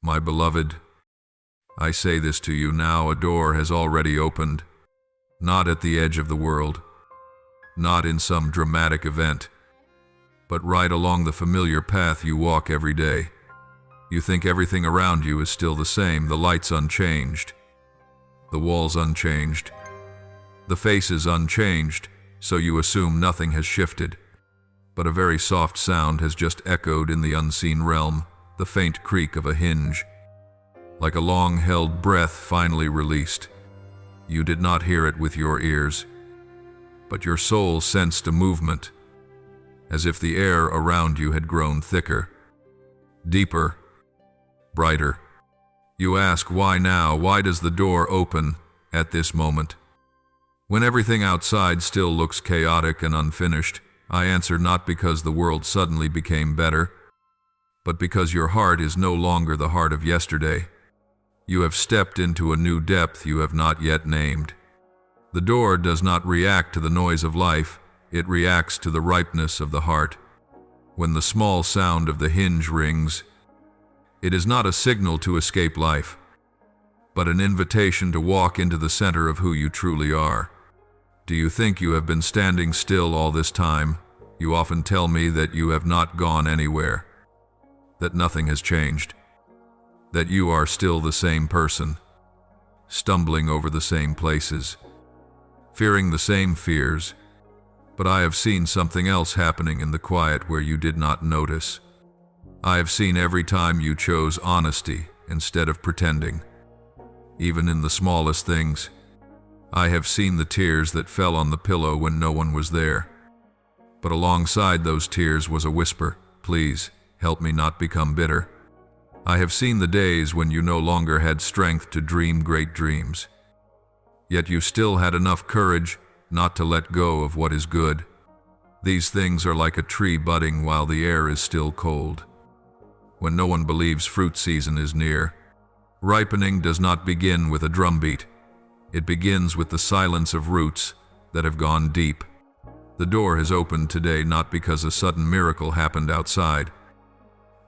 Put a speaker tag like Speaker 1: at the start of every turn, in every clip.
Speaker 1: My beloved, I say this to you now, a door has already opened, not at the edge of the world, not in some dramatic event, but right along the familiar path you walk every day. You think everything around you is still the same, the lights unchanged, the walls unchanged, the faces unchanged, so you assume nothing has shifted. But a very soft sound has just echoed in the unseen realm, the faint creak of a hinge, like a long-held breath finally released. You did not hear it with your ears, but your soul sensed a movement, as if the air around you had grown thicker, deeper, brighter. You ask, why now? Why does the door open at this moment? When everything outside still looks chaotic and unfinished, I answer, not because the world suddenly became better, but because your heart is no longer the heart of yesterday. You have stepped into a new depth you have not yet named. The door does not react to the noise of life, it reacts to the ripeness of the heart. When the small sound of the hinge rings, it is not a signal to escape life, but an invitation to walk into the center of who you truly are. Do you think you have been standing still all this time? You often tell me that you have not gone anywhere, that nothing has changed, that you are still the same person, stumbling over the same places, fearing the same fears. But I have seen something else happening in the quiet where you did not notice. I have seen every time you chose honesty instead of pretending, even in the smallest things. I have seen the tears that fell on the pillow when no one was there. But alongside those tears was a whisper, please, help me not become bitter. I have seen the days when you no longer had strength to dream great dreams. Yet you still had enough courage not to let go of what is good. These things are like a tree budding while the air is still cold, when no one believes fruit season is near. Ripening does not begin with a drumbeat. It begins with the silence of roots that have gone deep. The door has opened today not because a sudden miracle happened outside,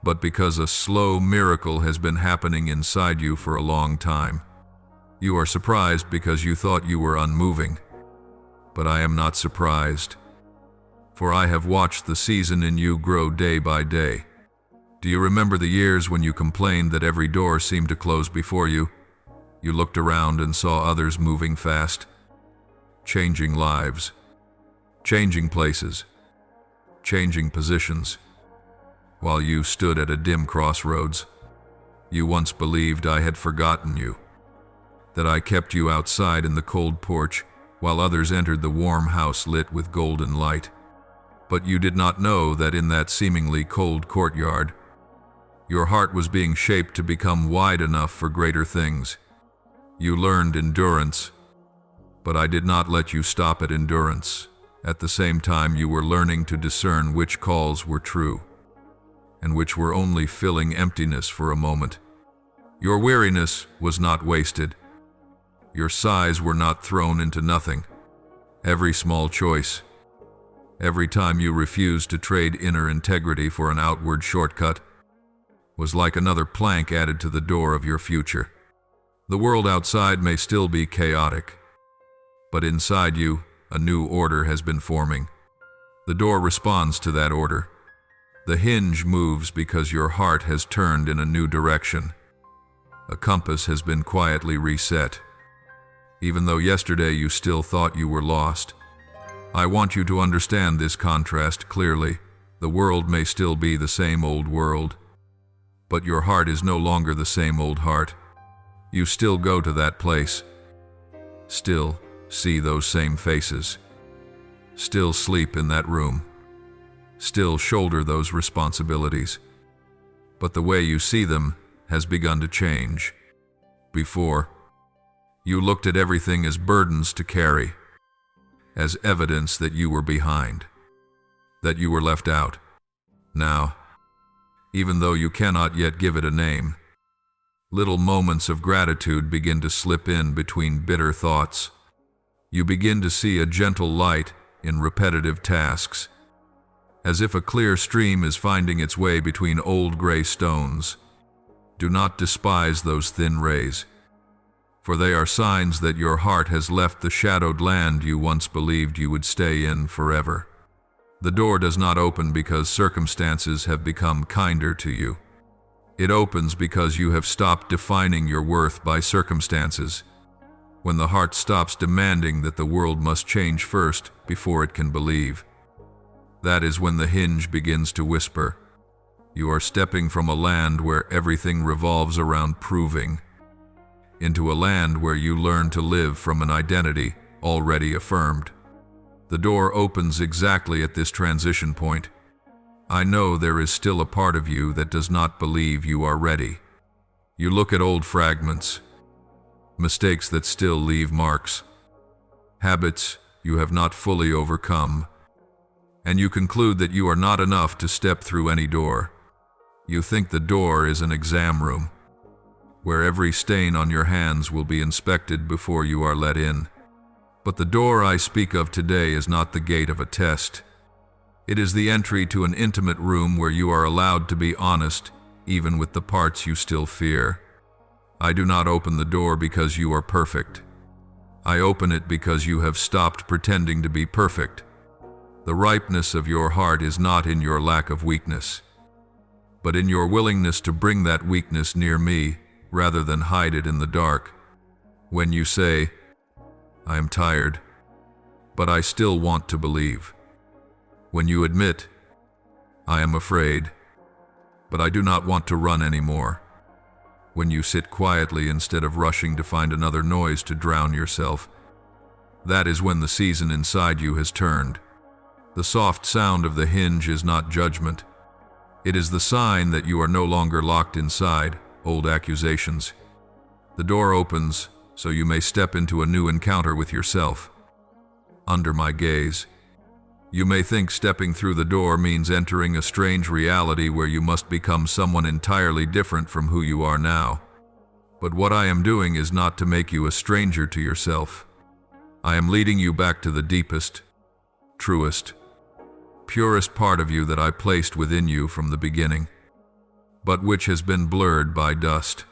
Speaker 1: but because a slow miracle has been happening inside you for a long time. You are surprised because you thought you were unmoving, but I am not surprised, for I have watched the season in you grow day by day. Do you remember the years when you complained that every door seemed to close before you? You looked around and saw others moving fast, changing lives, changing places, changing positions, while you stood at a dim crossroads. You once believed I had forgotten you, that I kept you outside in the cold porch while others entered the warm house lit with golden light. But you did not know that in that seemingly cold courtyard, your heart was being shaped to become wide enough for greater things. You learned endurance, but I did not let you stop at endurance. At the same time, you were learning to discern which calls were true and which were only filling emptiness for a moment. Your weariness was not wasted. Your sighs were not thrown into nothing. Every small choice, every time you refused to trade inner integrity for an outward shortcut, was like another plank added to the door of your future. The world outside may still be chaotic, but inside you, a new order has been forming. The door responds to that order. The hinge moves because your heart has turned in a new direction. A compass has been quietly reset. Even though yesterday you still thought you were lost, I want you to understand this contrast clearly. The world may still be the same old world, but your heart is no longer the same old heart. You still go to that place, still see those same faces, still sleep in that room, still shoulder those responsibilities. But the way you see them has begun to change. Before, you looked at everything as burdens to carry, as evidence that you were behind, that you were left out. Now, even though you cannot yet give it a name, little moments of gratitude begin to slip in between bitter thoughts. You begin to see a gentle light in repetitive tasks, as if a clear stream is finding its way between old gray stones. Do not despise those thin rays, for they are signs that your heart has left the shadowed land you once believed you would stay in forever. The door does not open because circumstances have become kinder to you. It opens because you have stopped defining your worth by circumstances. When the heart stops demanding that the world must change first before it can believe, that is when the hinge begins to whisper. You are stepping from a land where everything revolves around proving, into a land where you learn to live from an identity already affirmed. The door opens exactly at this transition point. I know there is still a part of you that does not believe you are ready. You look at old fragments, mistakes that still leave marks, habits you have not fully overcome, and you conclude that you are not enough to step through any door. You think the door is an exam room, where every stain on your hands will be inspected before you are let in. But the door I speak of today is not the gate of a test. It is the entry to an intimate room where you are allowed to be honest, even with the parts you still fear. I do not open the door because you are perfect. I open it because you have stopped pretending to be perfect. The ripeness of your heart is not in your lack of weakness, but in your willingness to bring that weakness near me rather than hide it in the dark. When you say, I am tired, but I still want to believe. When you admit, I am afraid, but I do not want to run anymore. When you sit quietly instead of rushing to find another noise to drown yourself, that is when the season inside you has turned. The soft sound of the hinge is not judgment. It is the sign that you are no longer locked inside old accusations. The door opens so you may step into a new encounter with yourself. Under my gaze, you may think stepping through the door means entering a strange reality where you must become someone entirely different from who you are now. But what I am doing is not to make you a stranger to yourself. I am leading you back to the deepest, truest, purest part of you that I placed within you from the beginning, but which has been blurred by dust,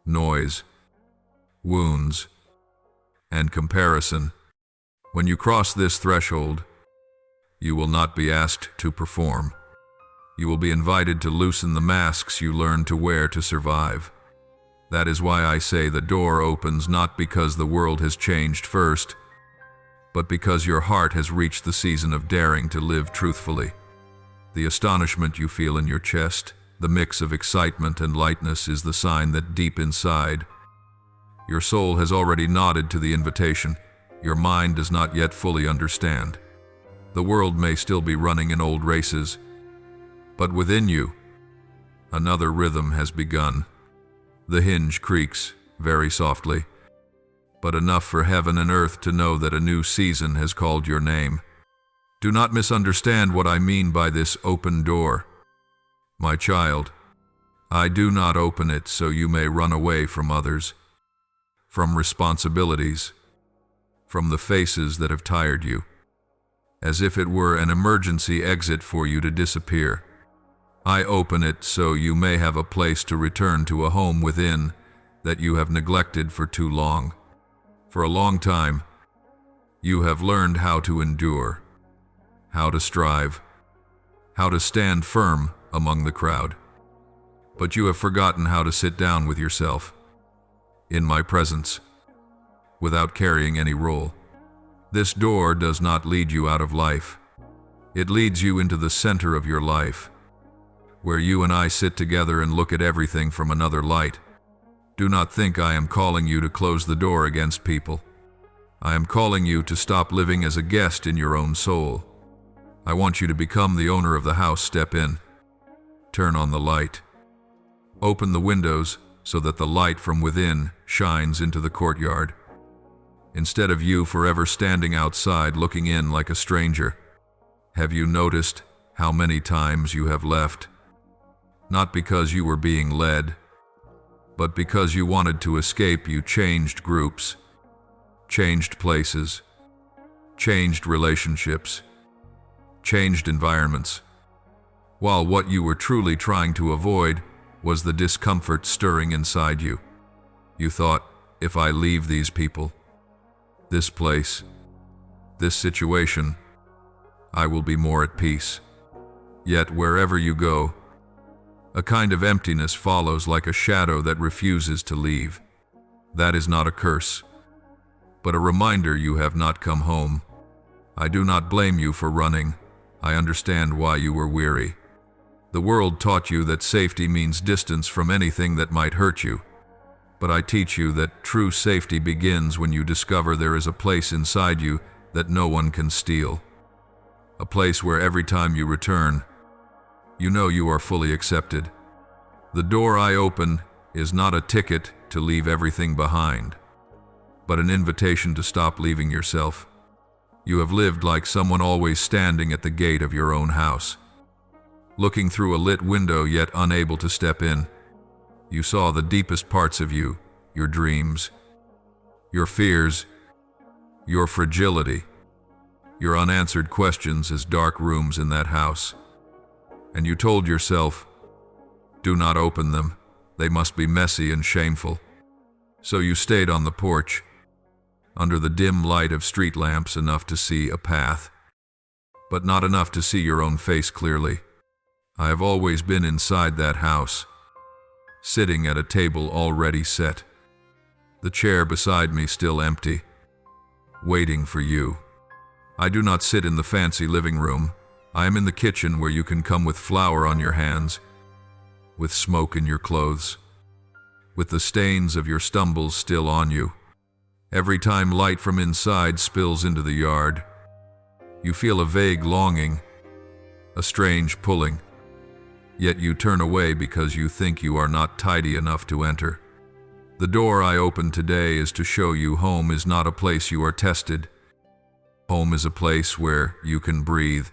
Speaker 1: noise, wounds, and comparison. When you cross this threshold, you will not be asked to perform. You will be invited to loosen the masks you learned to wear to survive. That is why I say the door opens not because the world has changed first, but because your heart has reached the season of daring to live truthfully. The astonishment you feel in your chest, the mix of excitement and lightness, is the sign that deep inside, your soul has already nodded to the invitation. Your mind does not yet fully understand. The world may still be running in old races, but within you, another rhythm has begun. The hinge creaks very softly, but enough for heaven and earth to know that a new season has called your name. Do not misunderstand what I mean by this open door. My child, I do not open it so you may run away from others, from responsibilities, from the faces that have tired you, as if it were an emergency exit for you to disappear. I open it so you may have a place to return to, a home within that you have neglected for too long. For a long time, you have learned how to endure, how to strive, how to stand firm among the crowd. But you have forgotten how to sit down with yourself, in my presence, without carrying any role. This door does not lead you out of life. It leads you into the center of your life, where you and I sit together and look at everything from another light. Do not think I am calling you to close the door against people. I am calling you to stop living as a guest in your own soul. I want you to become the owner of the house. Step in. Turn on the light. Open the windows so that the light from within shines into the courtyard. Instead of you forever standing outside looking in like a stranger, have you noticed how many times you have left? Not because you were being led, but because you wanted to escape. You changed groups, changed places, changed relationships, changed environments, while what you were truly trying to avoid Was the discomfort stirring inside you? You thought, if I leave these people, this place, this situation, I will be more at peace. Yet wherever you go, a kind of emptiness follows like a shadow that refuses to leave. That is not a curse, but a reminder you have not come home. I do not blame you for running. I understand why you were weary. The world taught you that safety means distance from anything that might hurt you. But I teach you that true safety begins when you discover there is a place inside you that no one can steal. A place where every time you return, you know you are fully accepted. The door I open is not a ticket to leave everything behind, but an invitation to stop leaving yourself. You have lived like someone always standing at the gate of your own house, looking through a lit window yet unable to step in. You saw the deepest parts of you, your dreams, your fears, your fragility, your unanswered questions as dark rooms in that house. And you told yourself, do not open them, they must be messy and shameful. So you stayed on the porch, under the dim light of street lamps, enough to see a path, but not enough to see your own face clearly. I have always been inside that house, sitting at a table already set, the chair beside me still empty, waiting for you. I do not sit in the fancy living room. I am in the kitchen where you can come with flour on your hands, with smoke in your clothes, with the stains of your stumbles still on you. Every time light from inside spills into the yard, you feel a vague longing, a strange pulling. Yet you turn away because you think you are not tidy enough to enter. The door I open today is to show you home is not a place you are tested. Home is a place where you can breathe.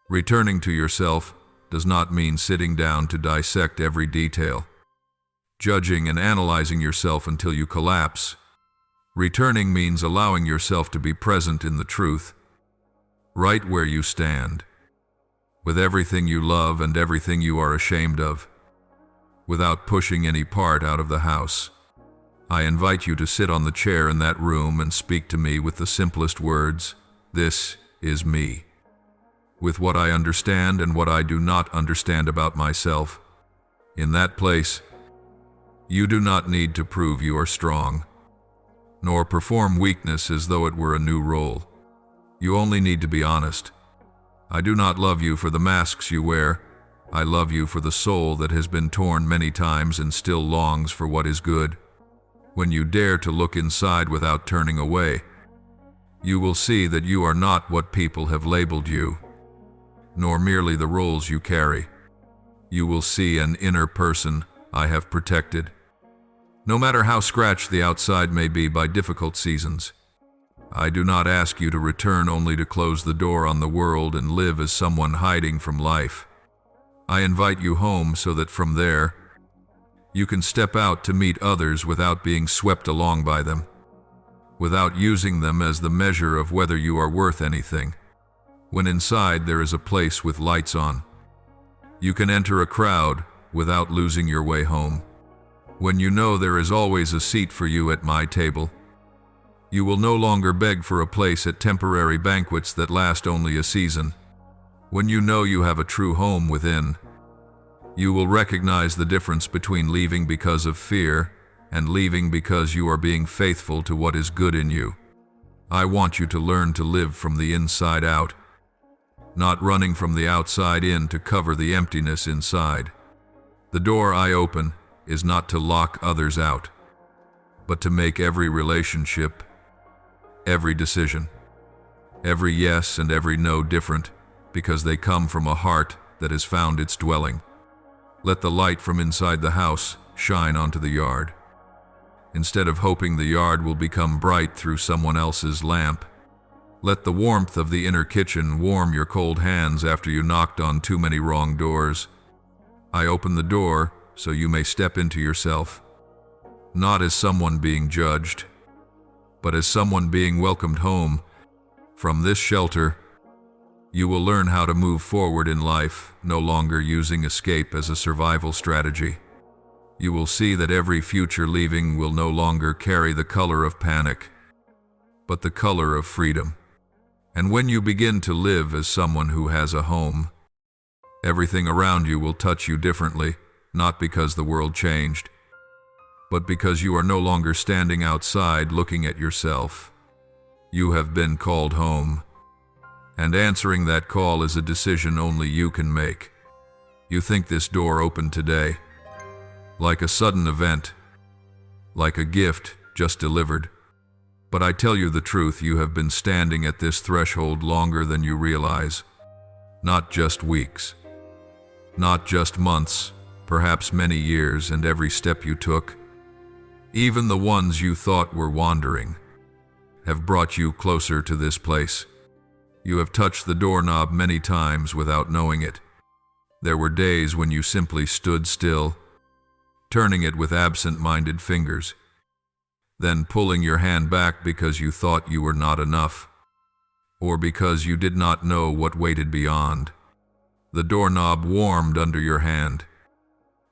Speaker 1: Returning to yourself does not mean sitting down to dissect every detail, judging and analyzing yourself until you collapse. Returning means allowing yourself to be present in the truth, right where you stand, with everything you love and everything you are ashamed of, without pushing any part out of the house. I invite you to sit on the chair in that room and speak to me with the simplest words. This is me, with what I understand and what I do not understand about myself. In that place, you do not need to prove you are strong, nor perform weakness as though it were a new role. You only need to be honest. I do not love you for the masks you wear. I love you for the soul that has been torn many times and still longs for what is good. When you dare to look inside without turning away, you will see that you are not what people have labeled you, nor merely the roles you carry. You will see an inner person I have protected, no matter how scratched the outside may be by difficult seasons. I do not ask you to return only to close the door on the world and live as someone hiding from life. I invite you home so that from there, you can step out to meet others without being swept along by them, without using them as the measure of whether you are worth anything. When inside there is a place with lights on, you can enter a crowd without losing your way home. When you know there is always a seat for you at my table, you will no longer beg for a place at temporary banquets that last only a season. When you know you have a true home within, you will recognize the difference between leaving because of fear and leaving because you are being faithful to what is good in you. I want you to learn to live from the inside out, not running from the outside in to cover the emptiness inside. The door I open is not to lock others out, but to make every relationship, every decision, every yes and every no different, because they come from a heart that has found its dwelling. Let the light from inside the house shine onto the yard. Instead of hoping the yard will become bright through someone else's lamp, let the warmth of the inner kitchen warm your cold hands after you knocked on too many wrong doors. I open the door so you may step into yourself, not as someone being judged, but as someone being welcomed home. From this shelter, you will learn how to move forward in life, no longer using escape as a survival strategy. You will see that every future leaving will no longer carry the color of panic, but the color of freedom. And when you begin to live as someone who has a home, everything around you will touch you differently, not because the world changed, but because you are no longer standing outside looking at yourself. You have been called home, and answering that call is a decision only you can make. You think this door opened today, like a sudden event, like a gift just delivered. But I tell you the truth, you have been standing at this threshold longer than you realize. Not just weeks, not just months, perhaps many years, and every step you took, even the ones you thought were wandering, have brought you closer to this place. You have touched the doorknob many times without knowing it. There were days when you simply stood still, turning it with absent-minded fingers, then pulling your hand back because you thought you were not enough, or because you did not know what waited beyond. The doorknob warmed under your hand,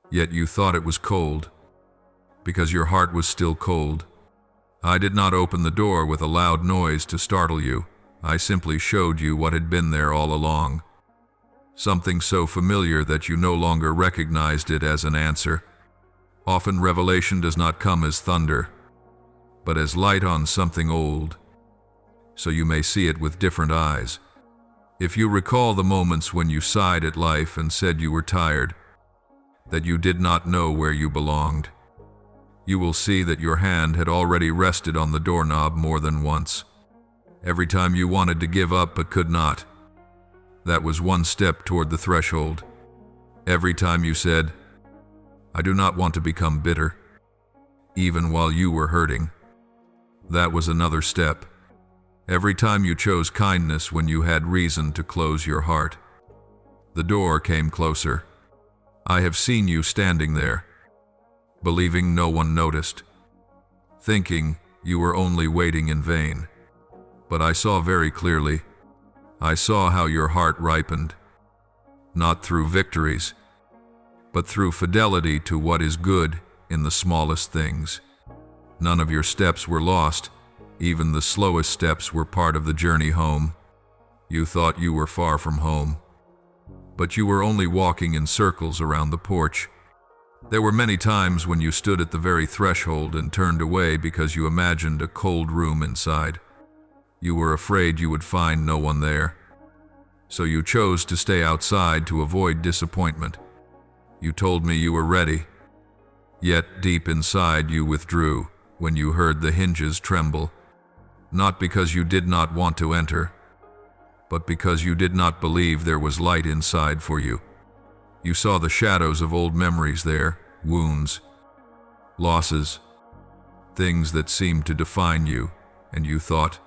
Speaker 1: yet you thought it was cold, because your heart was still cold. I did not open the door with a loud noise to startle you. I simply showed you what had been there all along. Something so familiar that you no longer recognized it as an answer. Often revelation does not come as thunder, but as light on something old, so you may see it with different eyes. If you recall the moments when you sighed at life and said you were tired, that you did not know where you belonged, you will see that your hand had already rested on the doorknob more than once. Every time you wanted to give up but could not, that was one step toward the threshold. Every time you said, "I do not want to become bitter," even while you were hurting, that was another step. Every time you chose kindness when you had reason to close your heart, the door came closer. I have seen you standing there, believing no one noticed, thinking you were only waiting in vain. But I saw very clearly. I saw how your heart ripened, not through victories, but through fidelity to what is good in the smallest things. None of your steps were lost. Even the slowest steps were part of the journey home. You thought you were far from home, but you were only walking in circles around the porch. There were many times when you stood at the very threshold and turned away because you imagined a cold room inside. You were afraid you would find no one there, so you chose to stay outside to avoid disappointment. You told me you were ready, yet deep inside you withdrew when you heard the hinges tremble, not because you did not want to enter, but because you did not believe there was light inside for you. You saw the shadows of old memories there, wounds, losses, things that seemed to define you, and you thought,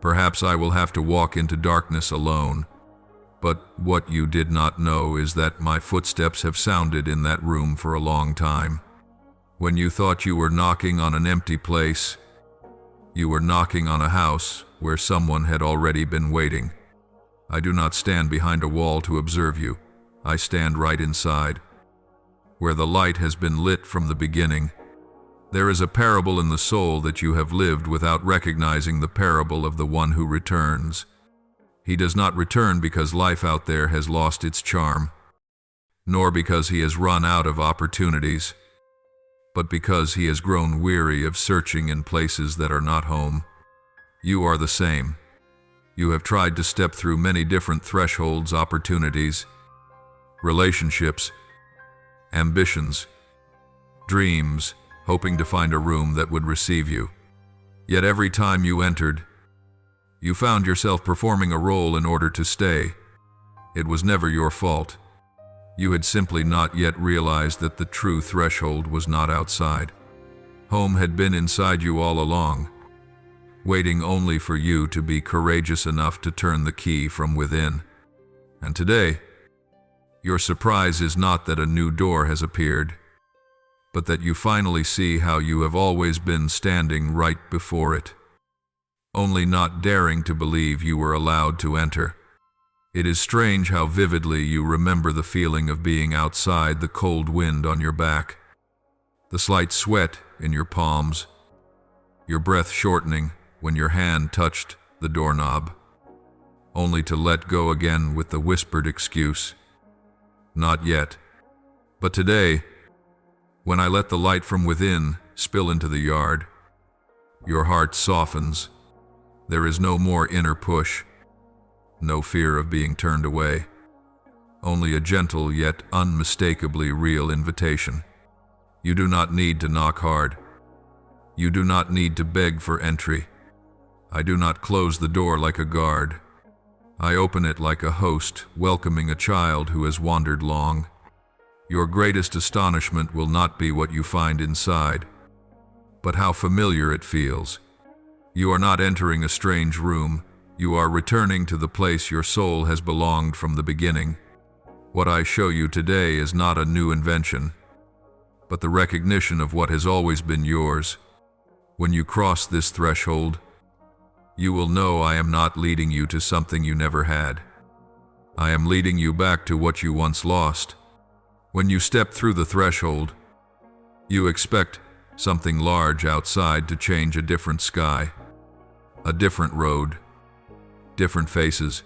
Speaker 1: "Perhaps I will have to walk into darkness alone." But what you did not know is that my footsteps have sounded in that room for a long time. When you thought you were knocking on an empty place, you were knocking on a house where someone had already been waiting. I do not stand behind a wall to observe you. I stand right inside, where the light has been lit from the beginning. There is a parable in the soul that you have lived without recognizing the parable of the one who returns. He does not return because life out there has lost its charm, nor because he has run out of opportunities, but because he has grown weary of searching in places that are not home. You are the same. You have tried to step through many different thresholds, opportunities, relationships, ambitions, dreams, hoping to find a room that would receive you. Yet every time you entered, you found yourself performing a role in order to stay. It was never your fault. You had simply not yet realized that the true threshold was not outside. Home had been inside you all along, waiting only for you to be courageous enough to turn the key from within. And today, your surprise is not that a new door has appeared, but that you finally see how you have always been standing right before it, only not daring to believe you were allowed to enter. It is strange how vividly you remember the feeling of being outside, the cold wind on your back, the slight sweat in your palms, your breath shortening when your hand touched the doorknob, only to let go again with the whispered excuse, "Not yet." But today, when I let the light from within spill into the yard, your heart softens. There is no more inner push, no fear of being turned away, only a gentle yet unmistakably real invitation. You do not need to knock hard. You do not need to beg for entry. I do not close the door like a guard. I open it like a host welcoming a child who has wandered long. Your greatest astonishment will not be what you find inside, but how familiar it feels. You are not entering a strange room. You are returning to the place your soul has belonged from the beginning. What I show you today is not a new invention, but the recognition of what has always been yours. When you cross this threshold, you will know I am not leading you to something you never had. I am leading you back to what you once lost. When you step through the threshold, you expect something large outside to change a different sky, a different road, different faces,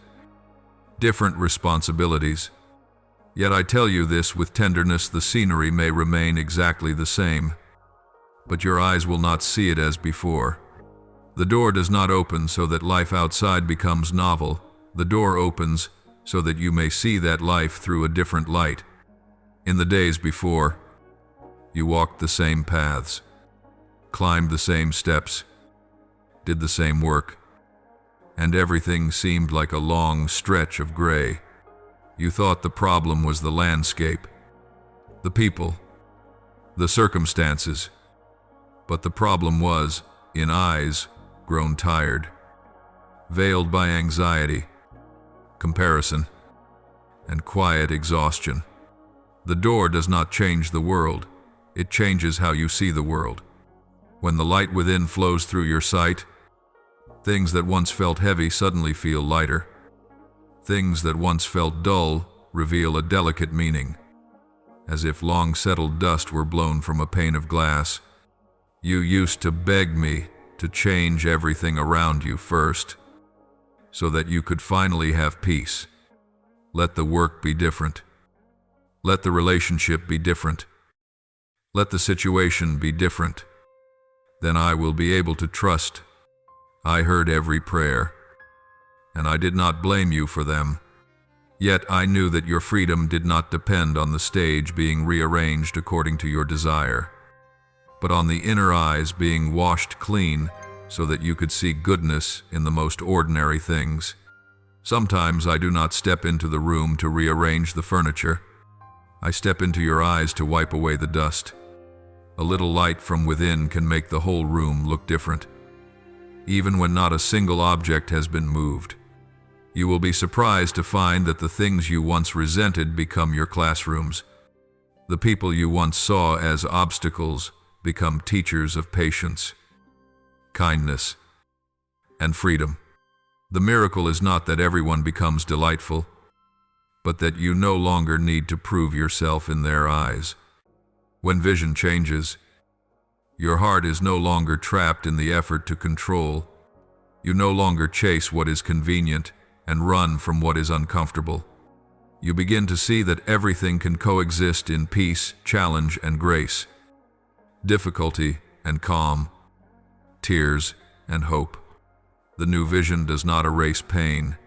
Speaker 1: different responsibilities. Yet I tell you this with tenderness: the scenery may remain exactly the same, but your eyes will not see it as before. The door does not open so that life outside becomes novel. The door opens so that you may see that life through a different light. In the days before, you walked the same paths, climbed the same steps, did the same work, and everything seemed like a long stretch of gray. You thought the problem was the landscape, the people, the circumstances, but the problem was in eyes grown tired, veiled by anxiety, comparison, and quiet exhaustion. The door does not change the world, it changes how you see the world. When the light within flows through your sight, things that once felt heavy suddenly feel lighter. Things that once felt dull reveal a delicate meaning, as if long settled dust were blown from a pane of glass. You used to beg me to change everything around you first, so that you could finally have peace. Let the work be different. Let the relationship be different. Let the situation be different. Then I will be able to trust. I heard every prayer, and I did not blame you for them. Yet I knew that your freedom did not depend on the stage being rearranged according to your desire, but on the inner eyes being washed clean so that you could see goodness in the most ordinary things. Sometimes I do not step into the room to rearrange the furniture. I step into your eyes to wipe away the dust. A little light from within can make the whole room look different, even when not a single object has been moved. You will be surprised to find that the things you once resented become your classrooms. The people you once saw as obstacles become teachers of patience, kindness, and freedom. The miracle is not that everyone becomes delightful, but that you no longer need to prove yourself in their eyes. When vision changes, your heart is no longer trapped in the effort to control. You no longer chase what is convenient and run from what is uncomfortable. You begin to see that everything can coexist in peace, challenge, and grace, difficulty and calm, tears and hope. The new vision does not erase pain,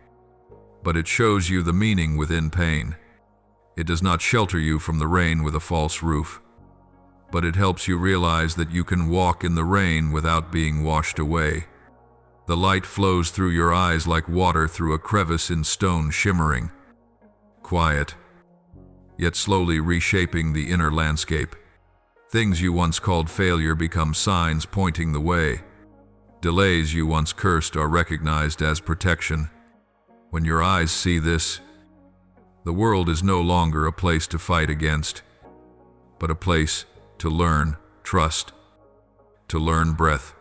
Speaker 1: but it shows you the meaning within pain. It does not shelter you from the rain with a false roof, but it helps you realize that you can walk in the rain without being washed away. The light flows through your eyes like water through a crevice in stone, shimmering, quiet, yet slowly reshaping the inner landscape. Things you once called failure become signs pointing the way. Delays you once cursed are recognized as protection. When your eyes see this, the world is no longer a place to fight against, but a place to learn trust, to learn breath,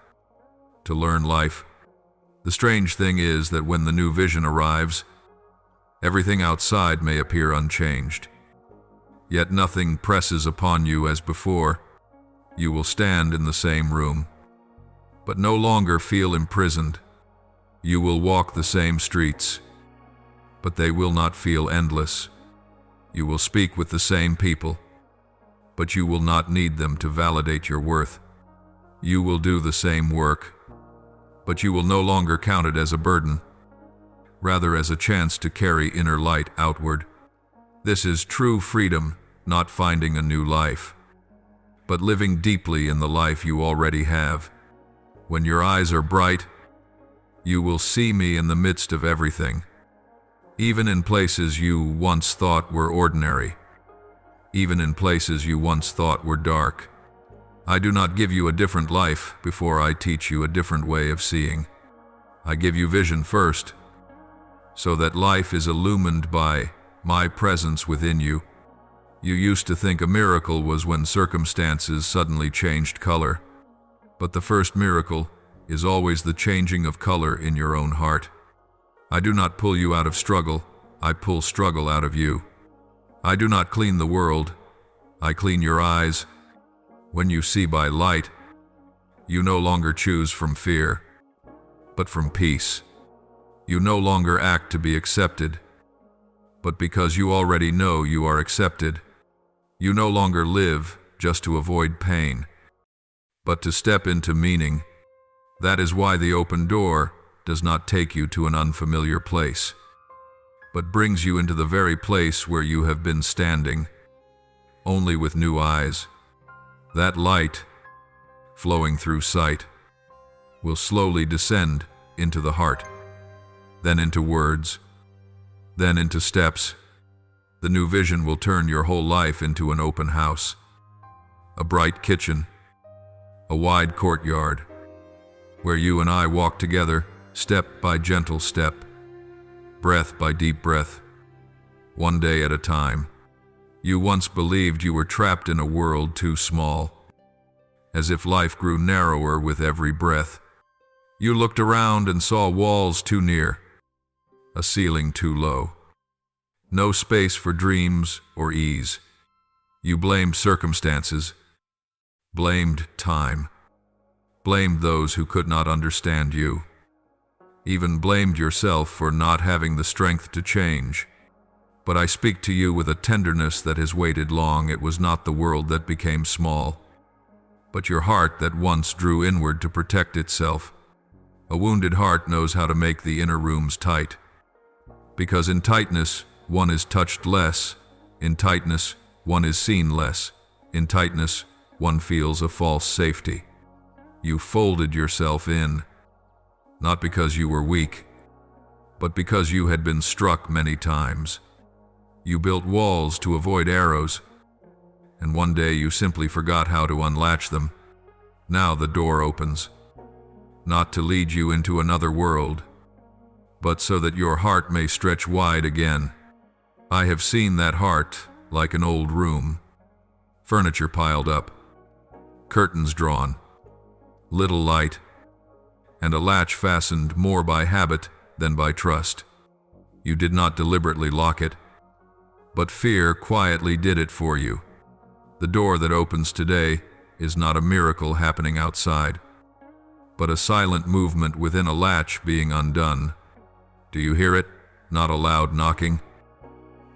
Speaker 1: to learn life. The strange thing is that when the new vision arrives, everything outside may appear unchanged. Yet nothing presses upon you as before. You will stand in the same room, but no longer feel imprisoned. You will walk the same streets, but they will not feel endless. You will speak with the same people, but you will not need them to validate your worth. You will do the same work, but you will no longer count it as a burden, rather as a chance to carry inner light outward. This is true freedom, not finding a new life, but living deeply in the life you already have. When your eyes are bright, you will see me in the midst of everything, even in places you once thought were ordinary, even in places you once thought were dark. I do not give you a different life before I teach you a different way of seeing. I give you vision first, so that life is illumined by my presence within you. You used to think a miracle was when circumstances suddenly changed color, but the first miracle is always the changing of color in your own heart. I do not pull you out of struggle, I pull struggle out of you. I do not clean the world, I clean your eyes. When you see by light, you no longer choose from fear, but from peace. You no longer act to be accepted, but because you already know you are accepted. You no longer live just to avoid pain, but to step into meaning. That is why the open door does not take you to an unfamiliar place, but brings you into the very place where you have been standing, only with new eyes. That light, flowing through sight, will slowly descend into the heart, then into words, then into steps. The new vision will turn your whole life into an open house, a bright kitchen, a wide courtyard, where you and I walk together, step by gentle step, breath by deep breath, one day at a time. You once believed you were trapped in a world too small, as if life grew narrower with every breath. You looked around and saw walls too near, a ceiling too low, no space for dreams or ease. You blamed circumstances, blamed time, blamed those who could not understand you, even blamed yourself for not having the strength to change. But I speak to you with a tenderness that has waited long. It was not the world that became small, but your heart that once drew inward to protect itself. A wounded heart knows how to make the inner rooms tight, because in tightness, one is touched less. In tightness, one is seen less. In tightness, one feels a false safety. You folded yourself in, not because you were weak, but because you had been struck many times. You built walls to avoid arrows, and one day you simply forgot how to unlatch them. Now the door opens, not to lead you into another world, but so that your heart may stretch wide again. I have seen that heart like an old room, furniture piled up, curtains drawn, little light, and a latch fastened more by habit than by trust. You did not deliberately lock it, but fear quietly did it for you. The door that opens today is not a miracle happening outside, but a silent movement within a latch being undone. Do you hear it? Not a loud knocking,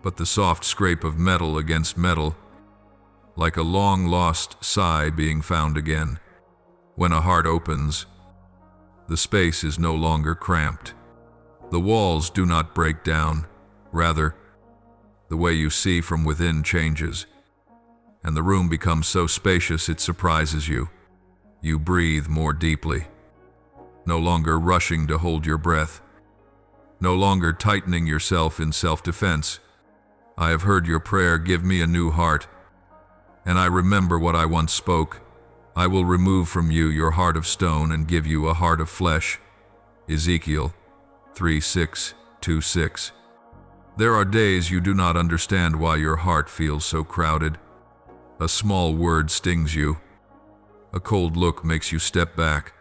Speaker 1: but the soft scrape of metal against metal, like a long-lost sigh being found again. When a heart opens, the space is no longer cramped. The walls do not break down. Rather, the way you see from within changes, and the room becomes so spacious it surprises you. You breathe more deeply, no longer rushing to hold your breath, no longer tightening yourself in self-defense. I have heard your prayer, give me a new heart, and I remember what I once spoke. I will remove from you your heart of stone and give you a heart of flesh. Ezekiel 3:6-6. There are days you do not understand why your heart feels so crowded. A small word stings you. A cold look makes you step back.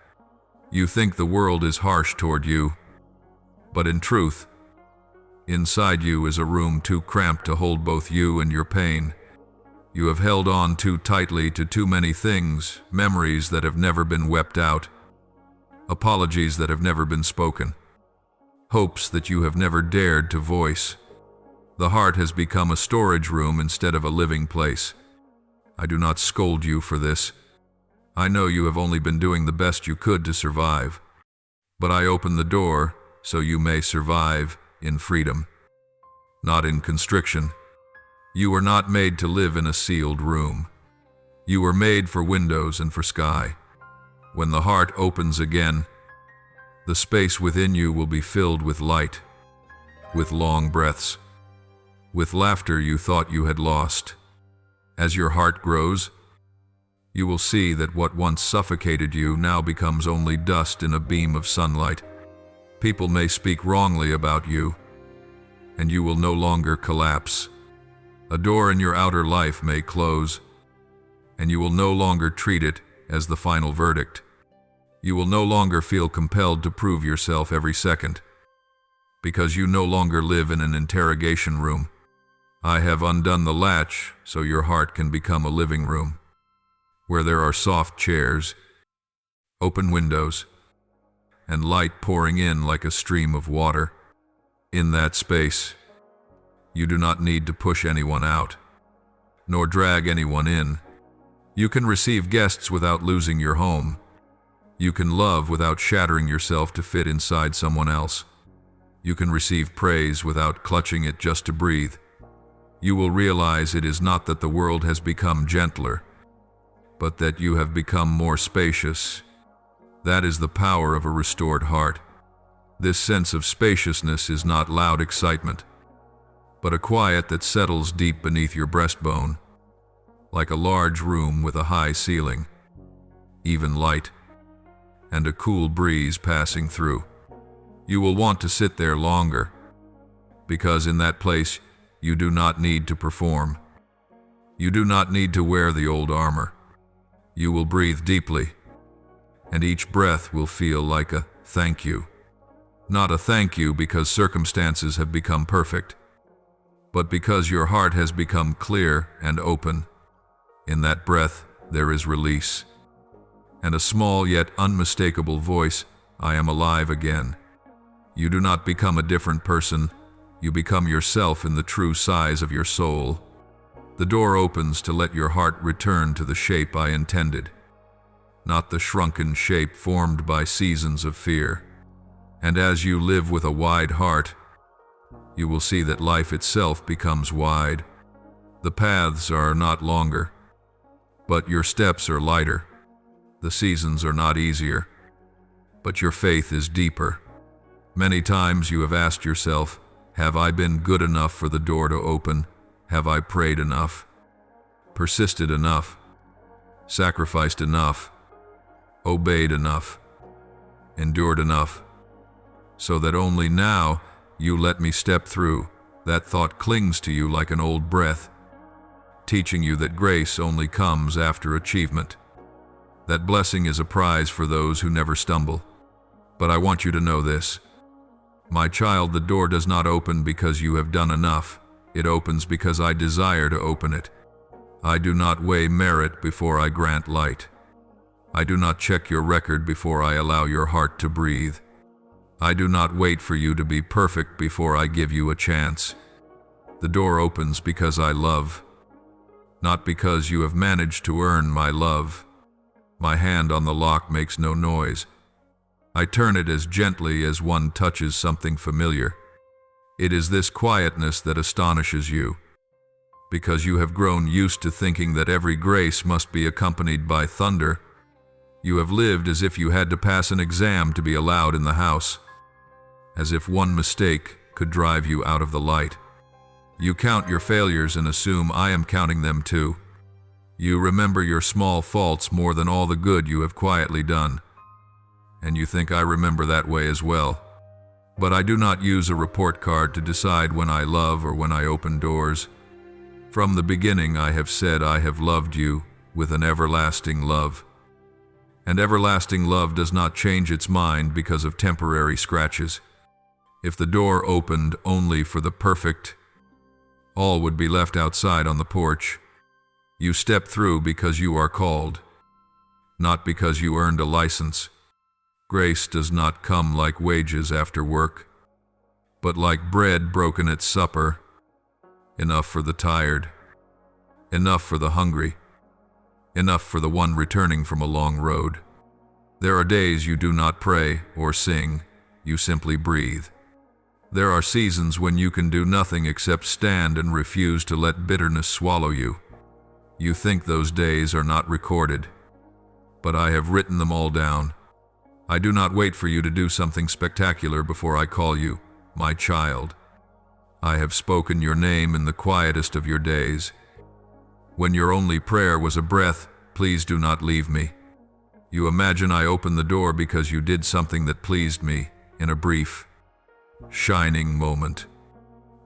Speaker 1: You think the world is harsh toward you, but in truth, inside you is a room too cramped to hold both you and your pain. You have held on too tightly to too many things, memories that have never been wept out, apologies that have never been spoken, hopes that you have never dared to voice. The heart has become a storage room instead of a living place. I do not scold you for this. I know you have only been doing the best you could to survive. But I open the door so you may survive in freedom, not in constriction. You were not made to live in a sealed room. You were made for windows and for sky. When the heart opens again, the space within you will be filled with light, with long breaths, with laughter you thought you had lost. As your heart grows, you will see that what once suffocated you now becomes only dust in a beam of sunlight. People may speak wrongly about you, and you will no longer collapse. A door in your outer life may close, and you will no longer treat it as the final verdict. You will no longer feel compelled to prove yourself every second, because you no longer live in an interrogation room. I have undone the latch so your heart can become a living room, where there are soft chairs, open windows, and light pouring in like a stream of water. In that space, you do not need to push anyone out, nor drag anyone in. You can receive guests without losing your home. You can love without shattering yourself to fit inside someone else. You can receive praise without clutching it just to breathe. You will realize it is not that the world has become gentler, but that you have become more spacious. That is the power of a restored heart. This sense of spaciousness is not loud excitement, but a quiet that settles deep beneath your breastbone, like a large room with a high ceiling, even light, and a cool breeze passing through. You will want to sit there longer, because in that place you do not need to perform. You do not need to wear the old armor. You will breathe deeply, and each breath will feel like a thank you. Not a thank you because circumstances have become perfect, but because your heart has become clear and open. In that breath, there is release, and a small yet unmistakable voice, I am alive again. You do not become a different person. You become yourself in the true size of your soul. The door opens to let your heart return to the shape I intended, not the shrunken shape formed by seasons of fear. And as you live with a wide heart, you will see that life itself becomes wide. The paths are not longer, but your steps are lighter. The seasons are not easier, but your faith is deeper. Many times you have asked yourself, have I been good enough for the door to open? Have I prayed enough? Persisted enough? Sacrificed enough? Obeyed enough? Endured enough? So that only now you let me step through. That thought clings to you like an old breath, teaching you that grace only comes after achievement. That blessing is a prize for those who never stumble. But I want you to know this. My child, the door does not open because you have done enough. It opens because I desire to open it. I do not weigh merit before I grant light. I do not check your record before I allow your heart to breathe. I do not wait for you to be perfect before I give you a chance. The door opens because I love, not because you have managed to earn my love. My hand on the lock makes no noise. I turn it as gently as one touches something familiar. It is this quietness that astonishes you, because you have grown used to thinking that every grace must be accompanied by thunder. You have lived as if you had to pass an exam to be allowed in the house, as if one mistake could drive you out of the light. You count your failures and assume I am counting them too. You remember your small faults more than all the good you have quietly done, and you think I remember that way as well. But I do not use a report card to decide when I love or when I open doors. From the beginning I have said I have loved you with an everlasting love. And everlasting love does not change its mind because of temporary scratches. If the door opened only for the perfect, all would be left outside on the porch. You step through because you are called, not because you earned a license. Grace does not come like wages after work, but like bread broken at supper, enough for the tired, enough for the hungry, enough for the one returning from a long road. There are days you do not pray or sing, you simply breathe. There are seasons when you can do nothing except stand and refuse to let bitterness swallow you. You think those days are not recorded, but I have written them all down. I do not wait for you to do something spectacular before I call you, my child. I have spoken your name in the quietest of your days. When your only prayer was a breath, please do not leave me. You imagine I opened the door because you did something that pleased me in a brief, shining moment.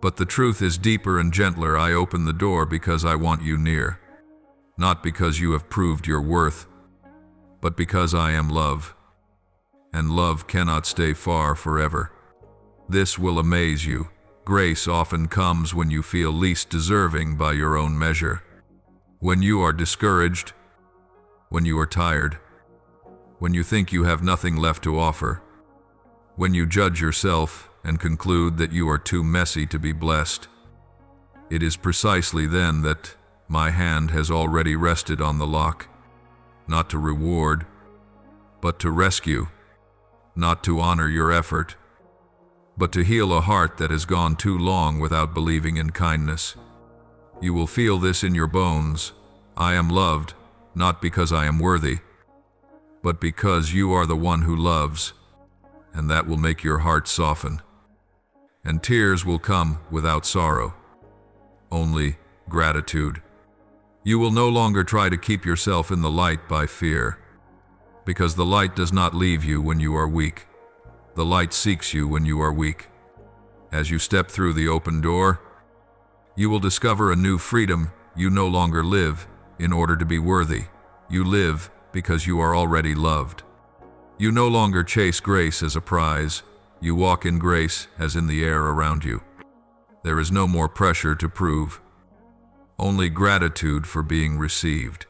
Speaker 1: But the truth is deeper and gentler. I open the door because I want you near, not because you have proved your worth, but because I am love, and love cannot stay far forever. This will amaze you. Grace often comes when you feel least deserving by your own measure. When you are discouraged, when you are tired, when you think you have nothing left to offer, when you judge yourself and conclude that you are too messy to be blessed. It is precisely then that my hand has already rested on the lock, not to reward, but to rescue, not to honor your effort, but to heal a heart that has gone too long without believing in kindness. You will feel this in your bones. I am loved, not because I am worthy, but because you are the one who loves, and that will make your heart soften. And tears will come without sorrow, only gratitude. You will no longer try to keep yourself in the light by fear, because the light does not leave you when you are weak. The light seeks you when you are weak. As you step through the open door, you will discover a new freedom. You no longer live in order to be worthy. You live because you are already loved. You no longer chase grace as a prize. You walk in grace as in the air around you. There is no more pressure to prove, only gratitude for being received.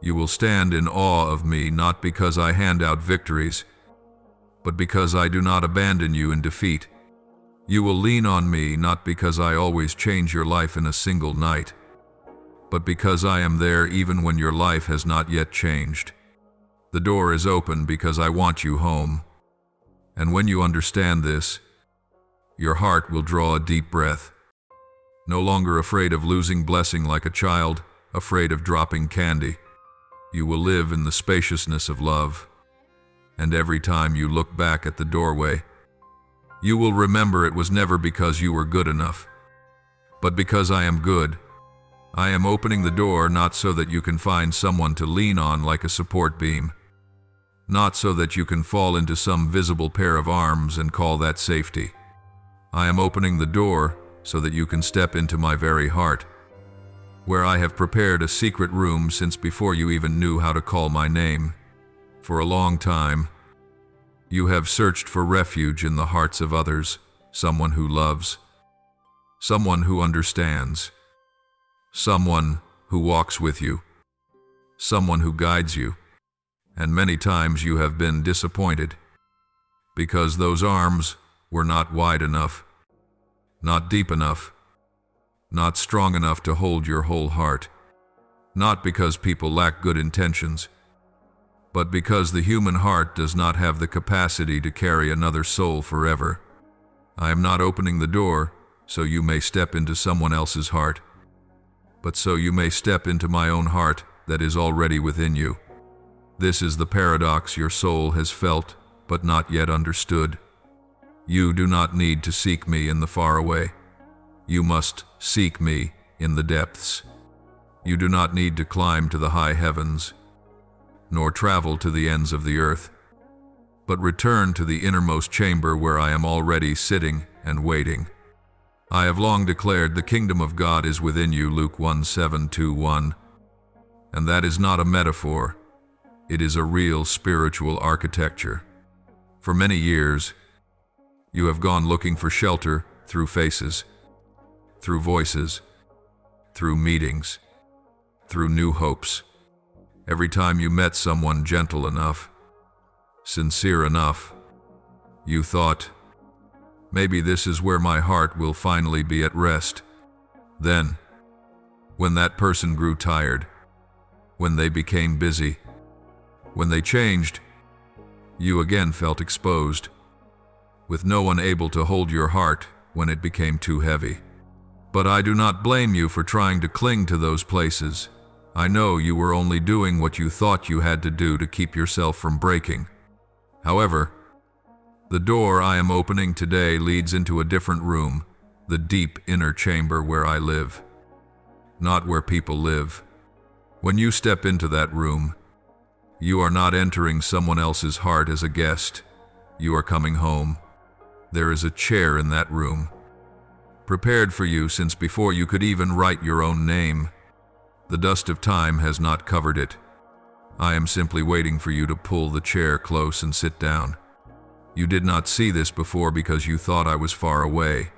Speaker 1: You will stand in awe of me not because I hand out victories, but because I do not abandon you in defeat. You will lean on me not because I always change your life in a single night, but because I am there even when your life has not yet changed. The door is open because I want you home. And when you understand this, your heart will draw a deep breath. No longer afraid of losing blessing like a child, afraid of dropping candy. You will live in the spaciousness of love. And every time you look back at the doorway, you will remember it was never because you were good enough, but because I am good. I am opening the door not so that you can find someone to lean on like a support beam, not so that you can fall into some visible pair of arms and call that safety. I am opening the door so that you can step into my very heart, where I have prepared a secret room since before you even knew how to call my name. For a long time, you have searched for refuge in the hearts of others, someone who loves, someone who understands, someone who walks with you, someone who guides you. And many times you have been disappointed because those arms were not wide enough, not deep enough, not strong enough to hold your whole heart. Not because people lack good intentions, but because the human heart does not have the capacity to carry another soul forever. I am not opening the door so you may step into someone else's heart, but so you may step into my own heart that is already within you. This is the paradox your soul has felt but not yet understood. You do not need to seek me in the faraway. You must seek me in the depths. You do not need to climb to the high heavens, nor travel to the ends of the earth, but return to the innermost chamber where I am already sitting and waiting. I have long declared the kingdom of God is within you, Luke 1:7-1, and that is not a metaphor. It is a real spiritual architecture. For many years, you have gone looking for shelter through faces, through voices, through meetings, through new hopes. Every time you met someone gentle enough, sincere enough, you thought, maybe this is where my heart will finally be at rest. Then, when that person grew tired, when they became busy, when they changed, you again felt exposed, with no one able to hold your heart when it became too heavy. But I do not blame you for trying to cling to those places. I know you were only doing what you thought you had to do to keep yourself from breaking. However, the door I am opening today leads into a different room, the deep inner chamber where I live, not where people live. When you step into that room, you are not entering someone else's heart as a guest. You are coming home. There is a chair in that room, prepared for you since before you could even write your own name. The dust of time has not covered it. I am simply waiting for you to pull the chair close and sit down. You did not see this before because you thought I was far away.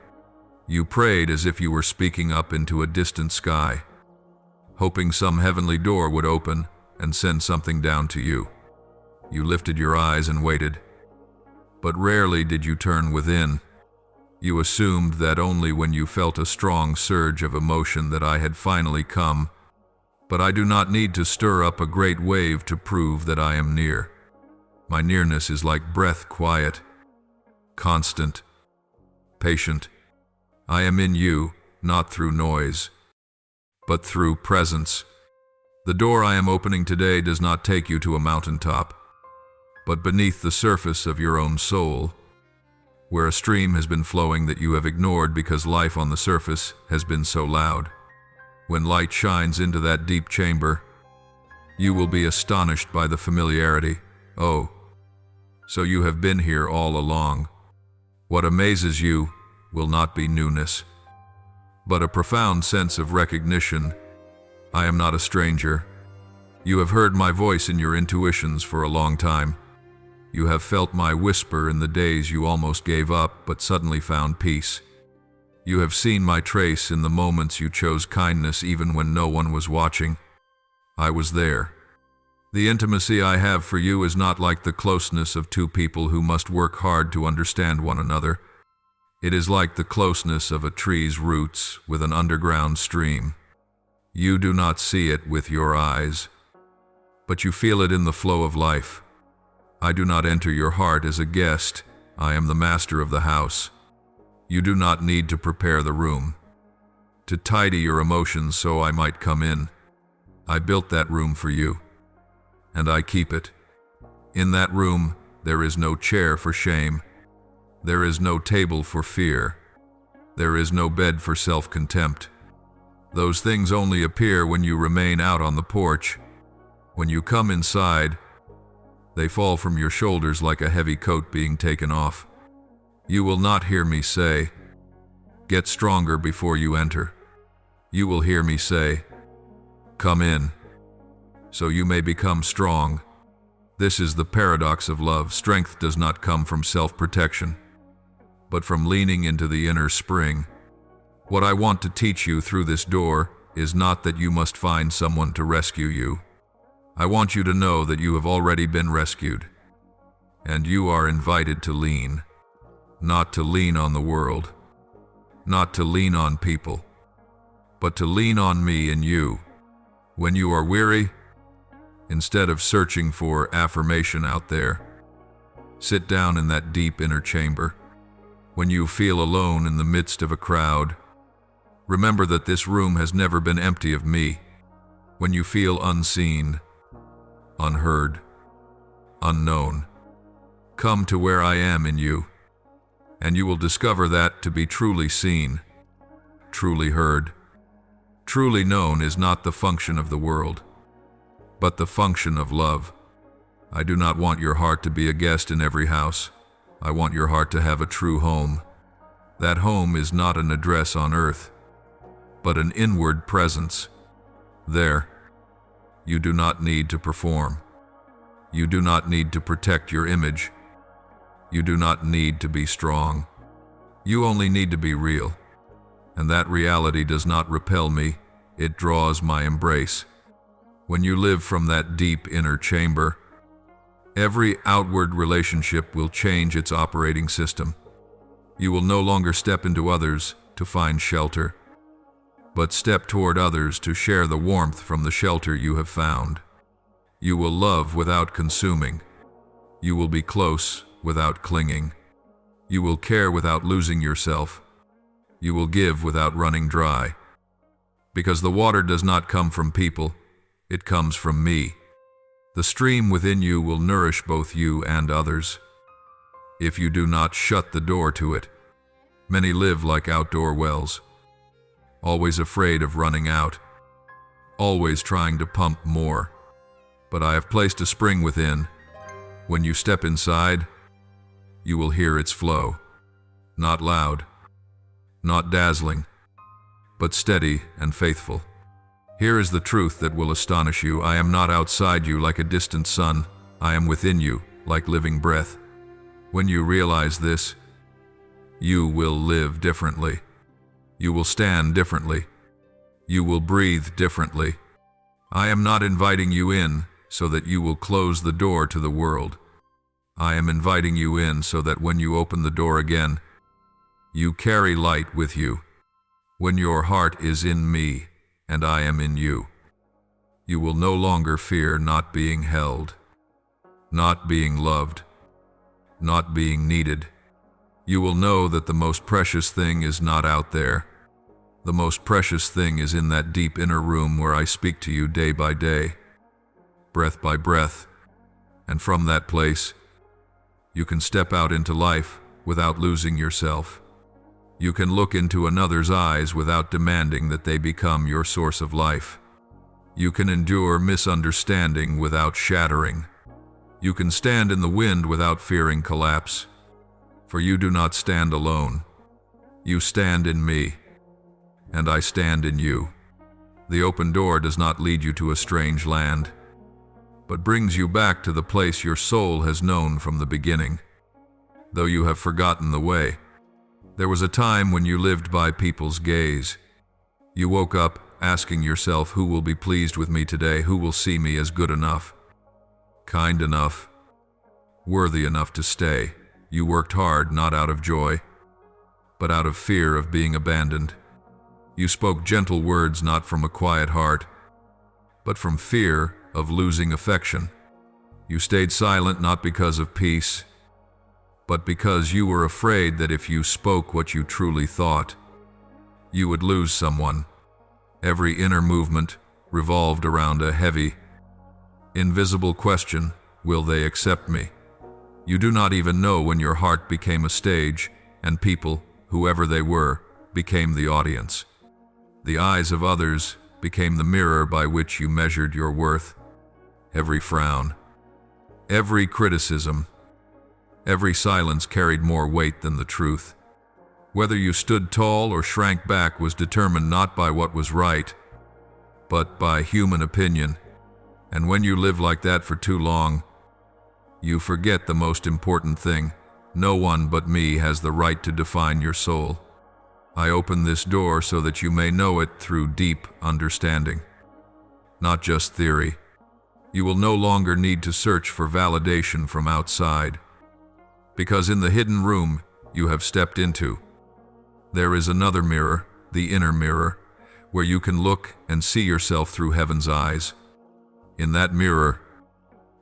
Speaker 1: You prayed as if you were speaking up into a distant sky, hoping some heavenly door would open and send something down to you. You lifted your eyes and waited, but rarely did you turn within. You assumed that only when you felt a strong surge of emotion that I had finally come, but I do not need to stir up a great wave to prove that I am near. My nearness is like breath, quiet, constant, patient. I am in you, not through noise, but through presence. The door I am opening today does not take you to a mountaintop, but beneath the surface of your own soul, where a stream has been flowing that you have ignored because life on the surface has been so loud. When light shines into that deep chamber, you will be astonished by the familiarity. Oh, so you have been here all along. What amazes you will not be newness, but a profound sense of recognition. I am not a stranger. You have heard my voice in your intuitions for a long time. You have felt my whisper in the days you almost gave up but suddenly found peace. You have seen my trace in the moments you chose kindness even when no one was watching. I was there. The intimacy I have for you is not like the closeness of two people who must work hard to understand one another. It is like the closeness of a tree's roots with an underground stream. You do not see it with your eyes, but you feel it in the flow of life. I do not enter your heart as a guest. I am the master of the house. You do not need to prepare the room, to tidy your emotions so I might come in. I built that room for you, and I keep it. In that room, there is no chair for shame. There is no table for fear. There is no bed for self-contempt. Those things only appear when you remain out on the porch. When you come inside, they fall from your shoulders like a heavy coat being taken off. You will not hear me say, "Get stronger before you enter." You will hear me say, "Come in, so you may become strong." This is the paradox of love. Strength does not come from self-protection, but from leaning into the inner spring. What I want to teach you through this door is not that you must find someone to rescue you. I want you to know that you have already been rescued, and you are invited to lean. Not to lean on the world, not to lean on people, but to lean on me and you. When you are weary, instead of searching for affirmation out there, sit down in that deep inner chamber. When you feel alone in the midst of a crowd, remember that this room has never been empty of me. When you feel unseen, unheard, unknown, come to where I am in you, and you will discover that to be truly seen, truly heard, truly known is not the function of the world, but the function of love. I do not want your heart to be a guest in every house. I want your heart to have a true home. That home is not an address on earth, but an inward presence. There, you do not need to perform. You do not need to protect your image. You do not need to be strong. You only need to be real. And that reality does not repel me, it draws my embrace. When you live from that deep inner chamber, every outward relationship will change its operating system. You will no longer step into others to find shelter, but step toward others to share the warmth from the shelter you have found. You will love without consuming. You will be close without clinging. You will care without losing yourself. You will give without running dry. Because the water does not come from people, it comes from me. The stream within you will nourish both you and others, if you do not shut the door to it. Many live like outdoor wells, always afraid of running out, always trying to pump more. But I have placed a spring within. When you step inside, you will hear its flow. Not loud, not dazzling, but steady and faithful. Here is the truth that will astonish you. I am not outside you like a distant sun. I am within you like living breath. When you realize this, you will live differently. You will stand differently. You will breathe differently. I am not inviting you in so that you will close the door to the world. I am inviting you in so that when you open the door again, you carry light with you. When your heart is in me, and I am in you, you will no longer fear not being held, not being loved, not being needed. You will know that the most precious thing is not out there. The most precious thing is in that deep inner room where I speak to you day by day, breath by breath, and from that place, you can step out into life without losing yourself. You can look into another's eyes without demanding that they become your source of life. You can endure misunderstanding without shattering. You can stand in the wind without fearing collapse. For you do not stand alone. You stand in me, and I stand in you. The open door does not lead you to a strange land, but brings you back to the place your soul has known from the beginning. Though you have forgotten the way, there was a time when you lived by people's gaze. You woke up asking yourself, who will be pleased with me today? Who will see me as good enough, kind enough, worthy enough to stay? You worked hard not out of joy, but out of fear of being abandoned. You spoke gentle words not from a quiet heart, but from fear of losing affection. You stayed silent not because of peace, but because you were afraid that if you spoke what you truly thought, you would lose someone. Every inner movement revolved around a heavy, invisible question: will they accept me? You do not even know when your heart became a stage, and people, whoever they were, became the audience. The eyes of others became the mirror by which you measured your worth. Every frown, every criticism, every silence carried more weight than the truth. Whether you stood tall or shrank back was determined not by what was right, but by human opinion. And when you live like that for too long, you forget the most important thing. No one but me has the right to define your soul. I open this door so that you may know it through deep understanding, not just theory. You will no longer need to search for validation from outside, because in the hidden room you have stepped into, there is another mirror, the inner mirror, where you can look and see yourself through heaven's eyes. In that mirror,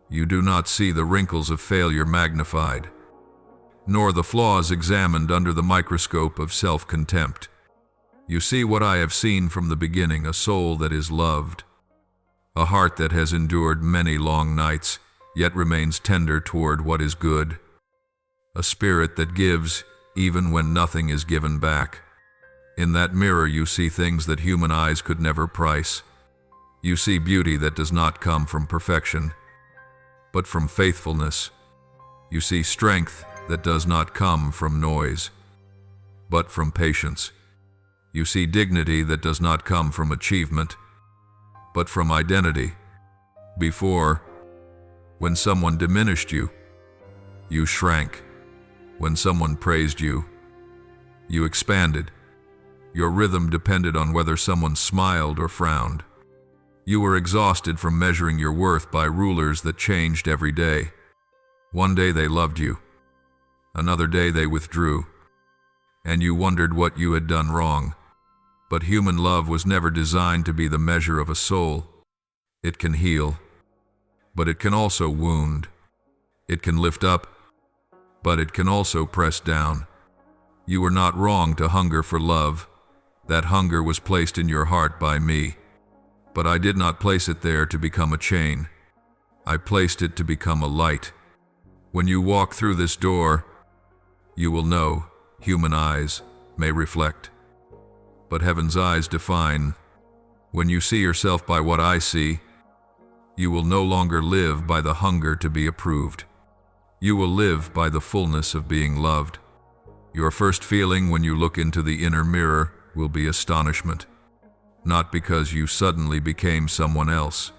Speaker 1: you do not see the wrinkles of failure magnified, nor the flaws examined under the microscope of self-contempt. You see what I have seen from the beginning: a soul that is loved, a heart that has endured many long nights, yet remains tender toward what is good, a spirit that gives even when nothing is given back. In that mirror you see things that human eyes could never price. You see beauty that does not come from perfection, but from faithfulness. You see strength that does not come from noise, but from patience. You see dignity that does not come from achievement, but from identity. Before, when someone diminished you, you shrank. When someone praised you, you expanded. Your rhythm depended on whether someone smiled or frowned. You were exhausted from measuring your worth by rulers that changed every day. One day they loved you. Another day they withdrew. And you wondered what you had done wrong. But human love was never designed to be the measure of a soul. It can heal, but it can also wound. It can lift up, but it can also press down. You were not wrong to hunger for love. That hunger was placed in your heart by me. But I did not place it there to become a chain. I placed it to become a light. When you walk through this door, you will know human eyes may reflect, but heaven's eyes define. When you see yourself by what I see, you will no longer live by the hunger to be approved. You will live by the fullness of being loved. Your first feeling when you look into the inner mirror will be astonishment, not because you suddenly became someone else,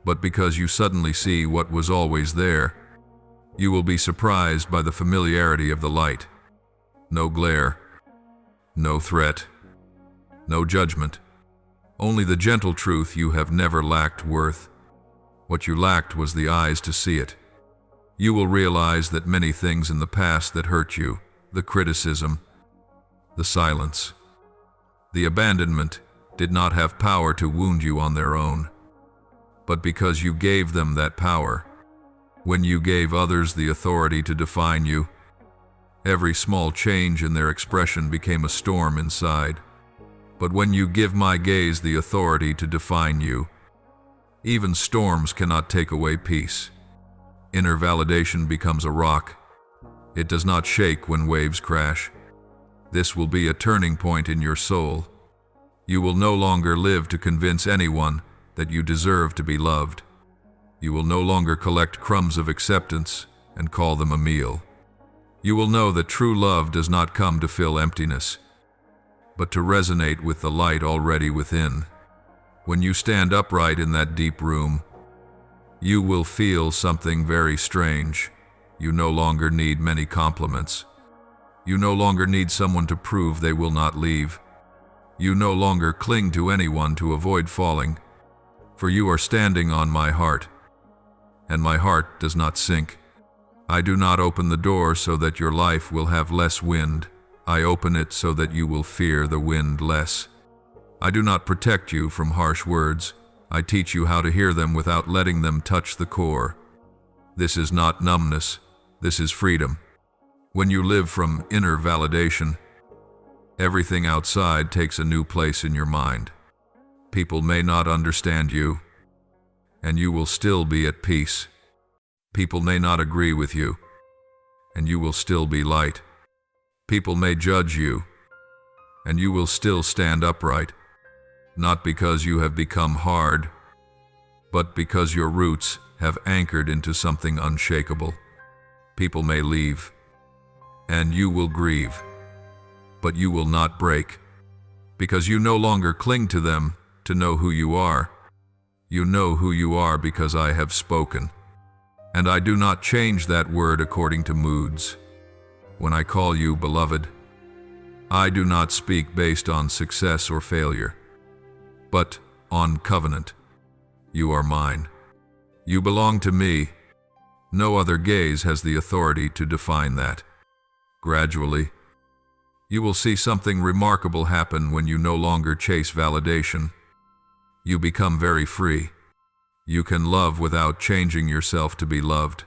Speaker 1: but because you suddenly see what was always there. You will be surprised by the familiarity of the light. No glare, no threat, no judgment. Only the gentle truth: you have never lacked worth. What you lacked was the eyes to see it. You will realize that many things in the past that hurt you, the criticism, the silence, the abandonment, did not have power to wound you on their own, but because you gave them that power. When you gave others the authority to define you, every small change in their expression became a storm inside. But when you give my gaze the authority to define you, even storms cannot take away peace. Inner validation becomes a rock. It does not shake when waves crash. This will be a turning point in your soul. You will no longer live to convince anyone that you deserve to be loved. You will no longer collect crumbs of acceptance and call them a meal. You will know that true love does not come to fill emptiness, but to resonate with the light already within. When you stand upright in that deep room, you will feel something very strange. You no longer need many compliments. You no longer need someone to prove they will not leave. You no longer cling to anyone to avoid falling, for you are standing on my heart, and my heart does not sink. I do not open the door so that your life will have less wind. I open it so that you will fear the wind less. I do not protect you from harsh words. I teach you how to hear them without letting them touch the core. This is not numbness. This is freedom. When you live from inner validation, everything outside takes a new place in your mind. People may not understand you, and you will still be at peace. People may not agree with you, and you will still be light. People may judge you, and you will still stand upright, not because you have become hard, but because your roots have anchored into something unshakable. People may leave, and you will grieve, but you will not break, because you no longer cling to them to know who you are. You know who you are because I have spoken, and I do not change that word according to moods. When I call you beloved, I do not speak based on success or failure, but on covenant. You are mine. You belong to me. No other gaze has the authority to define that. Gradually, you will see something remarkable happen when you no longer chase validation. You become very free. You can love without changing yourself to be loved.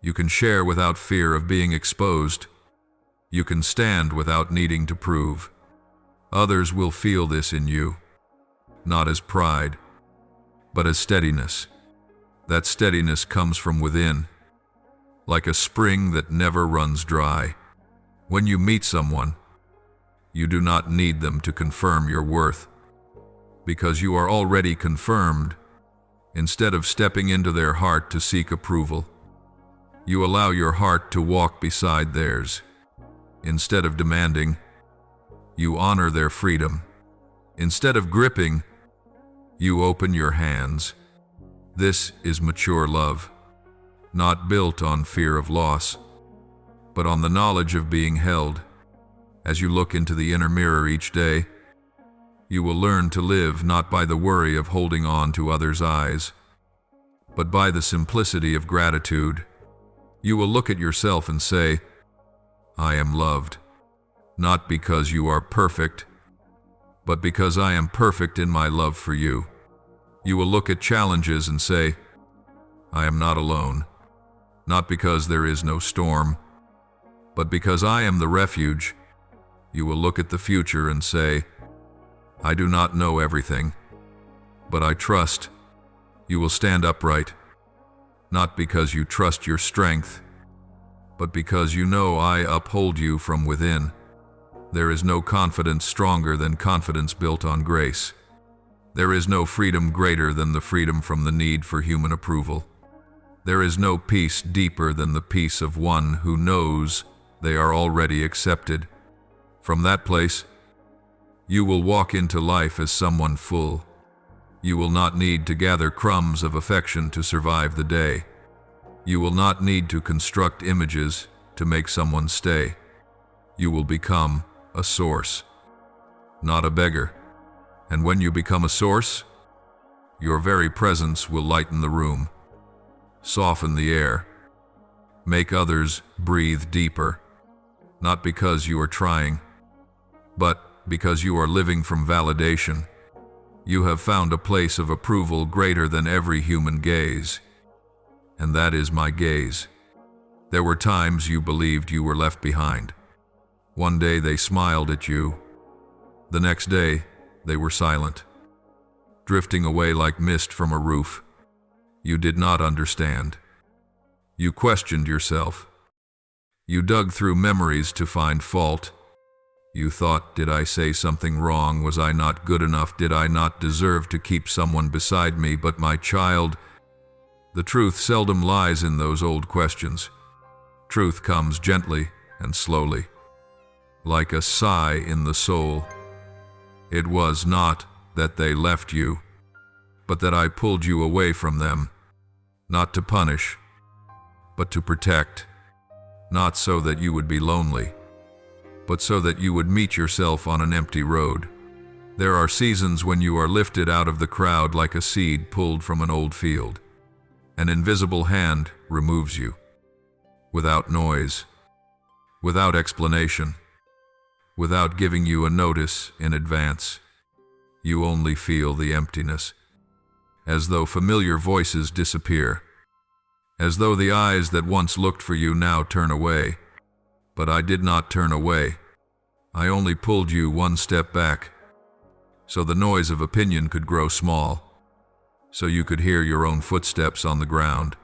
Speaker 1: You can share without fear of being exposed. You can stand without needing to prove. Others will feel this in you, not as pride, but as steadiness. That steadiness comes from within, like a spring that never runs dry. When you meet someone, you do not need them to confirm your worth, because you are already confirmed. Instead of stepping into their heart to seek approval, you allow your heart to walk beside theirs. Instead of demanding, you honor their freedom. Instead of gripping, you open your hands. This is mature love, not built on fear of loss, but on the knowledge of being held. As you look into the inner mirror each day, You will learn to live not by the worry of holding on to others' eyes, but by the simplicity of gratitude. You will look at yourself and say, I am loved, not because you are perfect, but because I am perfect in my love for you. You will look at challenges and say, I am not alone, not because there is no storm, but because I am the refuge. You will look at the future and say, I do not know everything, but I trust. You will stand upright, not because you trust your strength, but because you know I uphold you from within. There is no confidence stronger than confidence built on grace. There is no freedom greater than the freedom from the need for human approval. There is no peace deeper than the peace of one who knows they are already accepted. From that place, you will walk into life as someone full. You will not need to gather crumbs of affection to survive the day. You will not need to construct images to make someone stay. You will become a source, not a beggar. And when you become a source, your very presence will lighten the room, soften the air, make others breathe deeper, not because you are trying, but because you are living from validation. You have found a place of approval greater than every human gaze, and that is my gaze. There were times you believed you were left behind. One day they smiled at you. The next day, they were silent, drifting away like mist from a roof. You did not understand. You questioned yourself. You dug through memories to find fault. You thought, did I say something wrong? Was I not good enough? Did I not deserve to keep someone beside me? But my child, the truth seldom lies in those old questions. Truth comes gently and slowly, like a sigh in the soul. It was not that they left you, but that I pulled you away from them, not to punish, but to protect, not so that you would be lonely, but so that you would meet yourself on an empty road. There are seasons when you are lifted out of the crowd like a seed pulled from an old field. An invisible hand removes you, without noise, without explanation, without giving you a notice in advance. You only feel the emptiness, as though familiar voices disappear, as though the eyes that once looked for you now turn away. But I did not turn away. I only pulled you one step back, so the noise of opinion could grow small, so you could hear your own footsteps on the ground.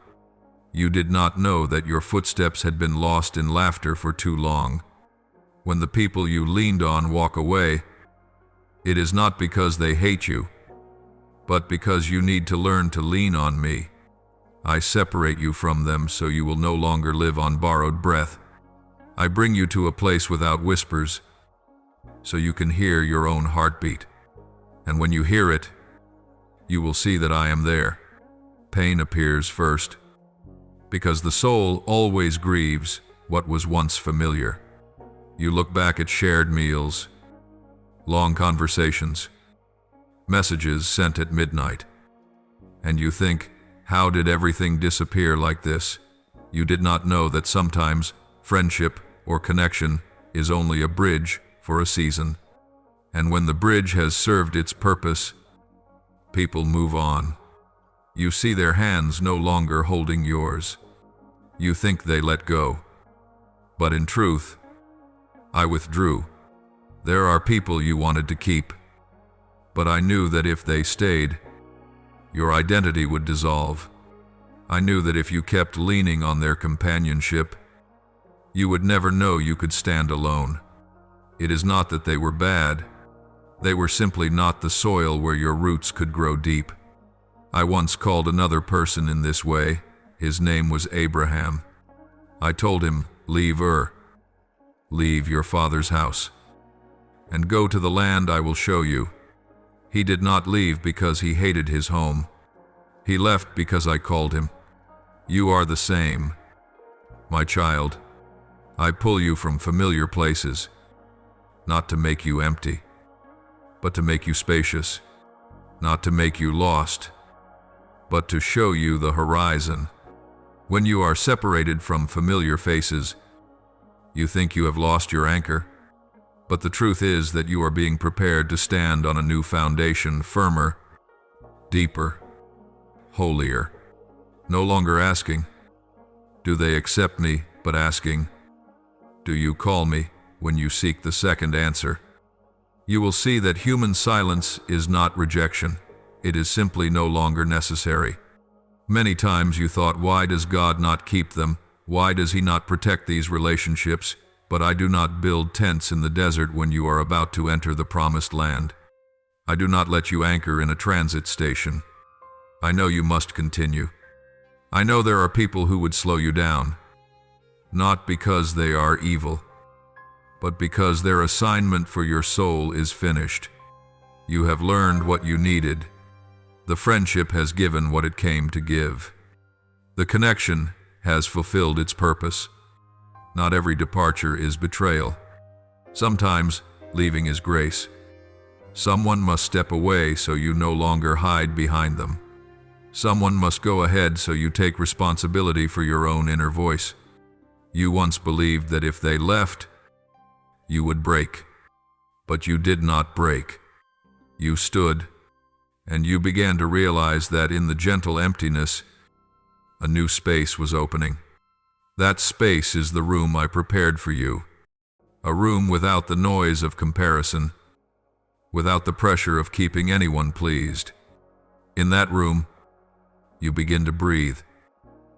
Speaker 1: You did not know that your footsteps had been lost in laughter for too long. When the people you leaned on walk away, it is not because they hate you, but because you need to learn to lean on me. I separate you from them so you will no longer live on borrowed breath. I bring you to a place without whispers, so you can hear your own heartbeat. And when you hear it, you will see that I am there. Pain appears first, because the soul always grieves what was once familiar. You look back at shared meals, long conversations, messages sent at midnight, and you think, how did everything disappear like this? You did not know that sometimes friendship or connection is only a bridge for a season. And when the bridge has served its purpose, people move on. You see their hands no longer holding yours. You think they let go. But in truth, I withdrew. There are people you wanted to keep, but I knew that if they stayed, your identity would dissolve. I knew that if you kept leaning on their companionship, you would never know you could stand alone. It is not that they were bad. They were simply not the soil where your roots could grow deep. I once called another person in this way. His name was Abraham. I told him, leave leave your father's house, and go to the land I will show you. He did not leave because he hated his home. He left because I called him. You are the same, my child. I pull you from familiar places, not to make you empty, but to make you spacious, not to make you lost, but to show you the horizon. When you are separated from familiar faces, you think you have lost your anchor, but the truth is that you are being prepared to stand on a new foundation, firmer, deeper, holier. No longer asking, "Do they accept me?" but asking, "Do you call me?" when you seek the second answer. You will see that human silence is not rejection. It is simply no longer necessary. Many times you thought, why does God not keep them? Why does He not protect these relationships? But I do not build tents in the desert when you are about to enter the promised land. I do not let you anchor in a transit station. I know you must continue. I know there are people who would slow you down, not because they are evil, but because their assignment for your soul is finished. You have learned what you needed. The friendship has given what it came to give. The connection has fulfilled its purpose. Not every departure is betrayal. Sometimes leaving is grace. Someone must step away so you no longer hide behind them. Someone must go ahead so you take responsibility for your own inner voice. You once believed that if they left, you would break. But you did not break. You stood, and you began to realize that in the gentle emptiness, a new space was opening. That space is the room I prepared for you. A room without the noise of comparison, without the pressure of keeping anyone pleased. In that room, you begin to breathe.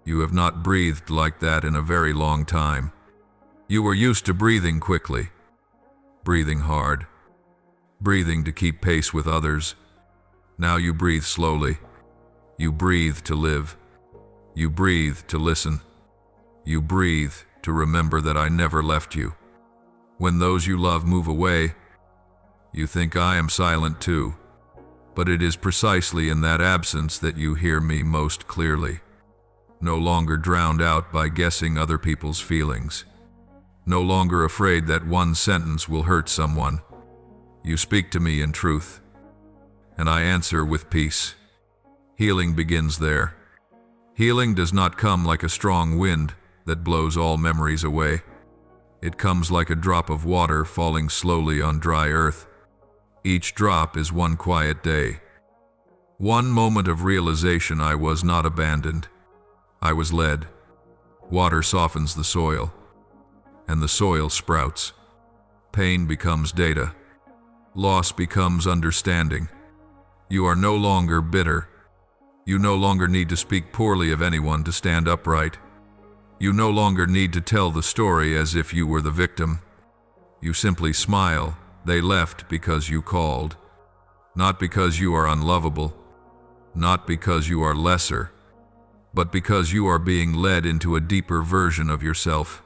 Speaker 1: You have not breathed like that in a very long time. You were used to breathing quickly, breathing hard, breathing to keep pace with others. Now you breathe slowly. You breathe to live. You breathe to listen. You breathe to remember that I never left you. When those you love move away, you think I am silent too. But it is precisely in that absence that you hear me most clearly. No longer drowned out by guessing other people's feelings. No longer afraid that one sentence will hurt someone. You speak to me in truth, and I answer with peace. Healing begins there. Healing does not come like a strong wind that blows all memories away. It comes like a drop of water falling slowly on dry earth. Each drop is one quiet day. One moment of realization I was not abandoned. I was led. Water softens the soil, and the soil sprouts. Pain becomes data. Loss becomes understanding. You are no longer bitter. You no longer need to speak poorly of anyone to stand upright. You no longer need to tell the story as if you were the victim. You simply smile. They left because you called. Not because you are unlovable. Not because you are lesser. But because you are being led into a deeper version of yourself.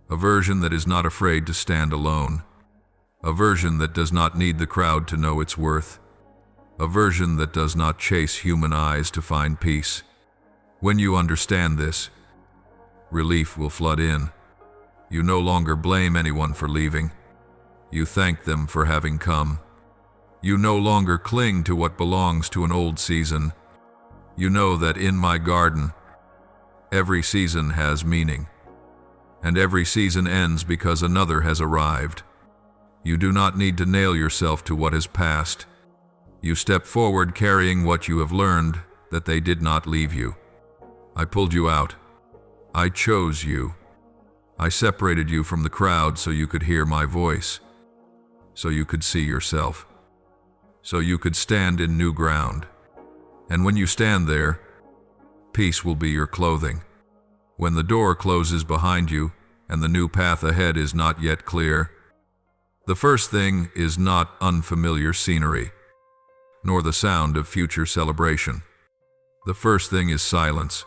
Speaker 1: A version that is not afraid to stand alone. A version that does not need the crowd to know its worth. A version that does not chase human eyes to find peace. When you understand this, relief will flood in. You no longer blame anyone for leaving. You thank them for having come. You no longer cling to what belongs to an old season. You know that in my garden, every season has meaning, and every season ends because another has arrived. You do not need to nail yourself to what has passed. You step forward carrying what you have learned, that they did not leave you. I pulled you out. I chose you. I separated you from the crowd so you could hear my voice, so you could see yourself, so you could stand in new ground. And when you stand there, peace will be your clothing. When the door closes behind you and the new path ahead is not yet clear, the first thing is not unfamiliar scenery, nor the sound of future celebration. The first thing is silence.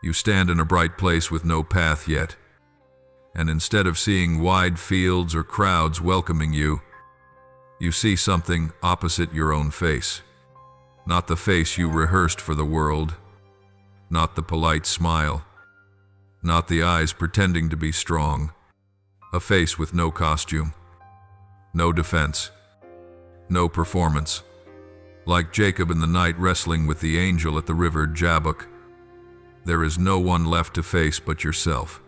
Speaker 1: You stand in a bright place with no path yet, and instead of seeing wide fields or crowds welcoming you, you see something opposite your own face. Not the face you rehearsed for the world, not the polite smile, not the eyes pretending to be strong. A face with no costume, no defense, no performance. Like Jacob in the night wrestling with the angel at the river Jabbok, there is no one left to face but yourself.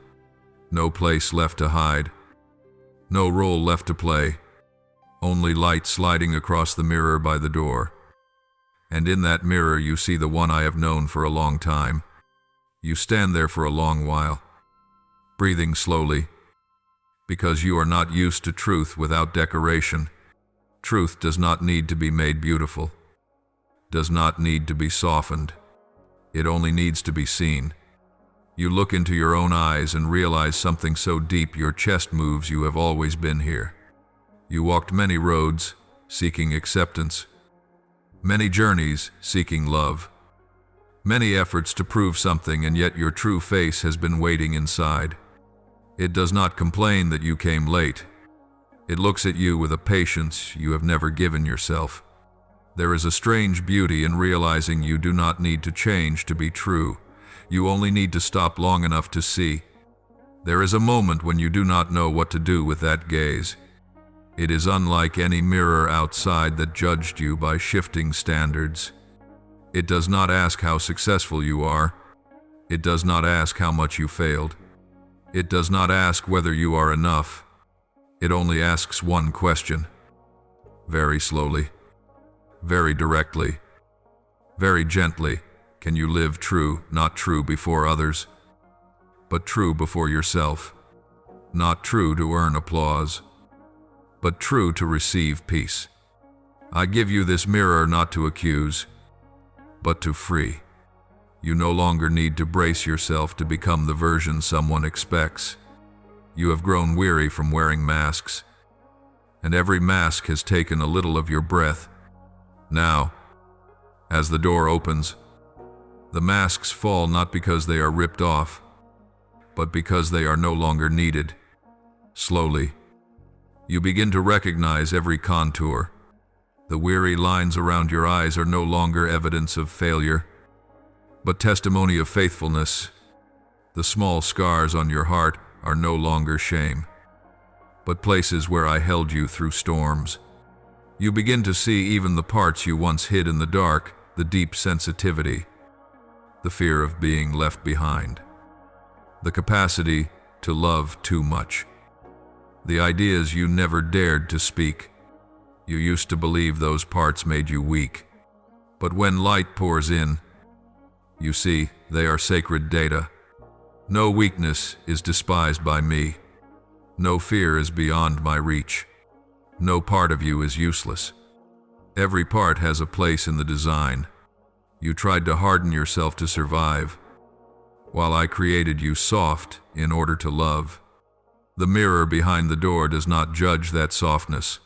Speaker 1: No place left to hide. No role left to play. Only light sliding across the mirror by the door. And in that mirror you see the one I have known for a long time. You stand there for a long while, breathing slowly, because you are not used to truth without decoration. Truth does not need to be made beautiful, does not need to be softened. It only needs to be seen. You look into your own eyes and realize something so deep your chest moves. You have always been here. You walked many roads, seeking acceptance, many journeys, seeking love, many efforts to prove something, and yet your true face has been waiting inside. It does not complain that you came late. It looks at you with a patience you have never given yourself. There is a strange beauty in realizing you do not need to change to be true. You only need to stop long enough to see. There is a moment when you do not know what to do with that gaze. It is unlike any mirror outside that judged you by shifting standards. It does not ask how successful you are. It does not ask how much you failed. It does not ask whether you are enough. It only asks one question. Very slowly, very directly, very gently. Can you live true, not true before others, but true before yourself? Not true to earn applause, but true to receive peace. I give you this mirror not to accuse, but to free. You no longer need to brace yourself to become the version someone expects. You have grown weary from wearing masks, and every mask has taken a little of your breath. Now, as the door opens, the masks fall not because they are ripped off, but because they are no longer needed. Slowly, you begin to recognize every contour. The weary lines around your eyes are no longer evidence of failure, but testimony of faithfulness. The small scars on your heart are no longer shame, but places where I held you through storms. You begin to see even the parts you once hid in the dark, the deep sensitivity, the fear of being left behind, the capacity to love too much, the ideas you never dared to speak. You used to believe those parts made you weak, but when light pours in, you see they are sacred data. No weakness is despised by me. No fear is beyond my reach. No part of you is useless. Every part has a place in the design. You tried to harden yourself to survive, while I created you soft in order to love. The mirror behind the door does not judge that softness.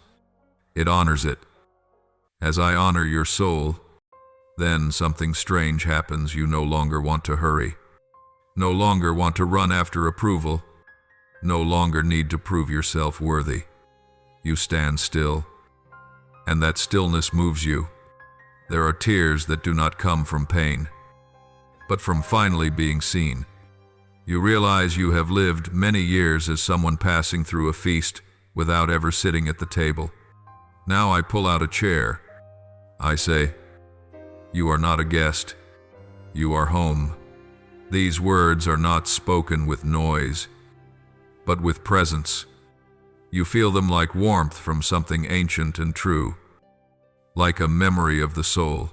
Speaker 1: It honors it. As I honor your soul, then something strange happens. You no longer want to hurry, no longer want to run after approval, no longer need to prove yourself worthy. You stand still, and that stillness moves you. There are tears that do not come from pain, but from finally being seen. You realize you have lived many years as someone passing through a feast without ever sitting at the table. Now I pull out a chair. I say, you are not a guest. You are home. These words are not spoken with noise, but with presence. You feel them like warmth from something ancient and true, like a memory of the soul.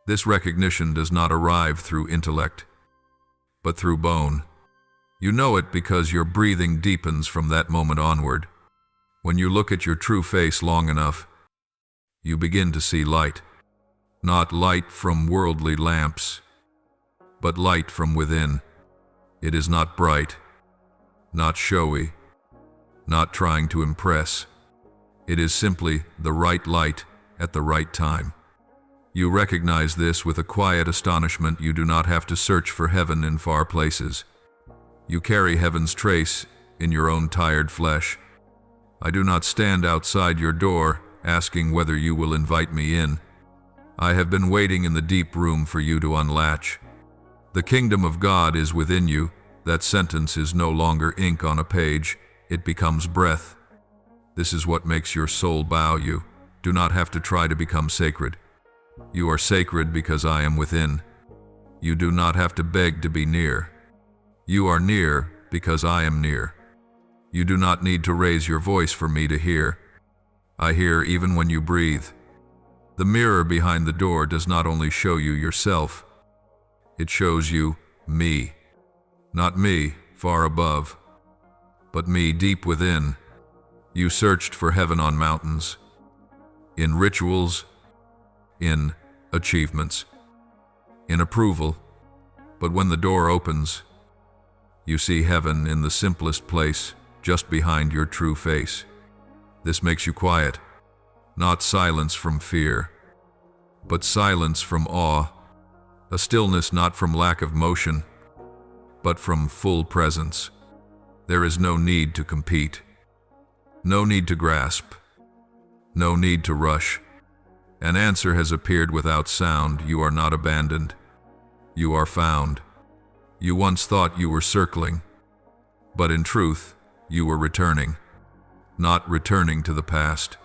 Speaker 1: This recognition does not arrive through intellect, but through bone. You know it because your breathing deepens from that moment onward. When you look at your true face long enough, you begin to see light. Not light from worldly lamps, but light from within. It is not bright, not showy, not trying to impress. It is simply the right light at the right time. You recognize this with a quiet astonishment. You do not have to search for heaven in far places. You carry heaven's trace in your own tired flesh. I do not stand outside your door asking whether you will invite me in. I have been waiting in the deep room for you to unlatch. The kingdom of God is within you. That sentence is no longer ink on a page. It becomes breath. This is what makes your soul bow you. do not have to try to become sacred. You are sacred because I am within. You do not have to beg to be near. You are near because I am near. You do not need to raise your voice for me to hear. I hear even when you breathe. The mirror behind the door does not only show you yourself, it shows you me. Not me, far above, but me deep within. You searched for heaven on mountains, in rituals, in achievements, in approval. But when the door opens, you see heaven in the simplest place, just behind your true face. This makes you quiet, not silence from fear, but silence from awe, a stillness not from lack of motion, but from full presence. There is no need to compete, no need to grasp, no need to rush. An answer has appeared without sound. You are not abandoned. You are found. You once thought you were circling, but in truth, you were returning. Not returning to the past,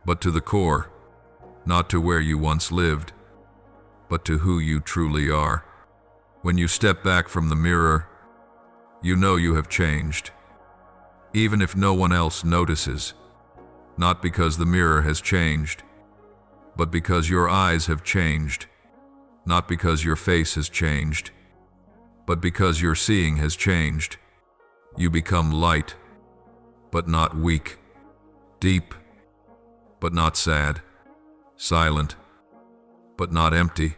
Speaker 1: but to the core. Not to where you once lived, but to who you truly are. When you step back from the mirror, you know you have changed, even if no one else notices. Not because the mirror has changed, but because your eyes have changed. Not because your face has changed, but because your seeing has changed. You become light, but not weak, deep, but not sad, silent, but not empty.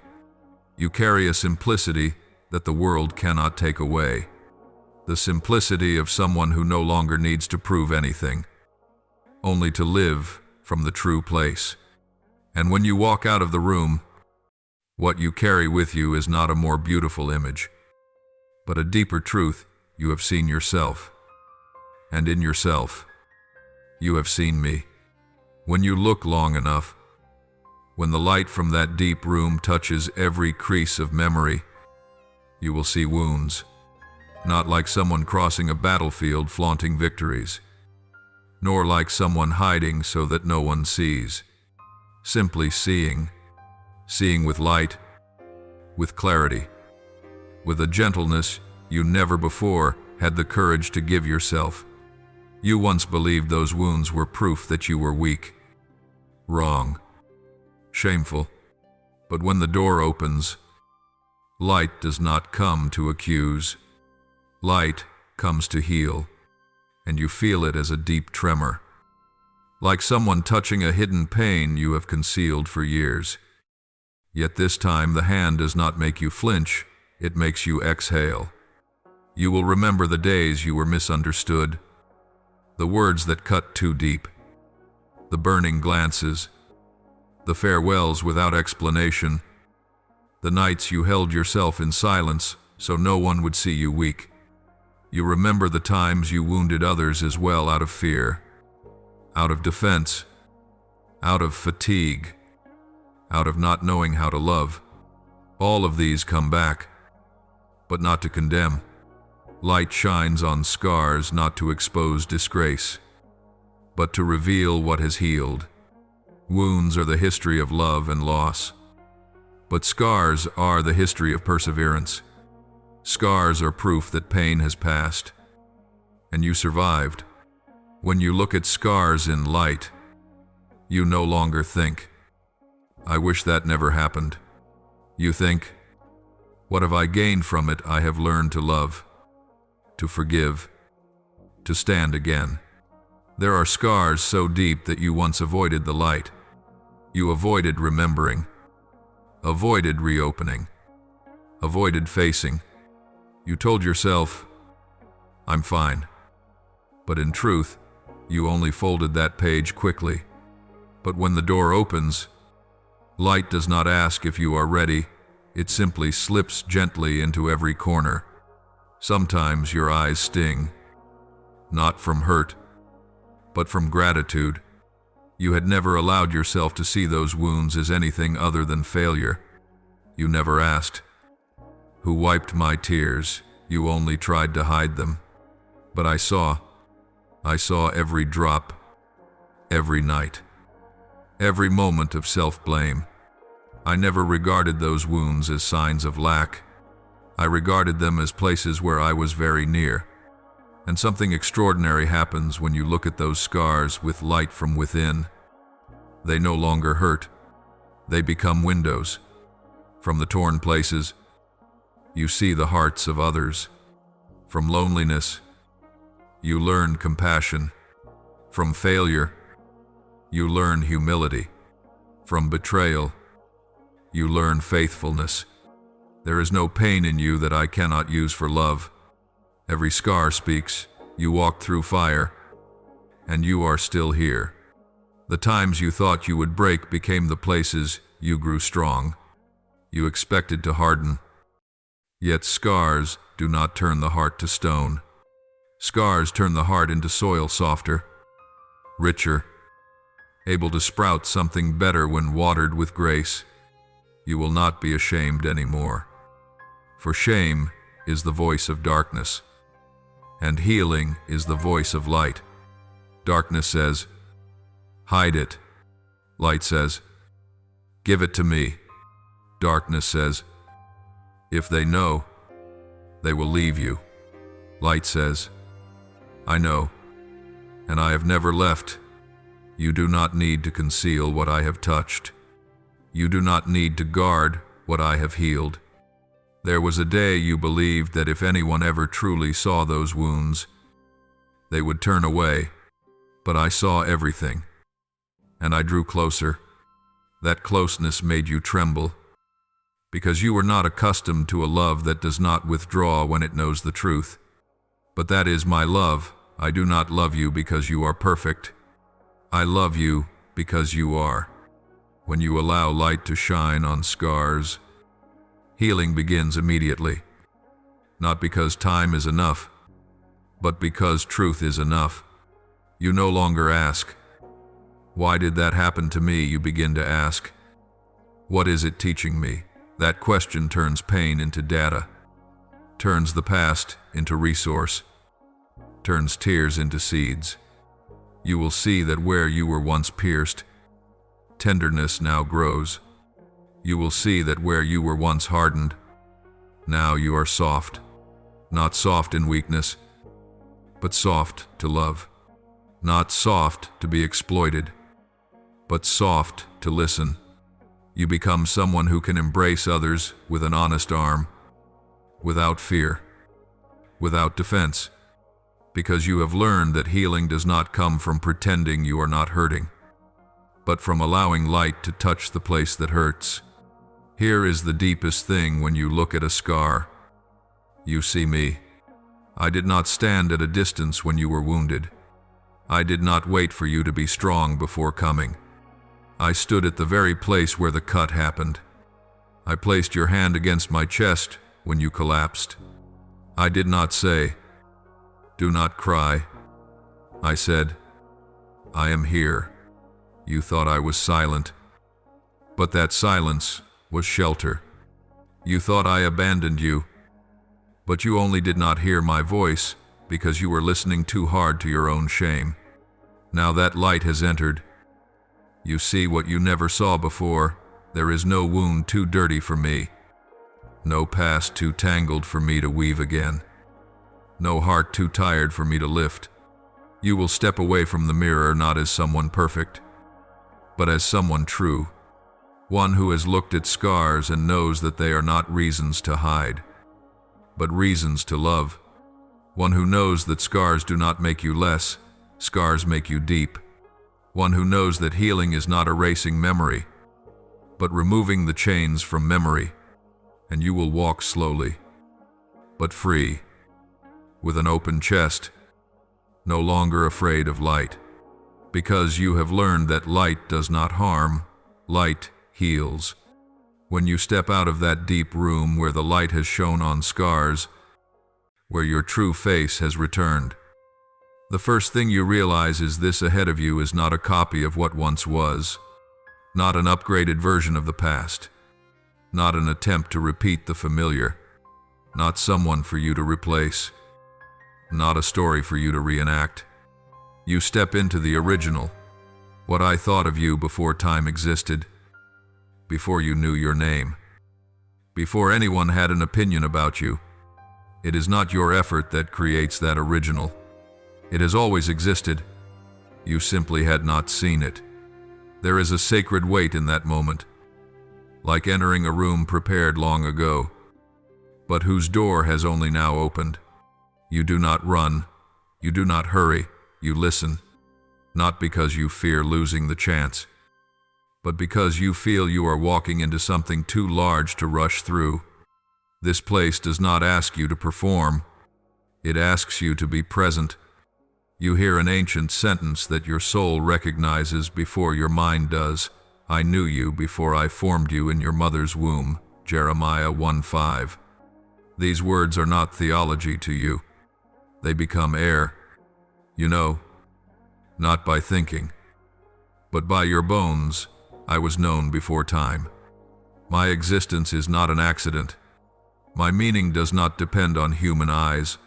Speaker 1: You carry a simplicity that the world cannot take away. The simplicity of someone who no longer needs to prove anything, only to live from the true place. And when you walk out of the room, what you carry with you is not a more beautiful image, but a deeper truth. You have seen yourself, and in yourself, you have seen me. When you look long enough, when the light from that deep room touches every crease of memory, you will see wounds, not like someone crossing a battlefield flaunting victories, nor like someone hiding so that no one sees. Simply seeing with light, with clarity, with a gentleness you never before had the courage to give yourself. You once believed those wounds were proof that you were weak, wrong, shameful. But when the door opens, light does not come to accuse. Light comes to heal, and you feel it as a deep tremor, like someone touching a hidden pain you have concealed for years. Yet this time the hand does not make you flinch, it makes you exhale. You will remember the days you were misunderstood, the words that cut too deep, the burning glances, the farewells without explanation, the nights you held yourself in silence so no one would see you weak. You remember the times you wounded others as well, out of fear, out of defense, out of fatigue, out of not knowing how to love. All of these come back, but not to condemn. Light shines on scars not to expose disgrace, but to reveal what has healed. Wounds are the history of love and loss, but scars are the history of perseverance. Scars are proof that pain has passed, and you survived. When you look at scars in light, you no longer think, "I wish that never happened." You think, "What have I gained from it? I have learned to love, to forgive, to stand again." There are scars so deep that you once avoided the light. You avoided remembering, avoided reopening, avoided facing. You told yourself, "I'm fine." But in truth, you only folded that page quickly. But when the door opens, light does not ask if you are ready. It simply slips gently into every corner. Sometimes your eyes sting, not from hurt, but from gratitude. You had never allowed yourself to see those wounds as anything other than failure. You never asked, "Who wiped my tears?" You only tried to hide them. But I saw every drop, every night, every moment of self-blame. I never regarded those wounds as signs of lack. I regarded them as places where I was very near. And something extraordinary happens when you look at those scars with light from within. They no longer hurt. They become windows. From the torn places, you see the hearts of others. From loneliness, you learn compassion. From failure, you learn humility. From betrayal, you learn faithfulness. There is no pain in you that I cannot use for love. Every scar speaks. You walked through fire, and you are still here. The times you thought you would break became the places you grew strong. You expected to harden. Yet scars do not turn the heart to stone. Scars turn the heart into soil softer, richer, able to sprout something better when watered with grace. You will not be ashamed anymore. For shame is the voice of darkness, and healing is the voice of light. Darkness says, "Hide it." Light says, "Give it to me." Darkness says, "If they know, they will leave you." Light says, "I know, and I have never left." You do not need to conceal what I have touched. You do not need to guard what I have healed. There was a day you believed that if anyone ever truly saw those wounds, they would turn away. But I saw everything, and I drew closer. That closeness made you tremble, because you were not accustomed to a love that does not withdraw when it knows the truth. But that is my love. I do not love you because you are perfect. I love you because you are. When you allow light to shine on scars, healing begins immediately. Not because time is enough, but because truth is enough. You no longer ask, "Why did that happen to me?" You begin to ask, "What is it teaching me?" That question turns pain into data, turns the past into resource, turns tears into seeds. You will see that where you were once pierced, tenderness now grows. You will see that where you were once hardened, now you are soft. Not soft in weakness, but soft to love. Not soft to be exploited, but soft to listen. You become someone who can embrace others with an honest arm, without fear, without defense, because you have learned that healing does not come from pretending you are not hurting, but from allowing light to touch the place that hurts. Here is the deepest thing when you look at a scar. You see me. I did not stand at a distance when you were wounded. I did not wait for you to be strong before coming. I stood at the very place where the cut happened. I placed your hand against my chest when you collapsed. I did not say, "Do not cry." I said, "I am here." You thought I was silent, but that silence was shelter. You thought I abandoned you, but you only did not hear my voice because you were listening too hard to your own shame. Now that light has entered. You see what you never saw before. There is no wound too dirty for me, no past too tangled for me to weave again, no heart too tired for me to lift. You will step away from the mirror not as someone perfect, but as someone true, one who has looked at scars and knows that they are not reasons to hide, but reasons to love. One who knows that scars do not make you less, scars make you deep. One who knows that healing is not erasing memory, but removing the chains from memory, and you will walk slowly, but free, with an open chest, no longer afraid of light, because you have learned that light does not harm, light heals. When you step out of that deep room where the light has shone on scars, where your true face has returned, the first thing you realize is this ahead of you is not a copy of what once was, not an upgraded version of the past, not an attempt to repeat the familiar, not someone for you to replace, not a story for you to reenact. You step into the original, what I thought of you before time existed, before you knew your name, before anyone had an opinion about you. It is not your effort that creates that original. It has always existed. You simply had not seen it. There is a sacred weight in that moment, like entering a room prepared long ago, but whose door has only now opened. You do not run, you do not hurry, you listen, not because you fear losing the chance, but because you feel you are walking into something too large to rush through. This place does not ask you to perform, it asks you to be present. You hear an ancient sentence that your soul recognizes before your mind does. I knew you before I formed you in your mother's womb. Jeremiah 1:5. These words are not theology to you. They become air. You know, not by thinking, but by your bones, I was known before time. My existence is not an accident. My meaning does not depend on human eyes.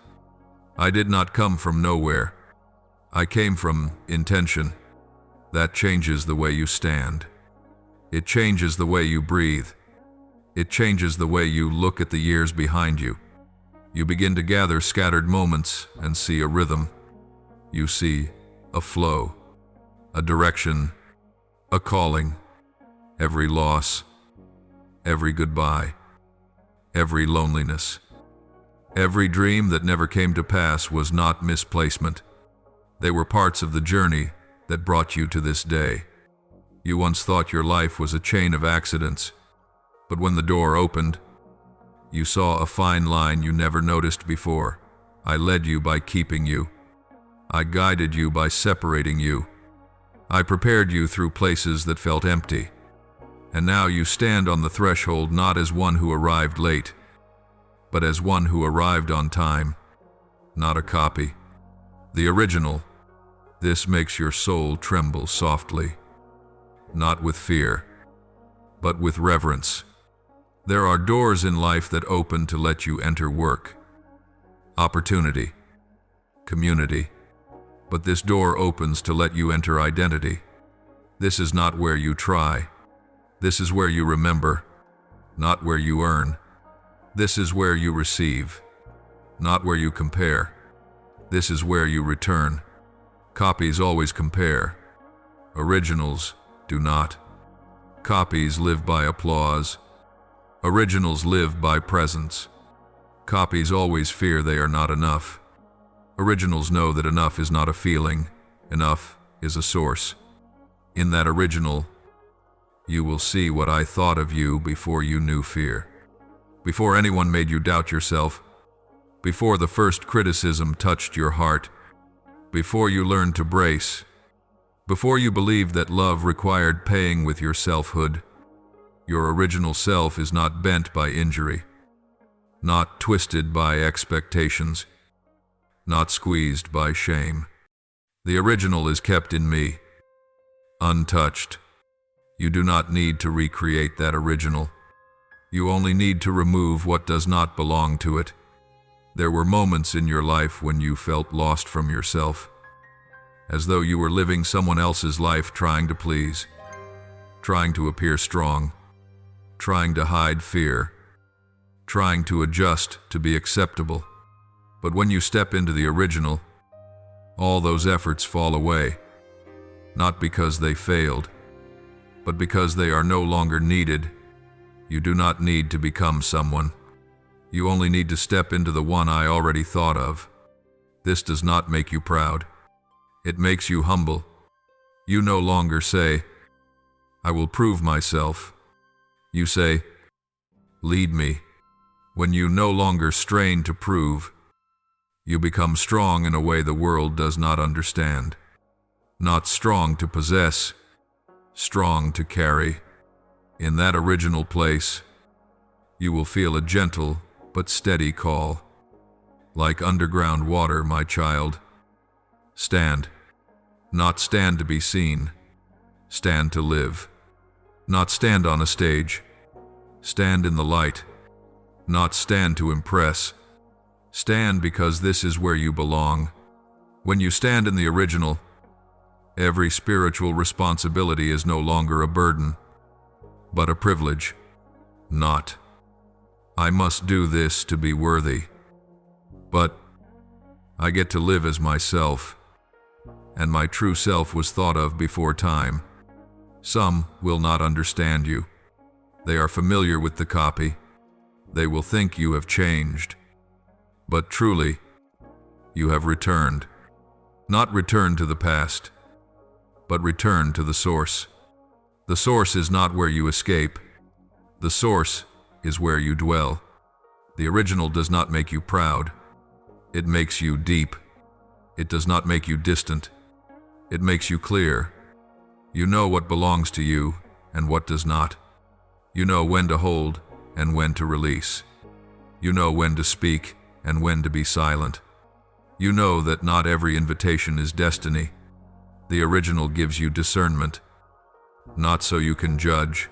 Speaker 1: I did not come from nowhere. I came from intention. That changes the way you stand. It changes the way you breathe. It changes the way you look at the years behind you. You begin to gather scattered moments and see a rhythm. You see a flow, a direction, a calling. Every loss, every goodbye, every loneliness, every dream that never came to pass was not misplacement. They were parts of the journey that brought you to this day. You once thought your life was a chain of accidents, but when the door opened, you saw a fine line you never noticed before. I led you by keeping you. I guided you by separating you. I prepared you through places that felt empty. And now you stand on the threshold not as one who arrived late, but as one who arrived on time, not a copy. The original. This makes your soul tremble softly, not with fear, but with reverence. There are doors in life that open to let you enter work, opportunity, community, but this door opens to let you enter identity. This is not where you try. This is where you remember, not where you earn. This is where you receive, not where you compare. This is where you return. Copies always compare. Originals do not. Copies live by applause. Originals live by presence. Copies always fear they are not enough. Originals know that enough is not a feeling. Enough is a source. In that original, you will see what I thought of you before you knew fear. Before anyone made you doubt yourself. Before the first criticism touched your heart. Before you learned to brace. Before you believed that love required paying with your selfhood. Your original self is not bent by injury, not twisted by expectations, not squeezed by shame. The original is kept in me, untouched. You do not need to recreate that original. You only need to remove what does not belong to it. There were moments in your life when you felt lost from yourself, as though you were living someone else's life trying to please, trying to appear strong, trying to hide fear, trying to adjust to be acceptable. But when you step into the original, all those efforts fall away, not because they failed, but because they are no longer needed. You do not need to become someone. You only need to step into the one I already thought of. This does not make you proud. It makes you humble. You no longer say, I will prove myself. You say, lead me. When you no longer strain to prove, you become strong in a way the world does not understand. Not strong to possess, strong to carry. In that original place, you will feel a gentle but steady call. Like underground water, my child. Stand. Not stand to be seen. Stand to live. Not stand on a stage. Stand in the light. Not stand to impress. Stand because this is where you belong. When you stand in the original, Every spiritual responsibility is no longer a burden, but a privilege. Not, I must do this to be worthy, but I get to live as myself, and my true self was thought of before time. Some will not understand you. They are familiar with the copy. They will think you have changed. But truly, you have returned. Not returned to the past, but returned to the source. The source is not where you escape. The source is where you dwell. The original does not make you proud. It makes you deep. It does not make you distant. It makes you clear. You know what belongs to you and what does not. You know when to hold and when to release. You know when to speak and when to be silent. You know that not every invitation is destiny. The original gives you discernment, not so you can judge,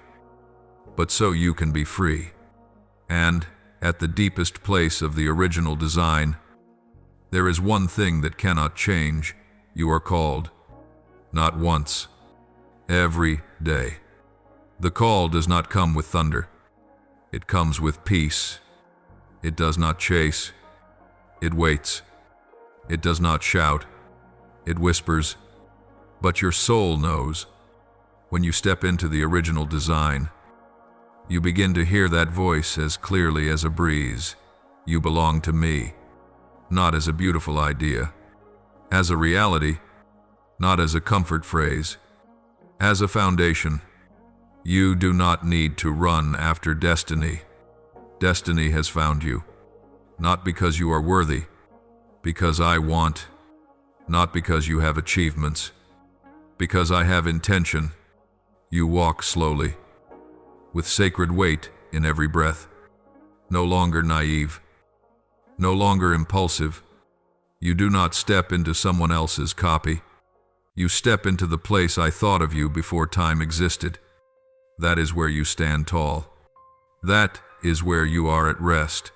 Speaker 1: but so you can be free. And, at the deepest place of the original design, there is one thing that cannot change. You are called. Not once. Every day. The call does not come with thunder. It comes with peace. It does not chase. It waits. It does not shout. It whispers. But your soul knows. When you step into the original design, you begin to hear that voice as clearly as a breeze. You belong to me. Not as a beautiful idea. As a reality. Not as a comfort phrase. As a foundation. You do not need to run after destiny. Destiny has found you. Not because you are worthy. Because I want. Not because you have achievements. Because I have intention. You walk slowly, with sacred weight in every breath. No longer naive. No longer impulsive. You do not step into someone else's copy. You step into the place I thought of you before time existed. That is where you stand tall. That is where you are at rest.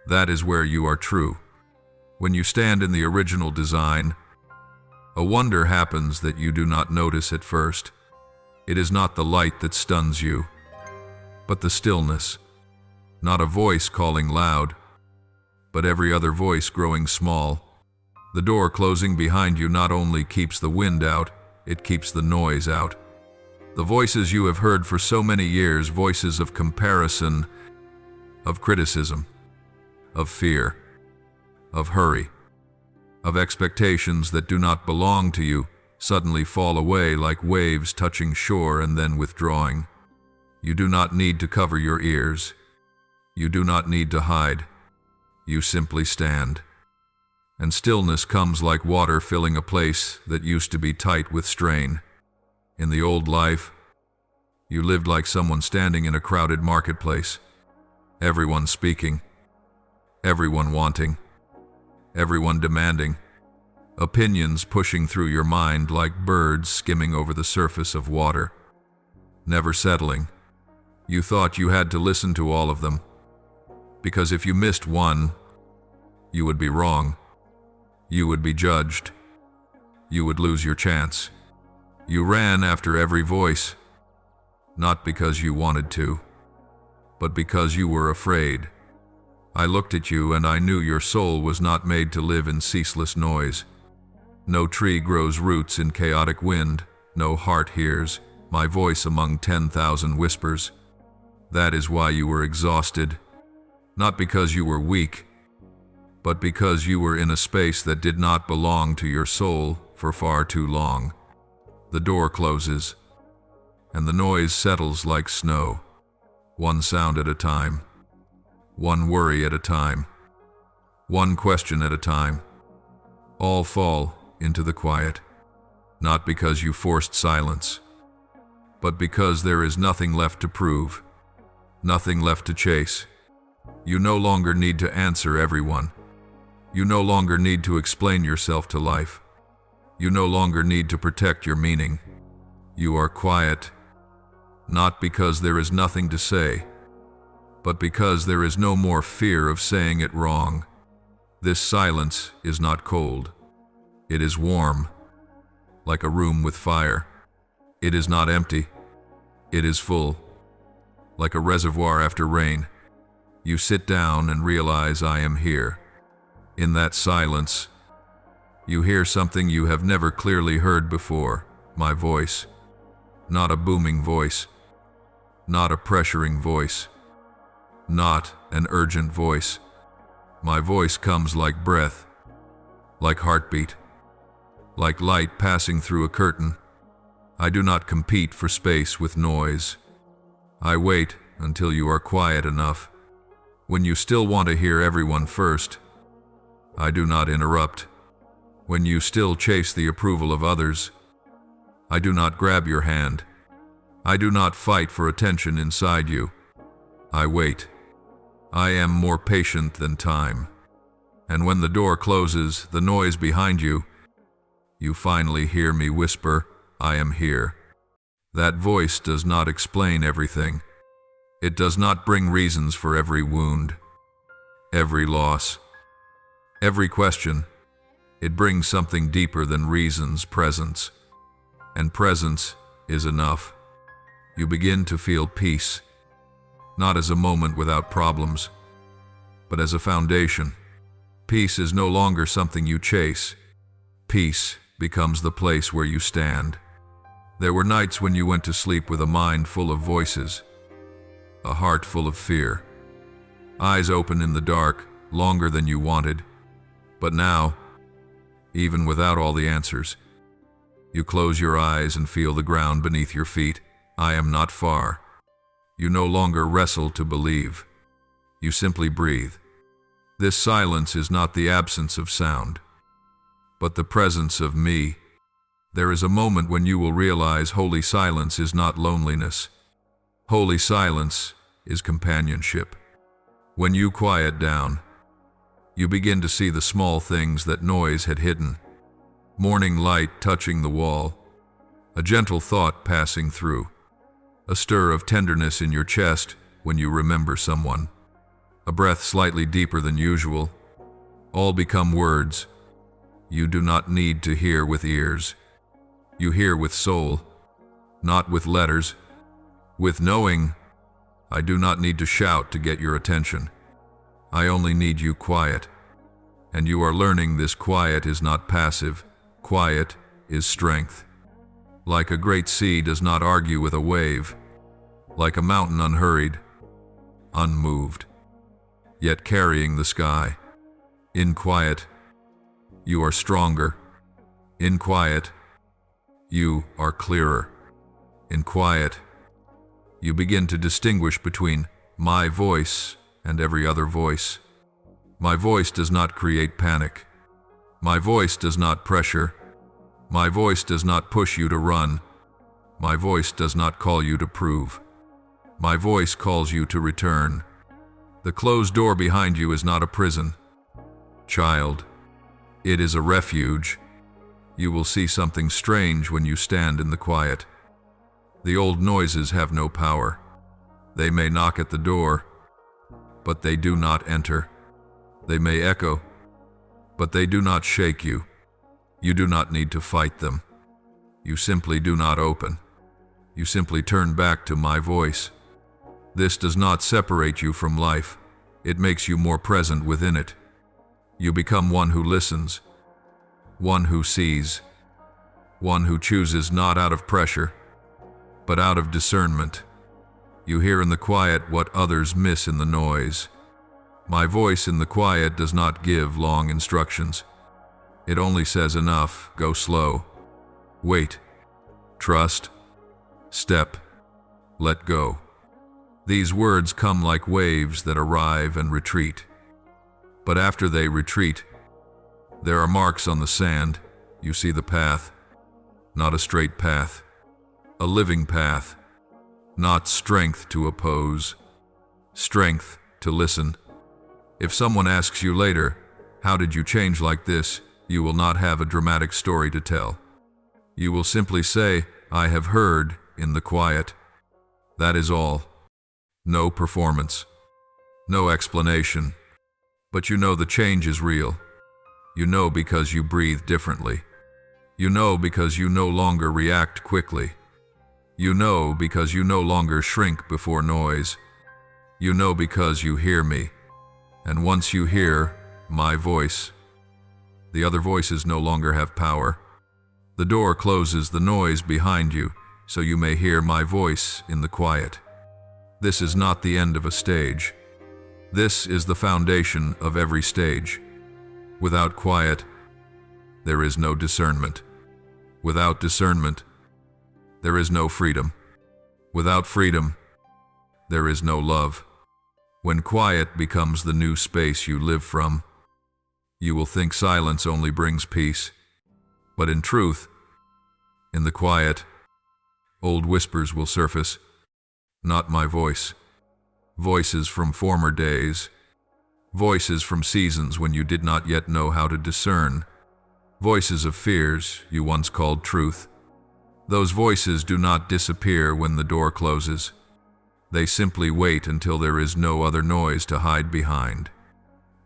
Speaker 1: That is where you are true. When you stand in the original design, a wonder happens that you do not notice at first. It is not the light that stuns you, but the stillness. Not a voice calling loud, but every other voice growing small. The door closing behind you not only keeps the wind out, it keeps the noise out. The voices you have heard for so many years, voices of comparison, of criticism, of fear, of hurry, of expectations that do not belong to you, suddenly fall away like waves touching shore and then withdrawing. You do not need to cover your ears. You do not need to hide. You simply stand. And stillness comes like water filling a place that used to be tight with strain. In the old life, you lived like someone standing in a crowded marketplace. Everyone speaking. Everyone wanting. Everyone demanding. Opinions pushing through your mind like birds skimming over the surface of water. Never settling. You thought you had to listen to all of them. Because if you missed one, you would be wrong. You would be judged. You would lose your chance. You ran after every voice, not because you wanted to, but because you were afraid. I looked at you and I knew your soul was not made to live in ceaseless noise. No tree grows roots in chaotic wind. No heart hears my voice among 10,000 whispers. That is why you were exhausted, not because you were weak, but because you were in a space that did not belong to your soul for far too long. The door closes, and the noise settles like snow, one sound at a time, one worry at a time, one question at a time. All fall into the quiet, not because you forced silence, but because there is nothing left to prove, nothing left to chase. You no longer need to answer everyone. You no longer need to explain yourself to life. You no longer need to protect your meaning. You are quiet, not because there is nothing to say, but because there is no more fear of saying it wrong. This silence is not cold. It is warm. like a room with fire. It is not empty. It is full, like a reservoir after rain. You sit down and realize I am here. In that silence, you hear something you have never clearly heard before, my voice. Not a booming voice, not a pressuring voice, not an urgent voice. My voice comes like breath, like heartbeat, like light passing through a curtain. I do not compete for space with noise. I wait until you are quiet enough. When you still want to hear everyone first, I do not interrupt. When you still chase the approval of others, I do not grab your hand. I do not fight for attention inside you. I wait. I am more patient than time. And when the door closes, the noise behind you, you finally hear me whisper, I am here. That voice does not explain everything. It does not bring reasons for every wound, every loss, every question. It brings something deeper than reasons, presence. And presence is enough. You begin to feel peace, not as a moment without problems, but as a foundation. Peace is no longer something you chase. Peace becomes the place where you stand. There were nights when you went to sleep with a mind full of voices, a heart full of fear, eyes open in the dark, longer than you wanted. But now, even without all the answers, you close your eyes and feel the ground beneath your feet. I am not far. You no longer wrestle to believe. You simply breathe. This silence is not the absence of sound, but the presence of me. There is a moment when you will realize holy silence is not loneliness. Holy silence is companionship. When you quiet down, you begin to see the small things that noise had hidden. Morning light touching the wall, a gentle thought passing through, a stir of tenderness in your chest when you remember someone, a breath slightly deeper than usual. All become words. You do not need to hear with ears. You hear with soul, not with letters, with knowing. I do not need to shout to get your attention. I only need you quiet. And you are learning this quiet is not passive. Quiet is strength. Like a great sea does not argue with a wave. Like a mountain unhurried, unmoved, yet carrying the sky. In quiet, you are stronger. In quiet, you are clearer. In quiet, you begin to distinguish between my voice and every other voice. My voice does not create panic. My voice does not pressure. My voice does not push you to run. My voice does not call you to prove. My voice calls you to return. The closed door behind you is not a prison, child. It is a refuge. You will see something strange when you stand in the quiet. The old noises have no power. They may knock at the door, but they do not enter. They may echo, but they do not shake you. You do not need to fight them. You simply do not open. You simply turn back to my voice. This does not separate you from life. It makes you more present within it. You become one who listens, one who sees, one who chooses not out of pressure, but out of discernment. You hear in the quiet what others miss in the noise. My voice in the quiet does not give long instructions. It only says enough, go slow, wait, trust, step, let go. These words come like waves that arrive and retreat. But after they retreat, there are marks on the sand. You see the path, not a straight path, a living path, not strength to oppose, strength to listen. If someone asks you later, how did you change like this? You will not have a dramatic story to tell. You will simply say, I have heard in the quiet. That is all. No performance, no explanation. But you know the change is real. You know because you breathe differently. You know because you no longer react quickly. You know because you no longer shrink before noise. You know because you hear me. And once you hear my voice, the other voices no longer have power. The door closes the noise behind you, so you may hear my voice in the quiet. This is not the end of a stage. This is the foundation of every stage. Without quiet, there is no discernment. Without discernment, there is no freedom. Without freedom, there is no love. When quiet becomes the new space you live from, you will think silence only brings peace. But in truth, in the quiet, old whispers will surface. Not my voice. Voices from former days. Voices from seasons when you did not yet know how to discern. Voices of fears you once called truth. Those voices do not disappear when the door closes. They simply wait until there is no other noise to hide behind.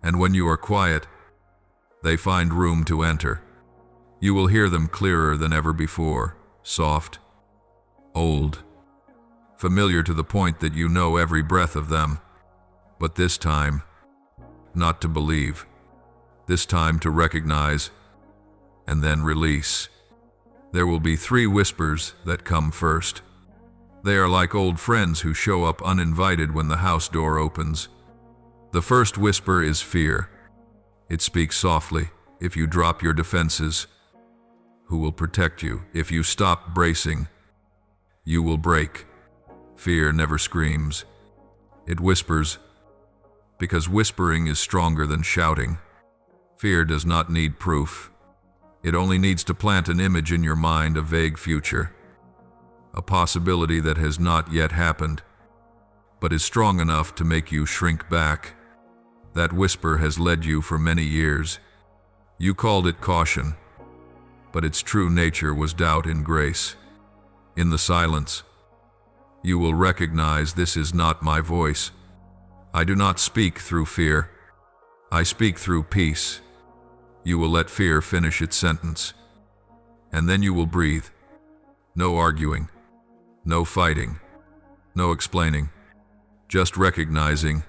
Speaker 1: And when you are quiet, they find room to enter. You will hear them clearer than ever before, soft, old, familiar to the point that you know every breath of them. But this time, not to believe. This time to recognize and then release. There will be 3 whispers that come first. They are like old friends who show up uninvited when the house door opens. The first whisper is fear. It speaks softly. If you drop your defenses, who will protect you? If you stop bracing, you will break. Fear never screams. It whispers, because whispering is stronger than shouting. Fear does not need proof. It only needs to plant an image in your mind, a vague future, a possibility that has not yet happened, but is strong enough to make you shrink back. That whisper has led you for many years. You called it caution, but its true nature was doubt in grace. In the silence, you will recognize this is not my voice. I do not speak through fear. I speak through peace. You will let fear finish its sentence, and then you will breathe. No arguing, no fighting, no explaining, just recognizing.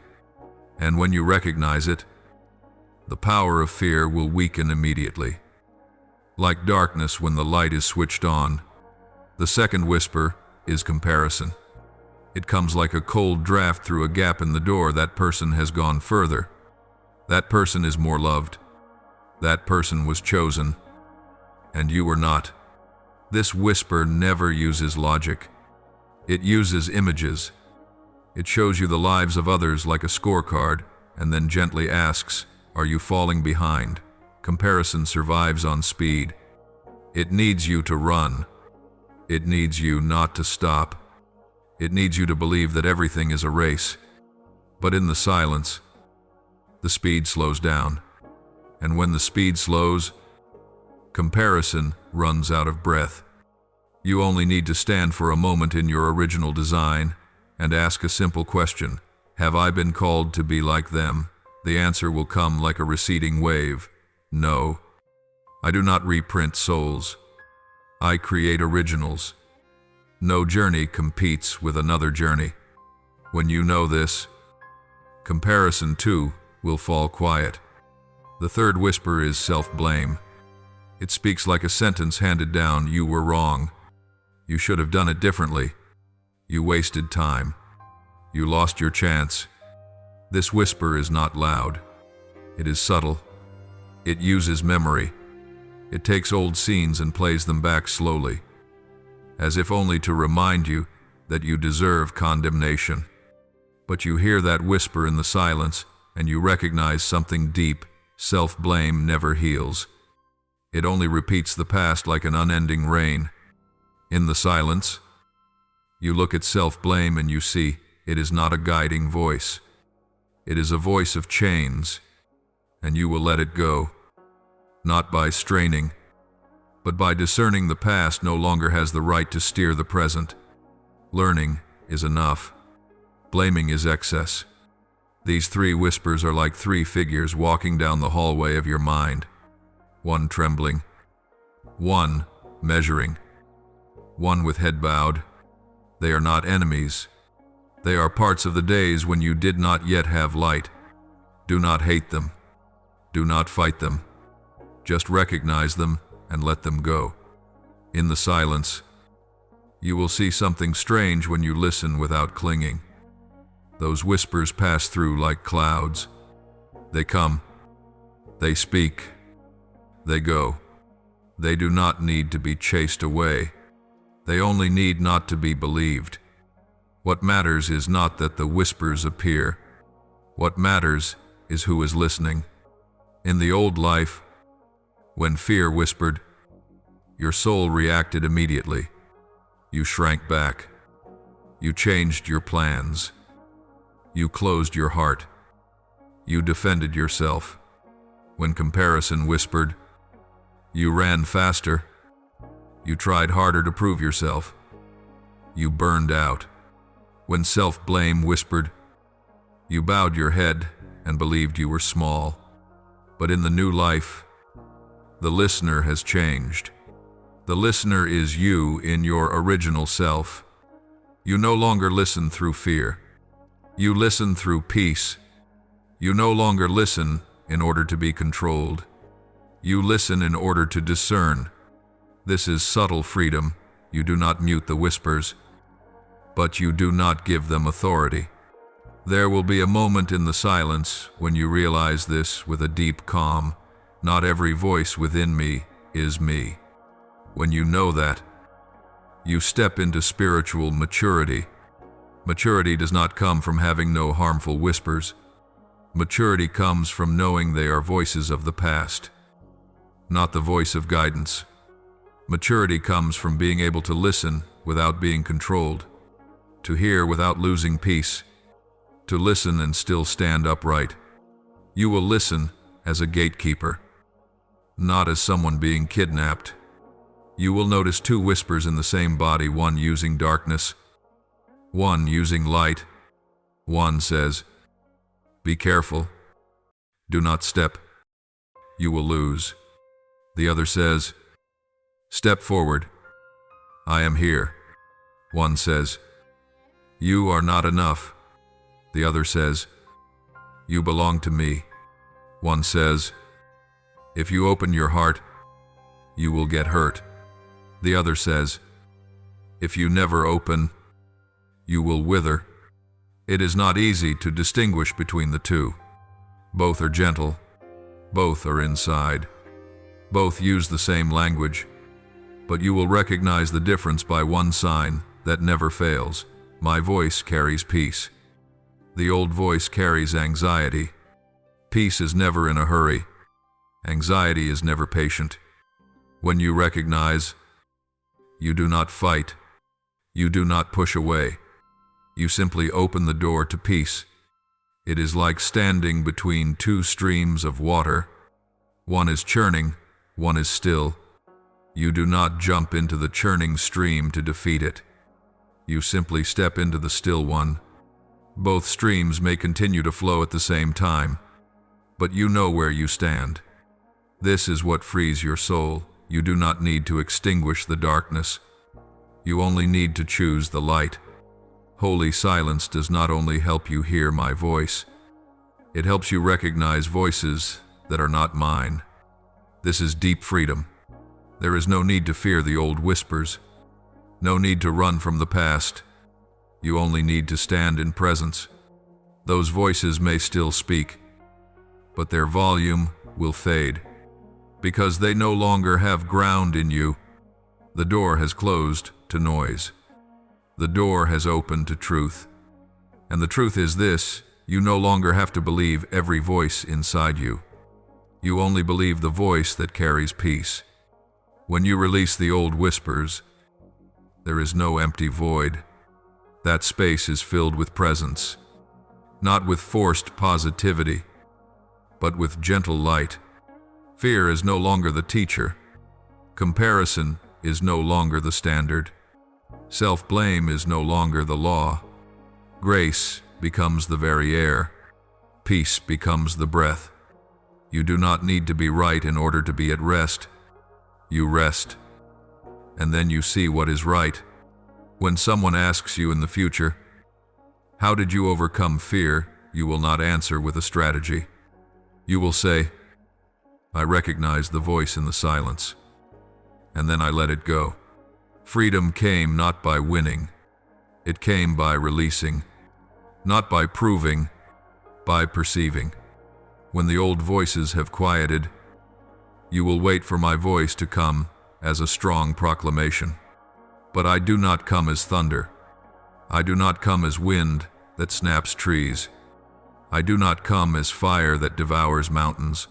Speaker 1: And when you recognize it, the power of fear will weaken immediately. Like darkness when the light is switched on, the second whisper is comparison. It comes like a cold draft through a gap in the door. That person has gone further. That person is more loved. That person was chosen, and you were not. This whisper never uses logic. It uses images. It shows you the lives of others like a scorecard, and then gently asks, are you falling behind? Comparison survives on speed. It needs you to run. It needs you not to stop. It needs you to believe that everything is a race. But in the silence, the speed slows down. And when the speed slows, comparison runs out of breath. You only need to stand for a moment in your original design and ask a simple question. Have I been called to be like them? The answer will come like a receding wave. No. I do not reprint souls. I create originals. No journey competes with another journey. When you know this, comparison too will fall quiet. The third whisper is self-blame. It speaks like a sentence handed down. You were wrong. You should have done it differently. You wasted time. You lost your chance. This whisper is not loud. It is subtle. It uses memory. It takes old scenes and plays them back slowly, as if only to remind you that you deserve condemnation. But you hear that whisper in the silence, and you recognize something deep. Self-blame never heals. It only repeats the past like an unending rain. In the silence, you look at self-blame and you see it is not a guiding voice. It is a voice of chains, and you will let it go. Not by straining, but by discerning the past no longer has the right to steer the present. Learning is enough. Blaming is excess. These 3 whispers are like 3 figures walking down the hallway of your mind. One trembling, One, measuring. One with head bowed. They are not enemies. They are parts of the days when you did not yet have light. Do not hate them. Do not fight them. Just recognize them and let them go. In the silence, you will see something strange when you listen without clinging. Those whispers pass through like clouds. They come. They speak. They go. They do not need to be chased away. They only need not to be believed. What matters is not that the whispers appear. What matters is who is listening. In the old life, when fear whispered, your soul reacted immediately. You shrank back. You changed your plans. You closed your heart. You defended yourself. When comparison whispered, you ran faster. You tried harder to prove yourself. You burned out. When self-blame whispered, you bowed your head and believed you were small. But in the new life, the listener has changed. The listener is you in your original self. You no longer listen through fear. You listen through peace. You no longer listen in order to be controlled. You listen in order to discern. This is subtle freedom. You do not mute the whispers, but you do not give them authority. There will be a moment in the silence when you realize this with a deep calm. Not every voice within me is me. When you know that, you step into spiritual maturity. Maturity does not come from having no harmful whispers. Maturity comes from knowing they are voices of the past, not the voice of guidance. Maturity comes from being able to listen without being controlled, to hear without losing peace, to listen and still stand upright. You will listen as a gatekeeper, not as someone being kidnapped. You will notice two whispers in the same body, one using darkness, one using light. One says, "Be careful. Do not step. You will lose." The other says, "Step forward. I am here." One says, "You are not enough." The other says, "You belong to me." One says, "If you open your heart, you will get hurt." The other says, "If you never open, you will wither." It is not easy to distinguish between the two. Both are gentle. Both are inside. Both use the same language. But you will recognize the difference by one sign that never fails. My voice carries peace. The old voice carries anxiety. Peace is never in a hurry. Anxiety is never patient. When you recognize, you do not fight. You do not push away. You simply open the door to peace. It is like standing between two streams of water. One is churning, one is still. You do not jump into the churning stream to defeat it. You simply step into the still one. Both streams may continue to flow at the same time, but you know where you stand. This is what frees your soul. You do not need to extinguish the darkness. You only need to choose the light. Holy silence does not only help you hear my voice, it helps you recognize voices that are not mine. This is deep freedom. There is no need to fear the old whispers, no need to run from the past. You only need to stand in presence. Those voices may still speak, but their volume will fade, because they no longer have ground in you. The door has closed to noise. The door has opened to truth. And the truth is this: you no longer have to believe every voice inside you. You only believe the voice that carries peace. When you release the old whispers, there is no empty void. That space is filled with presence, not with forced positivity, but with gentle light. Fear is no longer the teacher. Comparison is no longer the standard. Self-blame is no longer the law. Grace becomes the very air. Peace becomes the breath. You do not need to be right in order to be at rest. You rest, and then you see what is right. When someone asks you in the future, "How did you overcome fear?" you will not answer with a strategy. You will say, "I recognize the voice in the silence, and then I let it go." Freedom came not by winning. It came by releasing, not by proving, by perceiving. When the old voices have quieted, you will wait for my voice to come as a strong proclamation. But I do not come as thunder. I do not come as wind that snaps trees. I do not come as fire that devours mountains.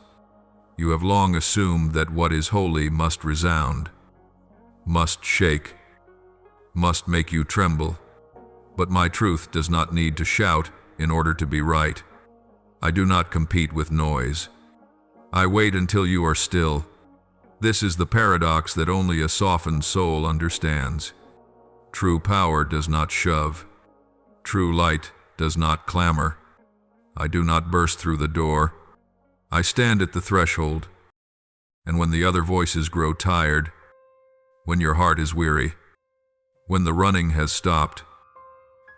Speaker 1: You have long assumed that what is holy must resound, must shake, must make you tremble. But my truth does not need to shout in order to be right. I do not compete with noise. I wait until you are still. This is the paradox that only a softened soul understands. True power does not shove. True light does not clamor. I do not burst through the door. I stand at the threshold. And when the other voices grow tired, when your heart is weary, when the running has stopped,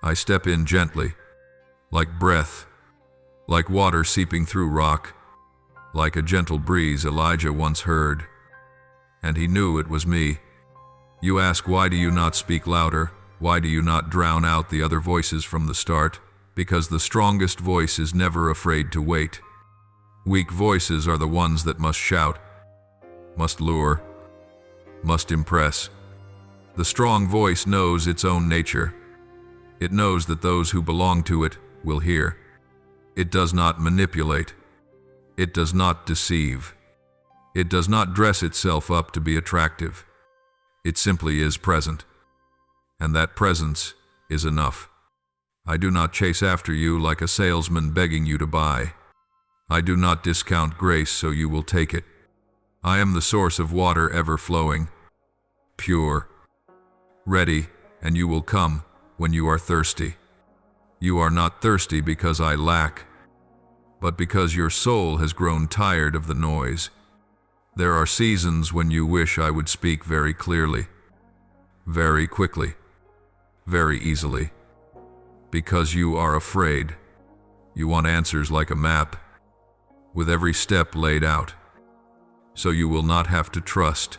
Speaker 1: I step in gently, like breath, like water seeping through rock, like a gentle breeze Elijah once heard. And he knew it was me. You ask, why do you not speak louder? Why do you not drown out the other voices from the start? Because the strongest voice is never afraid to wait. Weak voices are the ones that must shout, must lure, must impress. The strong voice knows its own nature. It knows that those who belong to it will hear. It does not manipulate. It does not deceive. It does not dress itself up to be attractive. It simply is present. And that presence is enough. I do not chase after you like a salesman begging you to buy. I do not discount grace so you will take it. I am the source of water ever flowing, pure, ready, and you will come when you are thirsty. You are not thirsty because I lack, but because your soul has grown tired of the noise. There are seasons when you wish I would speak very clearly, very quickly, very easily. Because you are afraid. You want answers like a map, with every step laid out. So you will not have to trust.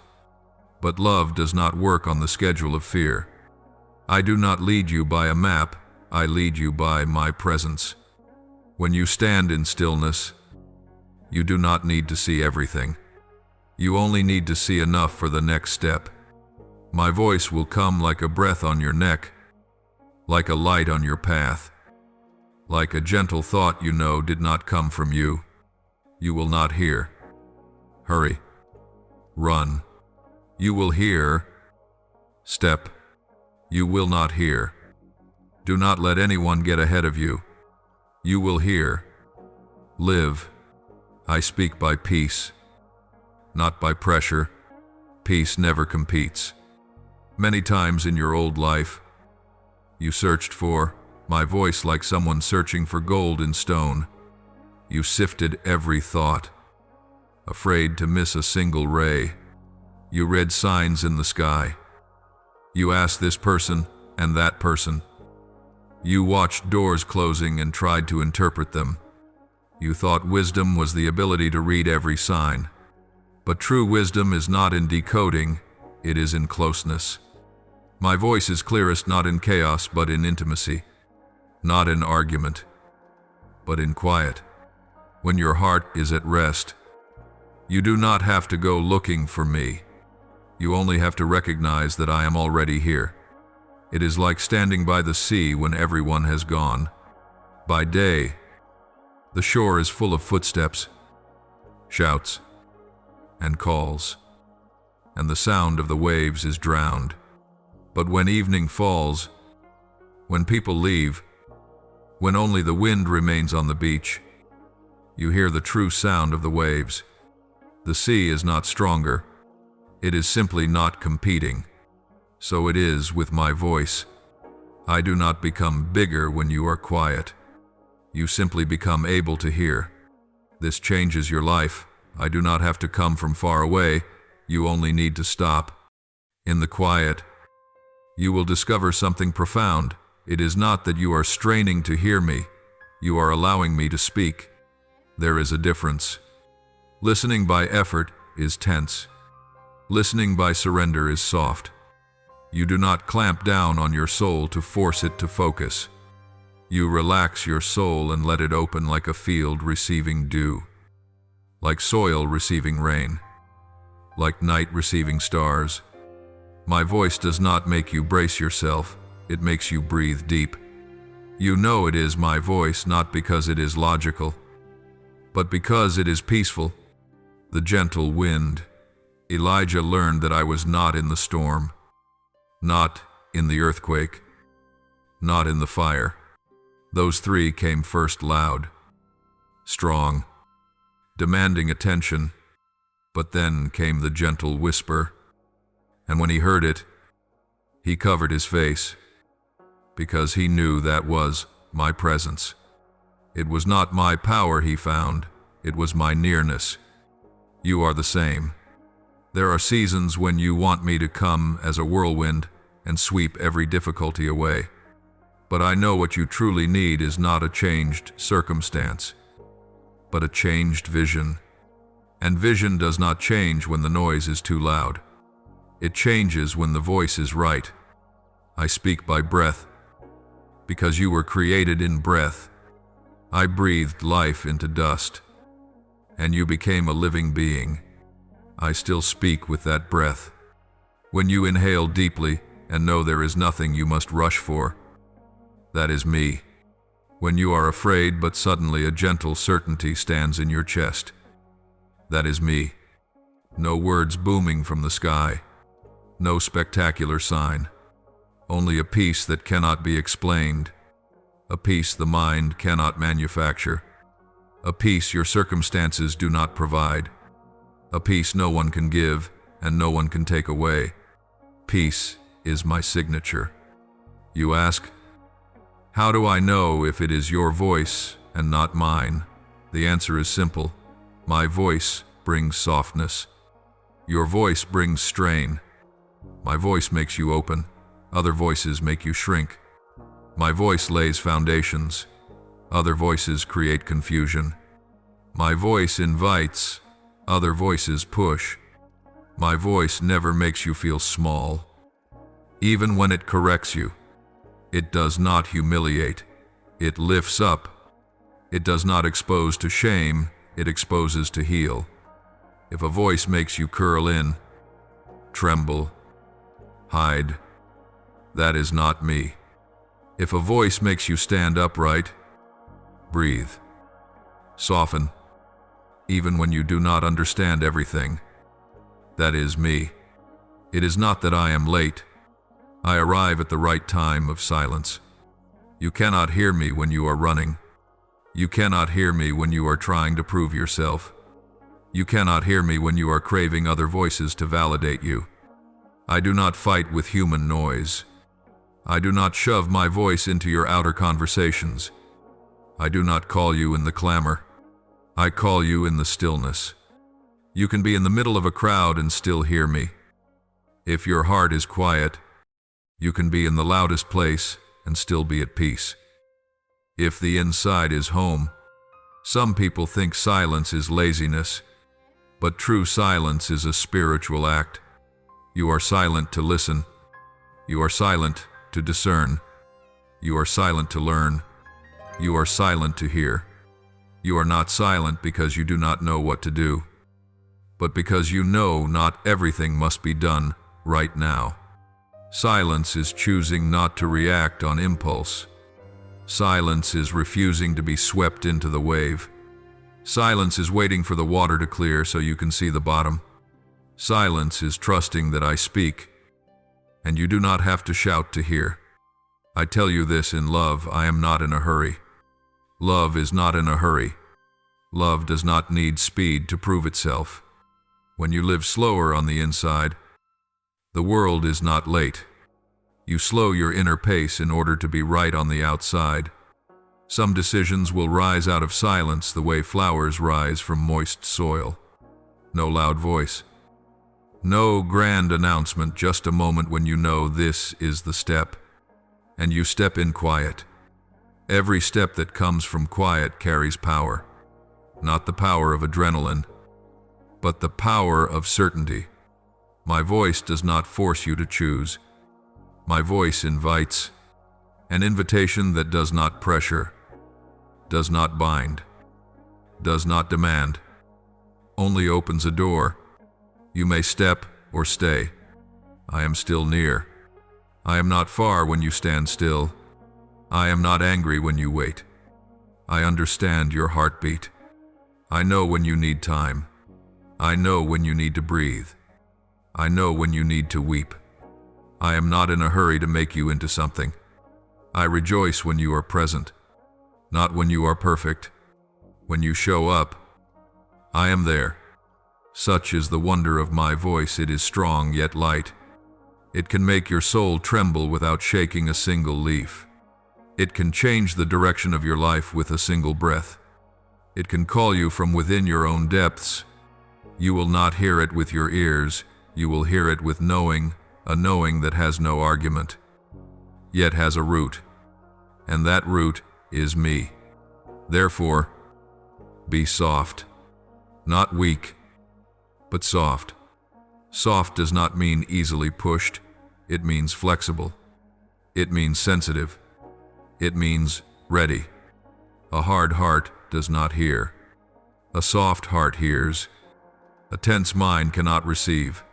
Speaker 1: But love does not work on the schedule of fear. I do not lead you by a map, I lead you by my presence. When you stand in stillness, you do not need to see everything. You only need to see enough for the next step. My voice will come like a breath on your neck, like a light on your path, like a gentle thought you know did not come from you. You will not hear. Hurry. Run. You will hear. Step. You will not hear. Do not let anyone get ahead of you. You will hear. Live. I speak by peace, not by pressure. Peace never competes. Many times in your old life, you searched for my voice like someone searching for gold in stone. You sifted every thought, afraid to miss a single ray. You read signs in the sky. You asked this person and that person. You watched doors closing and tried to interpret them. You thought wisdom was the ability to read every sign. But true wisdom is not in decoding, it is in closeness. My voice is clearest not in chaos but in intimacy, not in argument, but in quiet. When your heart is at rest, you do not have to go looking for me. You only have to recognize that I am already here. It is like standing by the sea when everyone has gone. By day, the shore is full of footsteps, shouts, and calls, and the sound of the waves is drowned. But when evening falls, when people leave, when only the wind remains on the beach, you hear the true sound of the waves. The sea is not stronger. It is simply not competing. So it is with my voice. I do not become bigger when you are quiet. You simply become able to hear. This changes your life. I do not have to come from far away. you only need to stop. In the quiet, you will discover something profound. It is not that you are straining to hear me, you are allowing me to speak. There is a difference. Listening by effort is tense. Listening by surrender is soft. You do not clamp down on your soul to force it to focus. You relax your soul and let it open like a field receiving dew, like soil receiving rain, like night receiving stars. My voice does not make you brace yourself, it makes you breathe deep. You know it is my voice not because it is logical, but because it is peaceful. The gentle wind. Elijah learned that I was not in the storm, not in the earthquake, not in the fire. Those three came first loud, strong, demanding attention, but then came the gentle whisper, and when he heard it, he covered his face, because he knew that was my presence. It was not my power he found, it was my nearness. You are the same. There are seasons when you want me to come as a whirlwind and sweep every difficulty away. But I know what you truly need is not a changed circumstance, but a changed vision. And vision does not change when the noise is too loud. It changes when the voice is right. I speak by breath, because you were created in breath. I breathed life into dust, and you became a living being. I still speak with that breath. When you inhale deeply and know there is nothing you must rush for, that is me. When you are afraid but suddenly a gentle certainty stands in your chest, that is me. No words booming from the sky, no spectacular sign, only a peace that cannot be explained, a peace the mind cannot manufacture, a peace your circumstances do not provide, a peace no one can give and no one can take away. Peace is my signature. You ask, how do I know if it is your voice and not mine? The answer is simple. My voice brings softness. Your voice brings strain. My voice makes you open. Other voices make you shrink. My voice lays foundations. Other voices create confusion. My voice invites. Other voices push. My voice never makes you feel small. Even when it corrects you, it does not humiliate. It lifts up. It does not expose to shame. It exposes to heal. If a voice makes you curl in, tremble, hide, that is not me. If a voice makes you stand upright, breathe, soften, even when you do not understand everything, that is me. It is not that I am late. I arrive at the right time of silence. You cannot hear me when you are running. You cannot hear me when you are trying to prove yourself. You cannot hear me when you are craving other voices to validate you. I do not fight with human noise. I do not shove my voice into your outer conversations. I do not call you in the clamor. I call you in the stillness. You can be in the middle of a crowd and still hear me. If your heart is quiet, you can be in the loudest place and still be at peace. If the inside is home, some people think silence is laziness, but true silence is a spiritual act. You are silent to listen. You are silent to discern. You are silent to learn. You are silent to hear. You are not silent because you do not know what to do, but because you know not everything must be done right now. Silence is choosing not to react on impulse. Silence is refusing to be swept into the wave. Silence is waiting for the water to clear so you can see the bottom. Silence is trusting that I speak, and you do not have to shout to hear. I tell you this in love, I am not in a hurry. Love is not in a hurry. Love does not need speed to prove itself. When you live slower on the inside, the world is not late. You slow your inner pace in order to be right on the outside. Some decisions will rise out of silence the way flowers rise from moist soil. No loud voice. No grand announcement, just a moment when you know this is the step, and you step in quiet. Every step that comes from quiet carries power, not the power of adrenaline, but the power of certainty. My voice does not force you to choose. My voice invites, an invitation that does not pressure, does not bind, does not demand, only opens a door. You may step or stay. I am still near. I am not far when you stand still. I am not angry when you wait. I understand your heartbeat. I know when you need time. I know when you need to breathe. I know when you need to weep. I am not in a hurry to make you into something. I rejoice when you are present, not when you are perfect. When you show up, I am there. Such is the wonder of my voice. It is strong yet light. It can make your soul tremble without shaking a single leaf. It can change the direction of your life with a single breath. It can call you from within your own depths. You will not hear it with your ears. You will hear it with knowing, a knowing that has no argument, yet has a root, and that root is me. Therefore, be soft, not weak, but soft. Soft does not mean easily pushed. It means flexible. It means sensitive. It means ready. A hard heart does not hear. A soft heart hears. A tense mind cannot receive.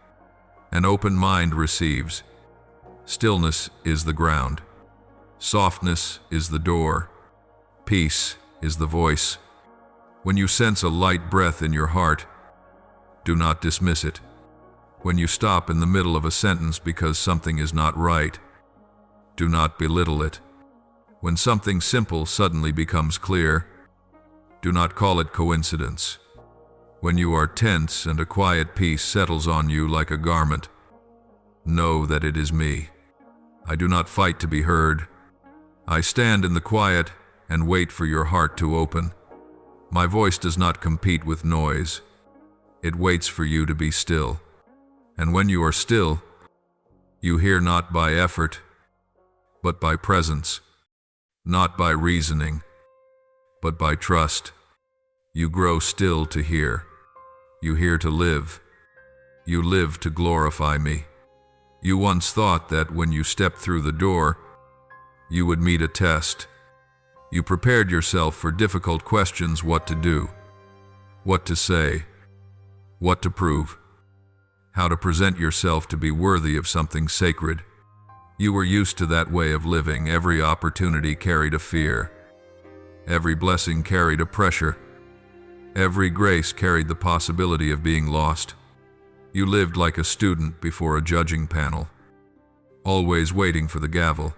Speaker 1: An open mind receives. Stillness is the ground. Softness is the door. Peace is the voice. When you sense a light breath in your heart, do not dismiss it. When you stop in the middle of a sentence because something is not right, do not belittle it. When something simple suddenly becomes clear, do not call it coincidence. When you are tense and a quiet peace settles on you like a garment, know that it is me. I do not fight to be heard. I stand in the quiet and wait for your heart to open. My voice does not compete with noise. It waits for you to be still. And when you are still, you hear not by effort, but by presence, not by reasoning, but by trust. You grow still to hear. You hear to live. You live to glorify me. You once thought that when you stepped through the door, you would meet a test. You prepared yourself for difficult questions: what to do, what to say, what to prove, how to present yourself to be worthy of something sacred. You were used to that way of living. Every opportunity carried a fear. Every blessing carried a pressure. Every grace carried the possibility of being lost. You lived like a student before a judging panel, always waiting for the gavel,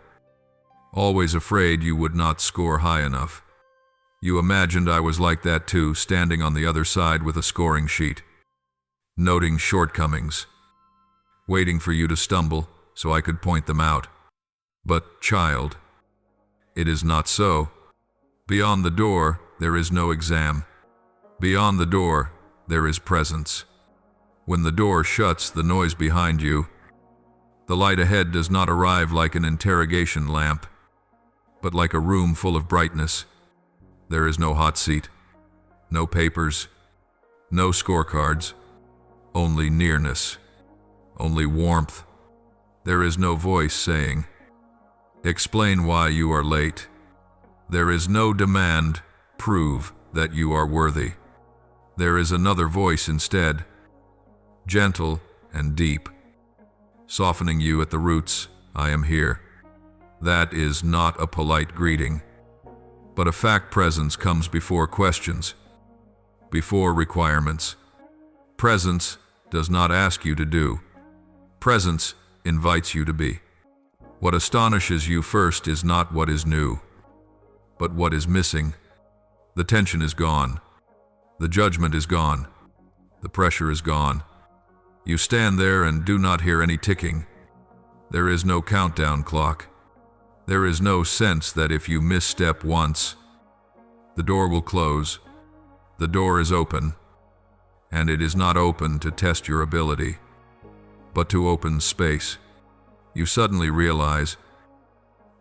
Speaker 1: always afraid you would not score high enough. You imagined I was like that too, standing on the other side with a scoring sheet, noting shortcomings, waiting for you to stumble so I could point them out. But, child, it is not so. Beyond the door, there is no exam. Beyond the door, there is presence. When the door shuts, the noise behind you, the light ahead does not arrive like an interrogation lamp, but like a room full of brightness. There is no hot seat, no papers, no scorecards, only nearness, only warmth. There is no voice saying, "Explain why you are late." There is no demand, "Prove that you are worthy." There is another voice instead, gentle and deep, softening you at the roots. "I am here." That is not a polite greeting, but a fact. Presence comes before questions, before requirements. Presence does not ask you to do. Presence invites you to be. What astonishes you first is not what is new, but what is missing. The tension is gone. The judgment is gone. The pressure is gone. You stand there and do not hear any ticking. There is no countdown clock. There is no sense that if you misstep once, the door will close. The door is open, and it is not open to test your ability. but to open space. You suddenly realize,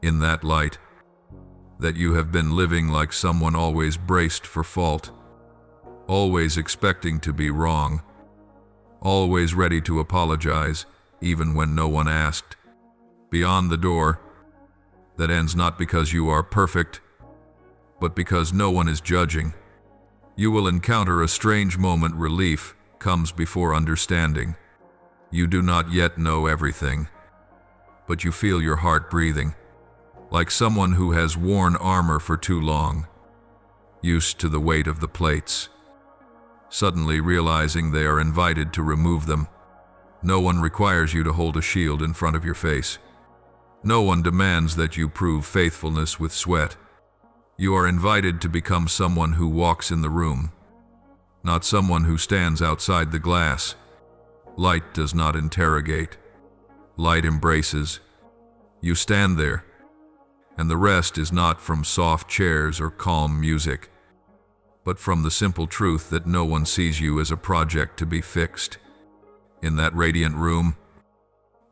Speaker 1: in that light, that you have been living like someone always braced for fault, always expecting to be wrong, always ready to apologize, even when no one asked. Beyond the door, that ends not because you are perfect, but because no one is judging, you will encounter a strange moment. Relief comes before understanding. You do not yet know everything, but you feel your heart breathing, like someone who has worn armor for too long, used to the weight of the plates, suddenly realizing they are invited to remove them. No one requires you to hold a shield in front of your face. No one demands that you prove faithfulness with sweat. You are invited to become someone who walks in the room, not someone who stands outside the glass. Light does not interrogate. Light embraces. You stand there, and the rest is not from soft chairs or calm music, but from the simple truth that no one sees you as a project to be fixed. In that radiant room,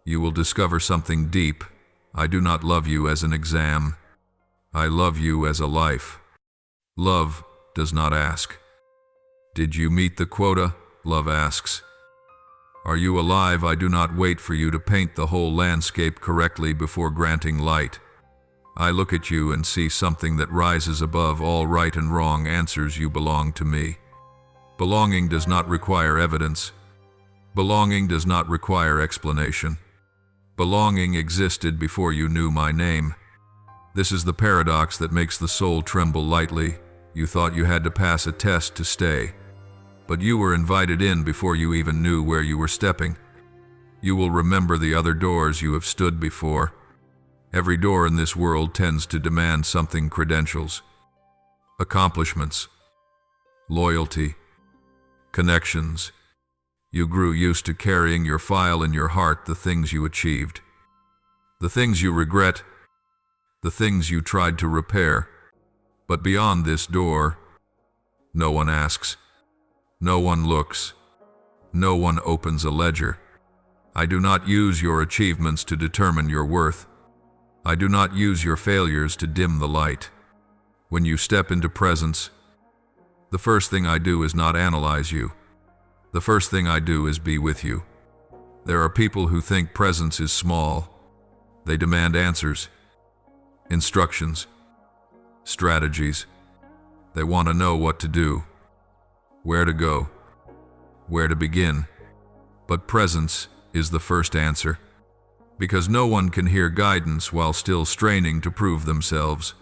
Speaker 1: you will discover something deep. I do not love you as an exam. I love you as a life. Love does not ask, "Did you meet the quota?" Love asks, "Are you alive?" I do not wait for you to paint the whole landscape correctly before granting light. I look at you and see something that rises above all right and wrong answers. You belong to me. Belonging does not require evidence. Belonging does not require explanation. Belonging existed before you knew my name. This is the paradox that makes the soul tremble lightly. You thought you had to pass a test to stay, but you were invited in before you even knew where you were stepping. You will remember the other doors you have stood before. Every door in this world tends to demand something: credentials, accomplishments, loyalty, connections. You grew used to carrying your file in your heart, the things you achieved, the things you regret, the things you tried to repair. But beyond this door, no one asks, no one looks, no one opens a ledger. I do not use your achievements to determine your worth. I do not use your failures to dim the light. When you step into presence, the first thing I do is not analyze you. The first thing I do is be with you. There are people who think presence is small. They demand answers, instructions, strategies. They want to know what to do, where to go, where to begin. But presence is the first answer, because no one can hear guidance while still straining to prove themselves.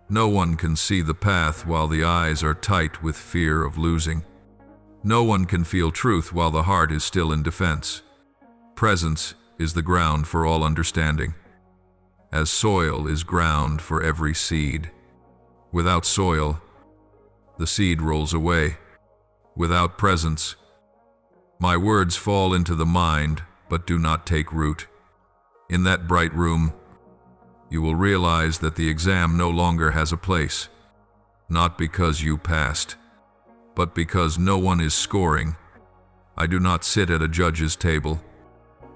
Speaker 1: No one can see the path while the eyes are tight with fear of losing. No one can feel truth while the heart is still in defense. Presence is the ground for all understanding, as soil is ground for every seed. Without soil, the seed rolls away. Without presence, my words fall into the mind but do not take root. In that bright room, you will realize that the exam no longer has a place, not because you passed, but because no one is scoring. I do not sit at a judge's table.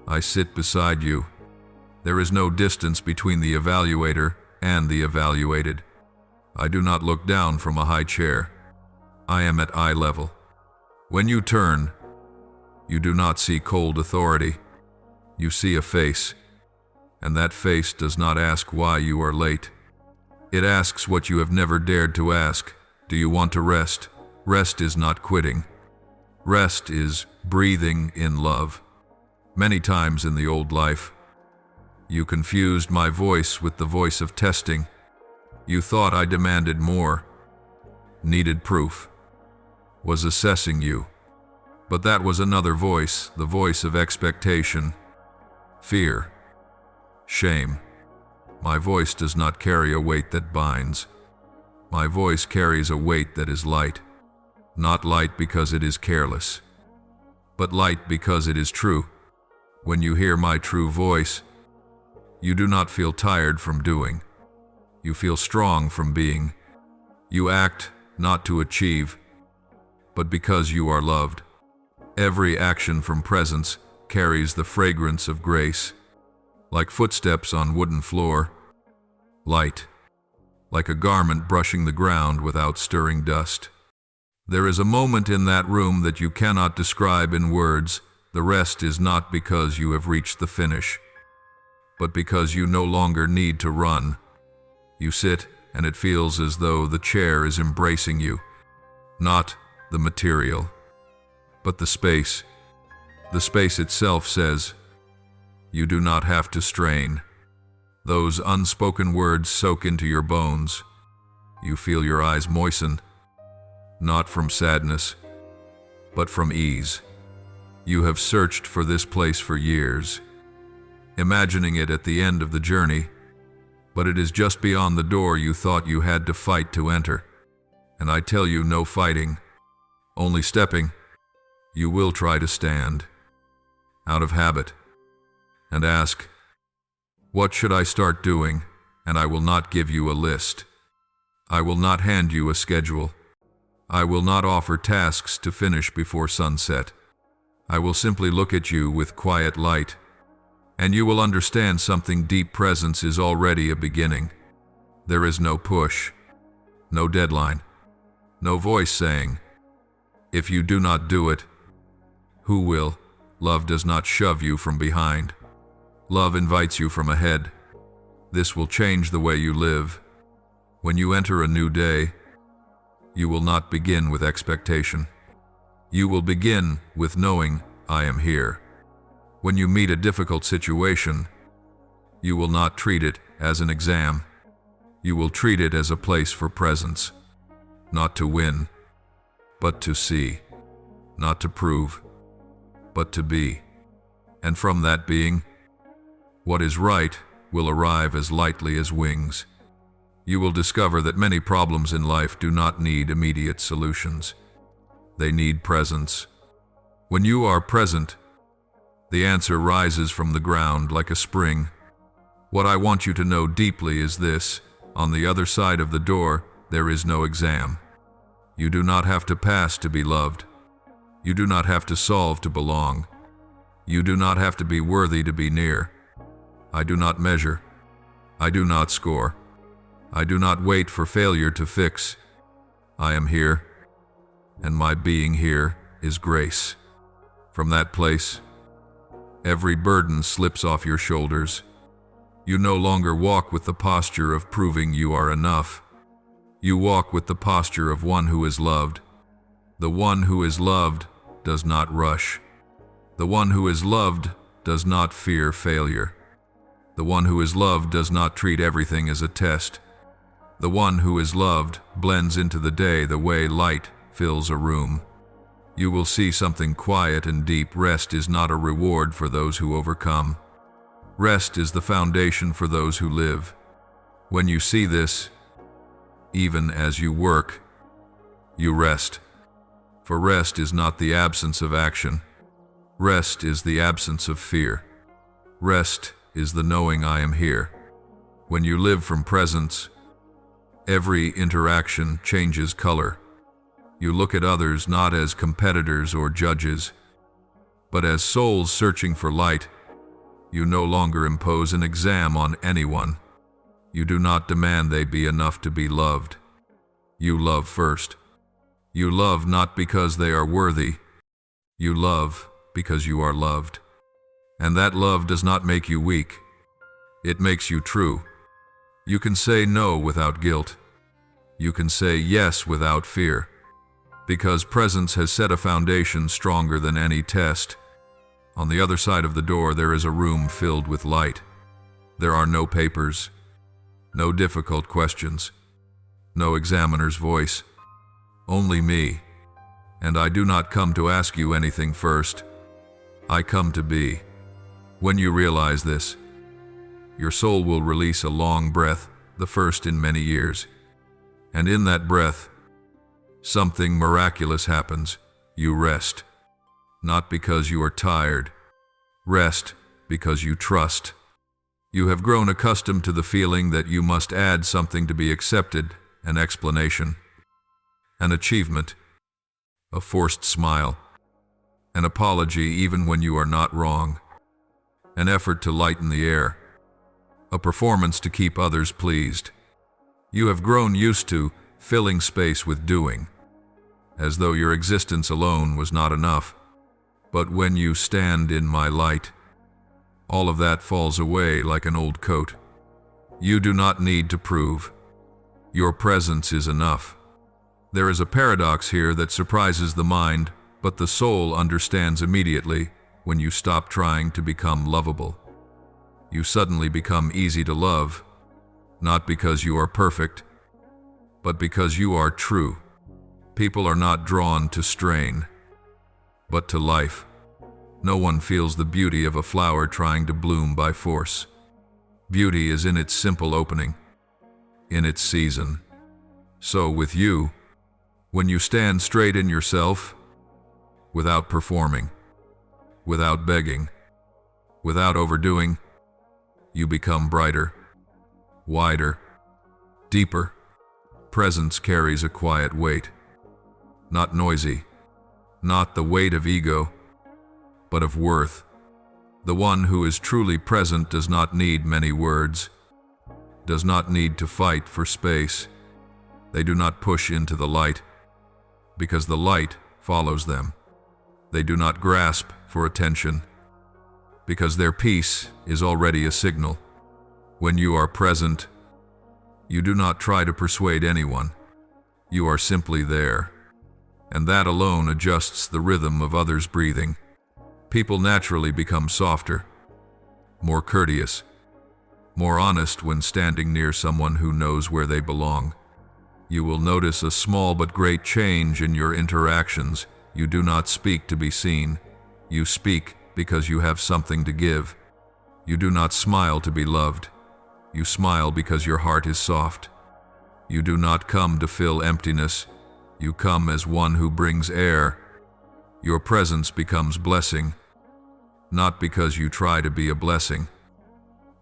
Speaker 1: I sit beside you. There is no distance between the evaluator and the evaluated. I do not look down from a high chair. I am at eye level. When you turn, you do not see cold authority. You see a face, and that face does not ask why you are late. It asks what you have never dared to ask. Do you want to rest? Rest is not quitting. Rest is breathing in love. Many times in the old life, you confused my voice with the voice of testing. You thought I demanded more, needed proof, was assessing you. But that was another voice, the voice of expectation, fear, shame. My voice does not carry a weight that binds. My voice carries a weight that is light. Not light because it is careless, but light because it is true. When you hear my true voice, you do not feel tired from doing. You feel strong from being. You act not to achieve, but because you are loved. Every action from presence carries the fragrance of grace, like footsteps on wooden floor, light, like a garment brushing the ground without stirring dust. There is a moment in that room that you cannot describe in words. The rest is not because you have reached the finish, but because you no longer need to run. You sit, and it feels as though the chair is embracing you, not the material, but the space. The space itself says, "You do not have to strain." Those unspoken words soak into your bones. You feel your eyes moisten, not from sadness, but from ease. You have searched for this place for years, imagining it at the end of the journey, but it is just beyond the door you thought you had to fight to enter. And I tell you, no fighting, only stepping. You will try to stand, out of habit, and ask, "What should I start doing?" And I will not give you a list. I will not hand you a schedule. I will not offer tasks to finish before sunset. I will simply look at you with quiet light, and you will understand something deep. Presence is already a beginning. There is no push, no deadline, no voice saying, "If you do not do it, who will?" Love does not shove you from behind. Love invites you from ahead. This will change the way you live. When you enter a new day, you will not begin with expectation. You will begin with knowing, "I am here." When you meet a difficult situation, you will not treat it as an exam. You will treat it as a place for presence, not to win, but to see, not to prove, but to be. And from that being, what is right will arrive as lightly as wings. You will discover that many problems in life do not need immediate solutions. They need presence. When you are present, the answer rises from the ground like a spring. What I want you to know deeply is this: on the other side of the door, there is no exam. You do not have to pass to be loved. You do not have to solve to belong. You do not have to be worthy to be near. I do not measure. I do not score. I do not wait for failure to fix. I am here, and my being here is grace. From that place, every burden slips off your shoulders. You no longer walk with the posture of proving you are enough. You walk with the posture of one who is loved. The one who is loved does not rush. The one who is loved does not fear failure. The one who is loved does not treat everything as a test. The one who is loved blends into the day the way light fills a room. You will see something quiet and deep. Rest is not a reward for those who overcome. Rest is the foundation for those who live. When you see this, even as you work, you rest. For rest is not the absence of action. Rest is the absence of fear. Rest is the knowing, "I am here." When you live from presence, every interaction changes color. You look at others not as competitors or judges, but as souls searching for light. You no longer impose an exam on anyone. You do not demand they be enough to be loved. You love first. You love not because they are worthy. You love because you are loved. And that love does not make you weak. It makes you true. You can say no without guilt. You can say yes without fear. Because presence has set a foundation stronger than any test. On the other side of the door, there is a room filled with light. There are no papers, no difficult questions, no examiner's voice, only me. And I do not come to ask you anything first. I come to be. When you realize this, your soul will release a long breath, the first in many years. And in that breath, something miraculous happens. You rest. Not because you are tired. Rest because you trust. You have grown accustomed to the feeling that you must add something to be accepted, an explanation, an achievement, a forced smile. an apology even when you are not wrong, an effort to lighten the air, a performance to keep others pleased. You have grown used to filling space with doing, as though your existence alone was not enough. But when you stand in my light, all of that falls away like an old coat. You do not need to prove. Your presence is enough. There is a paradox here that surprises the mind, but the soul understands immediately. When you stop trying to become lovable, you suddenly become easy to love, not because you are perfect, but because you are true. People are not drawn to strain, but to life. No one feels the beauty of a flower trying to bloom by force. Beauty is in its simple opening, in its season. So with you, when you stand straight in yourself, without performing, without begging, without overdoing, you become brighter, wider, deeper. Presence carries a quiet weight, not noisy, not the weight of ego, but of worth. The one who is truly present does not need many words, does not need to fight for space. They do not push into the light, because the light follows them. They do not grasp for attention, because their peace is already a signal. When you are present, you do not try to persuade anyone. You are simply there, and that alone adjusts the rhythm of others' breathing. People naturally become softer, more courteous, more honest when standing near someone who knows where they belong. You will notice a small but great change in your interactions. You do not speak to be seen. You speak because you have something to give. You do not smile to be loved. You smile because your heart is soft. You do not come to fill emptiness. You come as one who brings air. Your presence becomes blessing, not because you try to be a blessing,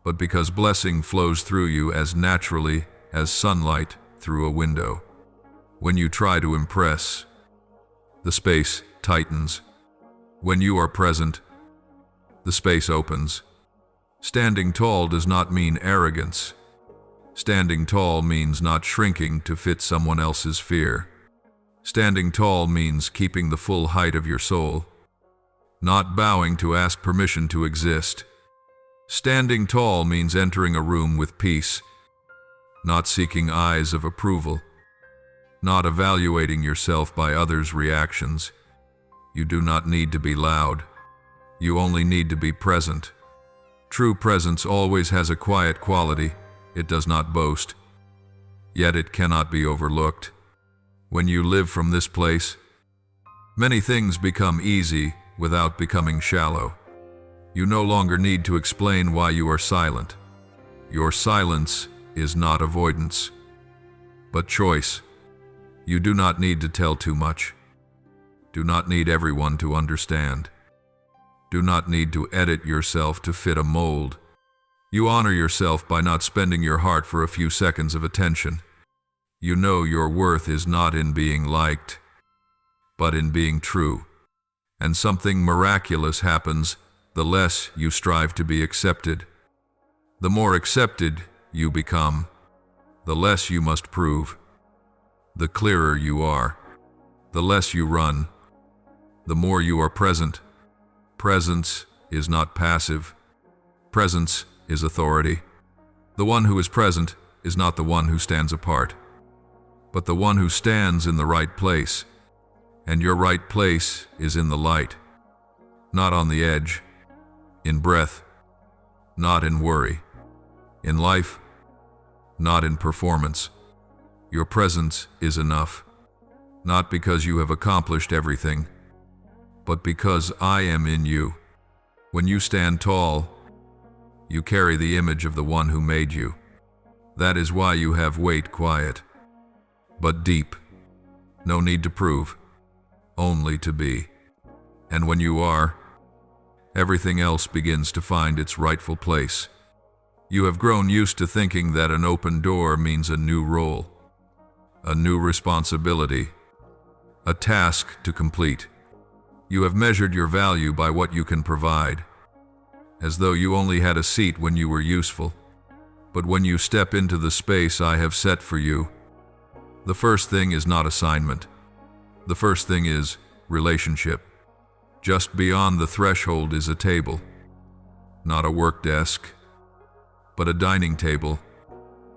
Speaker 1: but because blessing flows through you as naturally as sunlight through a window. When you try to impress, the space tightens. When you are present, the space opens. Standing tall does not mean arrogance. Standing tall means not shrinking to fit someone else's fear. Standing tall means keeping the full height of your soul, not bowing to ask permission to exist. Standing tall means entering a room with peace, not seeking eyes of approval, not evaluating yourself by others' reactions. You do not need to be loud. You only need to be present. True presence always has a quiet quality. It does not boast, yet it cannot be overlooked. When you live from this place, many things become easy without becoming shallow. You no longer need to explain why you are silent. Your silence is not avoidance, but choice. You do not need to tell too much. Do not need everyone to understand. Do not need to edit yourself to fit a mold. You honor yourself by not spending your heart for a few seconds of attention. You know your worth is not in being liked, but in being true. And something miraculous happens the less you strive to be accepted. The more accepted you become, the less you must prove. The clearer you are, the less you run, the more you are present. Presence is not passive. Presence is authority. The one who is present is not the one who stands apart, but the one who stands in the right place. And your right place is in the light, not on the edge, in breath, not in worry, in life, not in performance. Your presence is enough, not because you have accomplished everything, but because I am in you. When you stand tall, you carry the image of the one who made you. That is why you have weight quiet, but deep. No need to prove, only to be. And when you are, everything else begins to find its rightful place. You have grown used to thinking that an open door means a new role, a new responsibility, a task to complete. You have measured your value by what you can provide, as though you only had a seat when you were useful. But when you step into the space I have set for you, the first thing is not assignment. The first thing is relationship. Just beyond the threshold is a table. Not a work desk, but a dining table.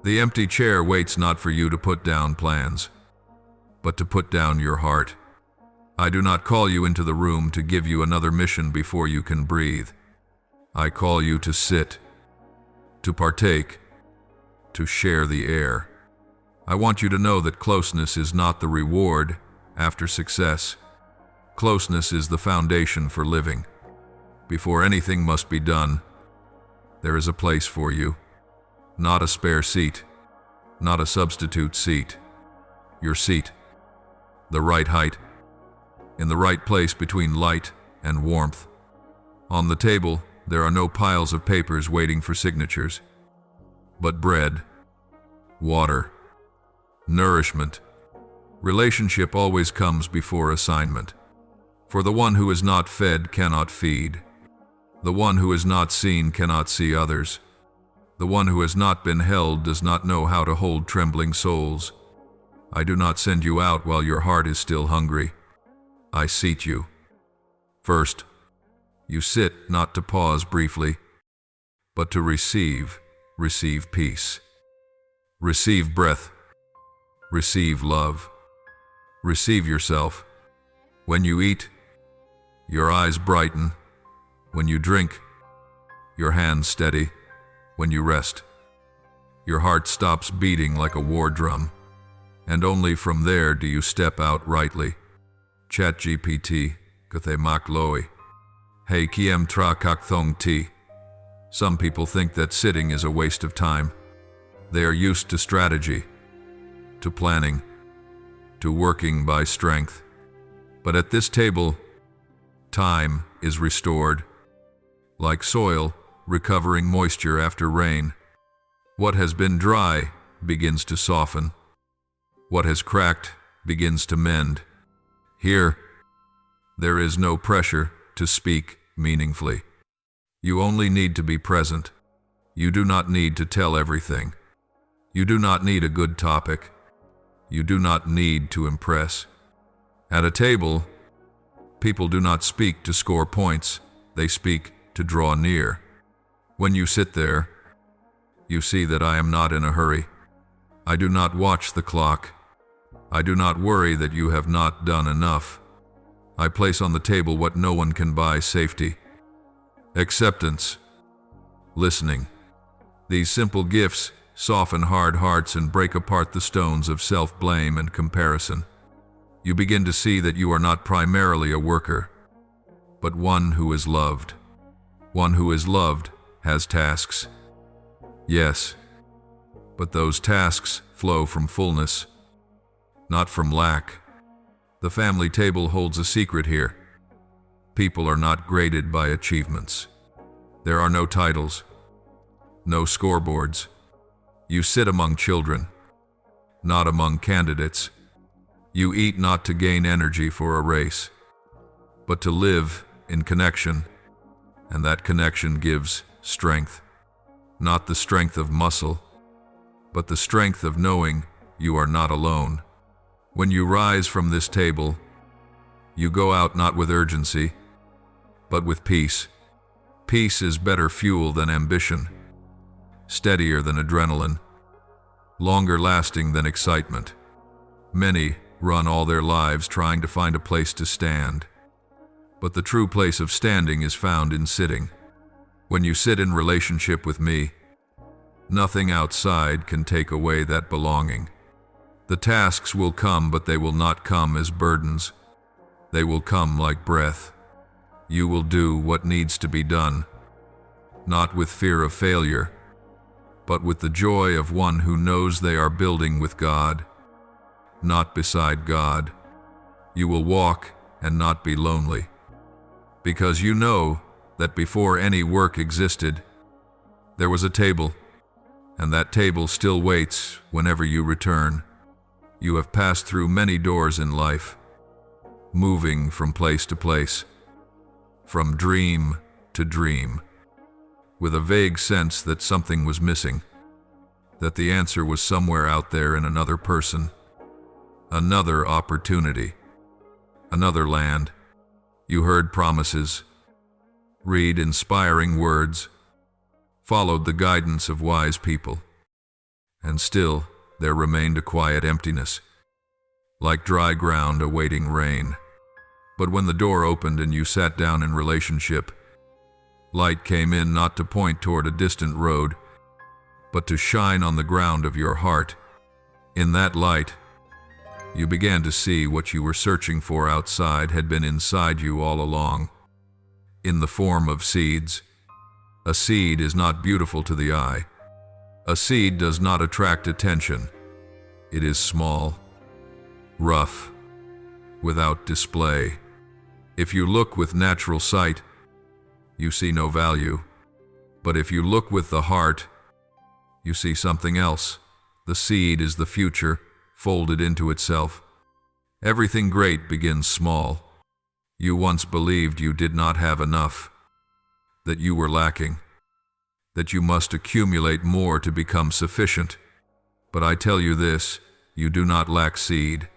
Speaker 1: The empty chair waits not for you to put down plans, but to put down your heart. I do not call you into the room to give you another mission before you can breathe. I call you to sit, to partake, to share the air. I want you to know that closeness is not the reward after success. Closeness is the foundation for living. Before anything must be done, there is a place for you. Not a spare seat, not a substitute seat. Your seat, the right height, in the right place between light and warmth. On the table, there are no piles of papers waiting for signatures, but bread, water, nourishment. Relationship always comes before assignment. For the one who is not fed cannot feed. The one who is not seen cannot see others. The one who has not been held does not know how to hold trembling souls. I do not send you out while your heart is still hungry. I seat you. First, you sit not to pause briefly, but to receive peace. Receive breath. Receive love. Receive yourself. When you eat, your eyes brighten. When you drink, your hands steady. When you rest, your heart stops beating like a war drum, and only from there do you step out rightly. ChatGPT, Kathe Mak Loi. Hey Kiem Tra Kak Thong Ti. Some people think that sitting is a waste of time. They are used to strategy, to planning, to working by strength. But at this table, time is restored. Like soil, recovering moisture after rain. What has been dry begins to soften. What has cracked begins to mend. Here, there is no pressure to speak meaningfully. You only need to be present. You do not need to tell everything. You do not need a good topic. You do not need to impress. At a table, people do not speak to score points. They speak to draw near. When you sit there, you see that I am not in a hurry. I do not watch the clock. I do not worry that you have not done enough. I place on the table what no one can buy: safety, acceptance, listening. These simple gifts soften hard hearts and break apart the stones of self-blame and comparison. You begin to see that you are not primarily a worker, but one who is loved. One who is loved has tasks. Yes, but those tasks flow from fullness, not from lack. The family table holds a secret here. People are not graded by achievements. There are no titles, no scoreboards. You sit among children, not among candidates. You eat not to gain energy for a race, but to live in connection, and that connection gives strength. Not the strength of muscle, but the strength of knowing you are not alone. When you rise from this table, you go out not with urgency, but with peace. Peace is better fuel than ambition, steadier than adrenaline, longer lasting than excitement. Many run all their lives trying to find a place to stand, but the true place of standing is found in sitting. When you sit in relationship with me, nothing outside can take away that belonging. The tasks will come, but they will not come as burdens. They will come like breath. You will do what needs to be done, not with fear of failure, but with the joy of one who knows they are building with God, not beside God. You will walk and not be lonely, because you know that before any work existed, there was a table, and that table still waits whenever you return. You have passed through many doors in life, moving from place to place, from dream to dream, with a vague sense that something was missing, that the answer was somewhere out there in another person, another opportunity, another land. You heard promises, read inspiring words, followed the guidance of wise people, and still there remained a quiet emptiness, like dry ground awaiting rain. But when the door opened and you sat down in relationship, light came in not to point toward a distant road, but to shine on the ground of your heart. In that light, you began to see what you were searching for outside had been inside you all along, in the form of seeds. A seed is not beautiful to the eye. A seed does not attract attention. It is small, rough, without display. If you look with natural sight, you see no value. But if you look with the heart, you see something else. The seed is the future, folded into itself. Everything great begins small. You once believed you did not have enough, that you were lacking, that you must accumulate more to become sufficient. But I tell you this, you do not lack seed.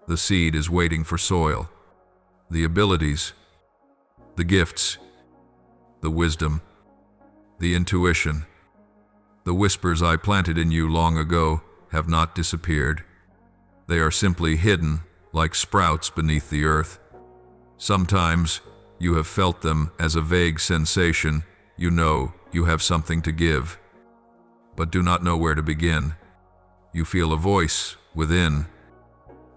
Speaker 1: The seed is waiting for soil. The abilities, the gifts, the wisdom, the intuition, the whispers I planted in you long ago have not disappeared. They are simply hidden like sprouts beneath the earth. Sometimes you have felt them as a vague sensation. You know you have something to give, but do not know where to begin. You feel a voice within,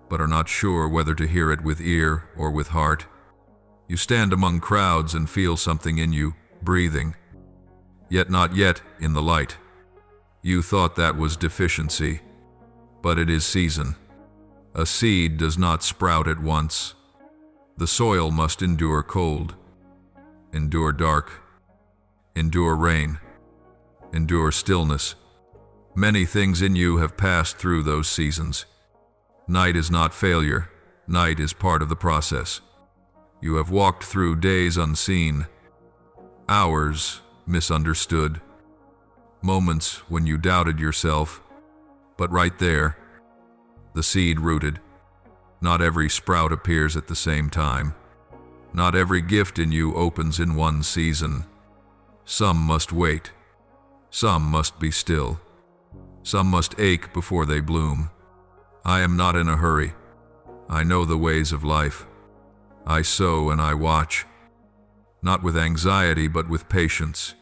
Speaker 1: but are not sure whether to hear it with ear or with heart. You stand among crowds and feel something in you breathing, yet not yet in the light. You thought that was deficiency, but it is season. A seed does not sprout at once. The soil must endure cold, endure dark, endure rain, endure stillness. Many things in you have passed through those seasons. Night is not failure. Night is part of the process. You have walked through days unseen, hours misunderstood, moments when you doubted yourself, but right there, the seed rooted. Not every sprout appears at the same time. Not every gift in you opens in one season. Some must wait. Some must be still. Some must ache before they bloom. I am not in a hurry. I know the ways of life. I sow and I watch, not with anxiety but with patience.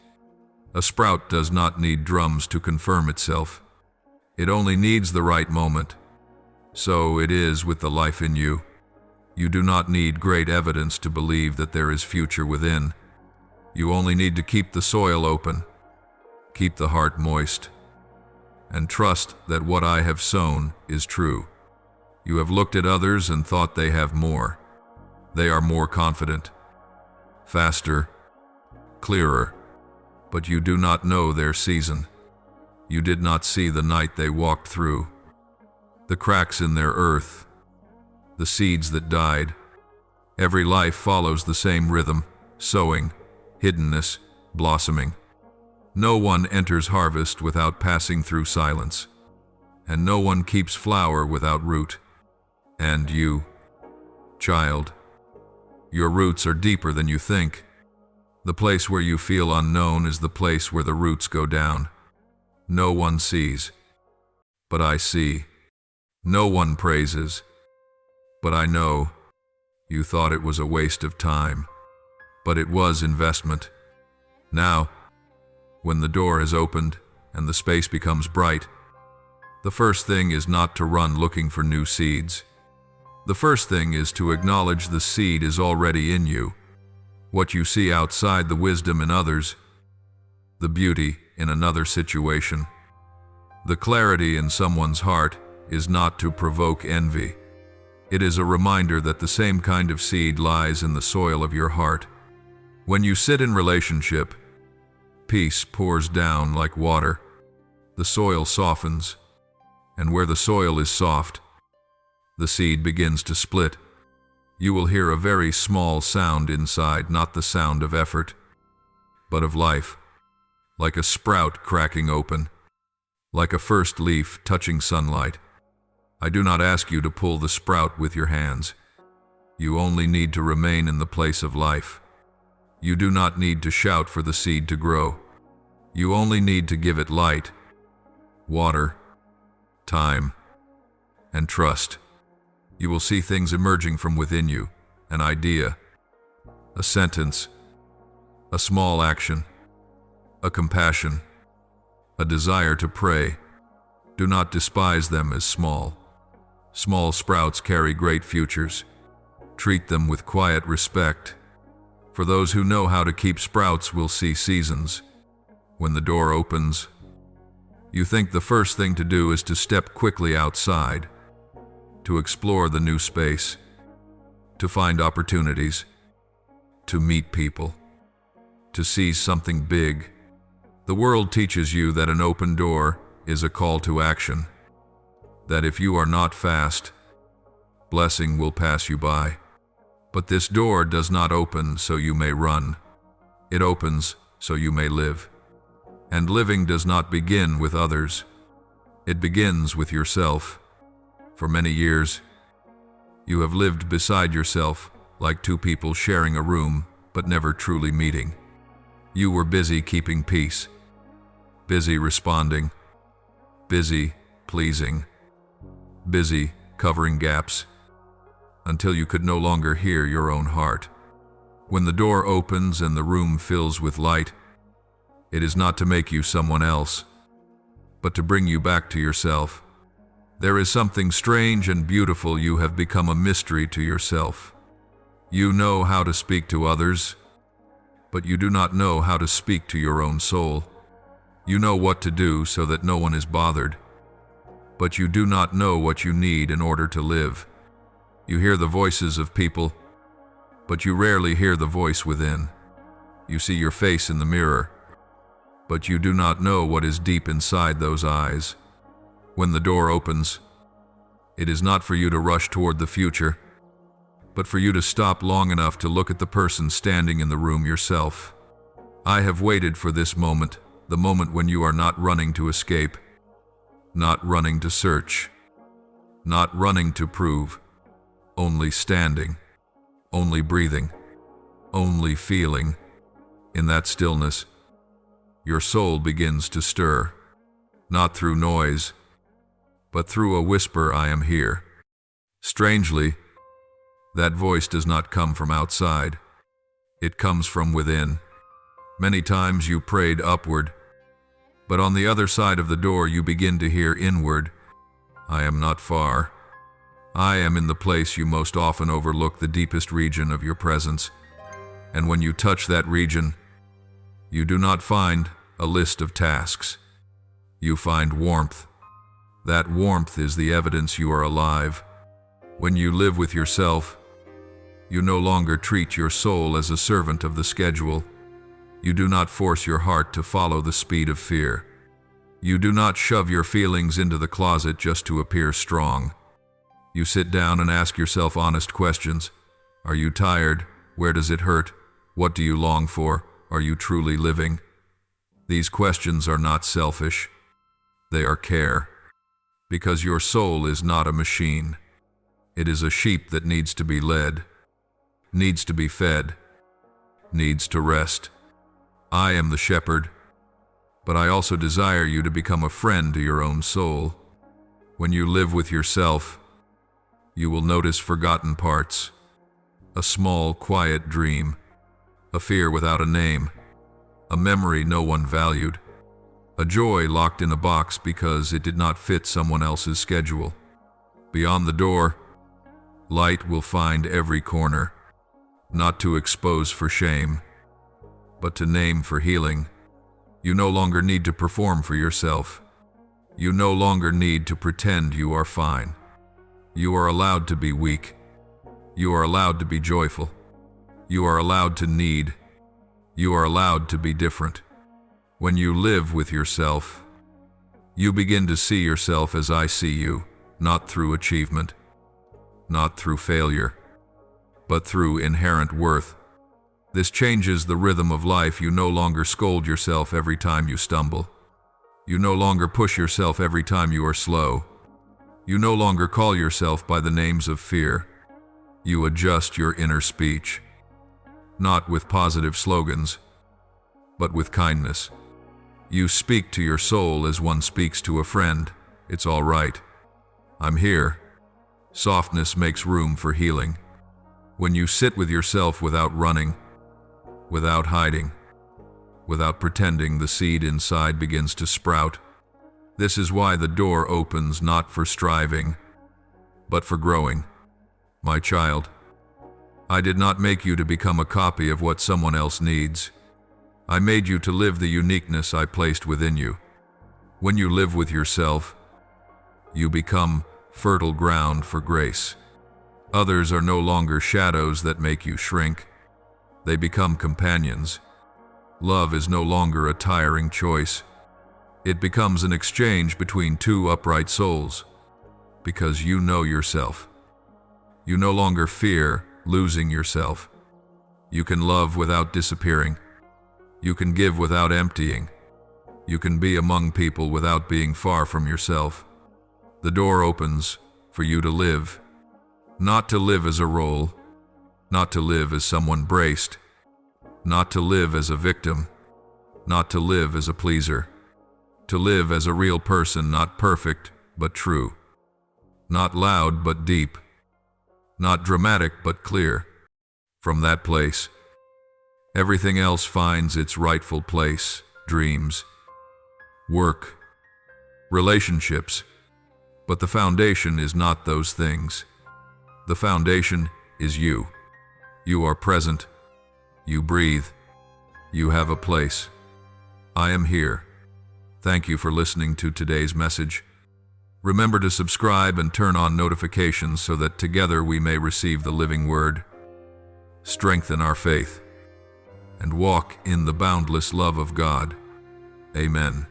Speaker 1: A sprout does not need drums to confirm itself. It only needs the right moment. So it is with the life in you. You do not need great evidence to believe that there is future within. You only need to keep the soil open, keep the heart moist, and trust that what I have sown is true. You have looked at others and thought they have more. They are more confident, faster, clearer, but you do not know their season. You did not see the night they walked through, the cracks in their earth, the seeds that died. Every life follows the same rhythm: sowing, hiddenness, blossoming. No one enters harvest without passing through silence, and no one keeps flower without root. And you, child, your roots are deeper than you think. The place where you feel unknown is the place where the roots go down. No one sees, but I see. No one praises, but I know. You thought it was a waste of time, but it was investment. Now, when the door has opened and the space becomes bright, the first thing is not to run looking for new seeds. The first thing is to acknowledge the seed is already in you. What you see outside, the wisdom in others, the beauty in another situation, the clarity in someone's heart, is not to provoke envy. It is a reminder that the same kind of seed lies in the soil of your heart. When you sit in relationship, peace pours down like water. The soil softens, and where the soil is soft, the seed begins to split. You will hear a very small sound inside, not the sound of effort, but of life, like a sprout cracking open, like a first leaf touching sunlight. I do not ask you to pull the sprout with your hands. You only need to remain in the place of life. You do not need to shout for the seed to grow. You only need to give it light, water, time, and trust. You will see things emerging from within you, an idea, a sentence, a small action, a compassion, a desire to pray. Do not despise them as small. Small sprouts carry great futures. Treat them with quiet respect. For those who know how to keep sprouts will see seasons. When the door opens, you think the first thing to do is to step quickly outside, to explore the new space, to find opportunities, to meet people, to seize something big. The world teaches you that an open door is a call to action, that if you are not fast, blessing will pass you by. But this door does not open so you may run. It opens so you may live. And living does not begin with others. It begins with yourself. For many years, you have lived beside yourself like two people sharing a room, but never truly meeting. You were busy keeping peace, busy responding, busy pleasing, busy covering gaps, until you could no longer hear your own heart. When the door opens and the room fills with light, it is not to make you someone else, but to bring you back to yourself. There is something strange and beautiful. You have become a mystery to yourself. You know how to speak to others, but you do not know how to speak to your own soul. You know what to do so that no one is bothered, but you do not know what you need in order to live. You hear the voices of people, but you rarely hear the voice within. You see your face in the mirror, but you do not know what is deep inside those eyes. When the door opens, it is not for you to rush toward the future, but for you to stop long enough to look at the person standing in the room yourself. I have waited for this moment, the moment when you are not running to escape, not running to search, not running to prove, only standing, only breathing, only feeling. In that stillness, your soul begins to stir, not through noise, but through a whisper, I am here. Strangely, that voice does not come from outside. It comes from within. Many times you prayed upward, but on the other side of the door you begin to hear inward, I am not far. I am in the place you most often overlook, the deepest region of your presence. And when you touch that region, you do not find a list of tasks. You find warmth. That warmth is the evidence you are alive. When you live with yourself, you no longer treat your soul as a servant of the schedule. You do not force your heart to follow the speed of fear. You do not shove your feelings into the closet just to appear strong. You sit down and ask yourself honest questions. Are you tired? Where does it hurt? What do you long for? Are you truly living? These questions are not selfish. They are care. Because your soul is not a machine. It is a sheep that needs to be led, needs to be fed, needs to rest. I am the shepherd, but I also desire you to become a friend to your own soul. When you live with yourself, you will notice forgotten parts, a small, quiet dream, a fear without a name, a memory no one valued, a joy locked in a box because it did not fit someone else's schedule. Beyond the door, light will find every corner, not to expose for shame, but to name for healing. You no longer need to perform for yourself. You no longer need to pretend you are fine. You are allowed to be weak. You are allowed to be joyful. You are allowed to need. You are allowed to be different. When you live with yourself, you begin to see yourself as I see you, not through achievement, not through failure, but through inherent worth. This changes the rhythm of life. You no longer scold yourself every time you stumble. You no longer push yourself every time you are slow. You no longer call yourself by the names of fear. You adjust your inner speech, not with positive slogans, but with kindness. You speak to your soul as one speaks to a friend. It's all right. I'm here. Softness makes room for healing. When you sit with yourself without running, without hiding, without pretending, the seed inside begins to sprout. This is why the door opens, not for striving, but for growing. My child, I did not make you to become a copy of what someone else needs. I made you to live the uniqueness I placed within you. When you live with yourself, you become fertile ground for grace. Others are no longer shadows that make you shrink. They become companions. Love is no longer a tiring choice. It becomes an exchange between two upright souls, because you know yourself. You no longer fear losing yourself. You can love without disappearing. You can give without emptying. You can be among people without being far from yourself. The door opens for you to live, not to live as a role, not to live as someone braced, not to live as a victim, not to live as a pleaser, to live as a real person, not perfect but true, not loud but deep, not dramatic but clear. From that place, everything else finds its rightful place: dreams, work, relationships. But the foundation is not those things. The foundation is you. You are present. You breathe. You have a place. I am here. Thank you for listening to today's message. Remember to subscribe and turn on notifications so that together we may receive the living word. Strengthen our faith and walk in the boundless love of God. Amen.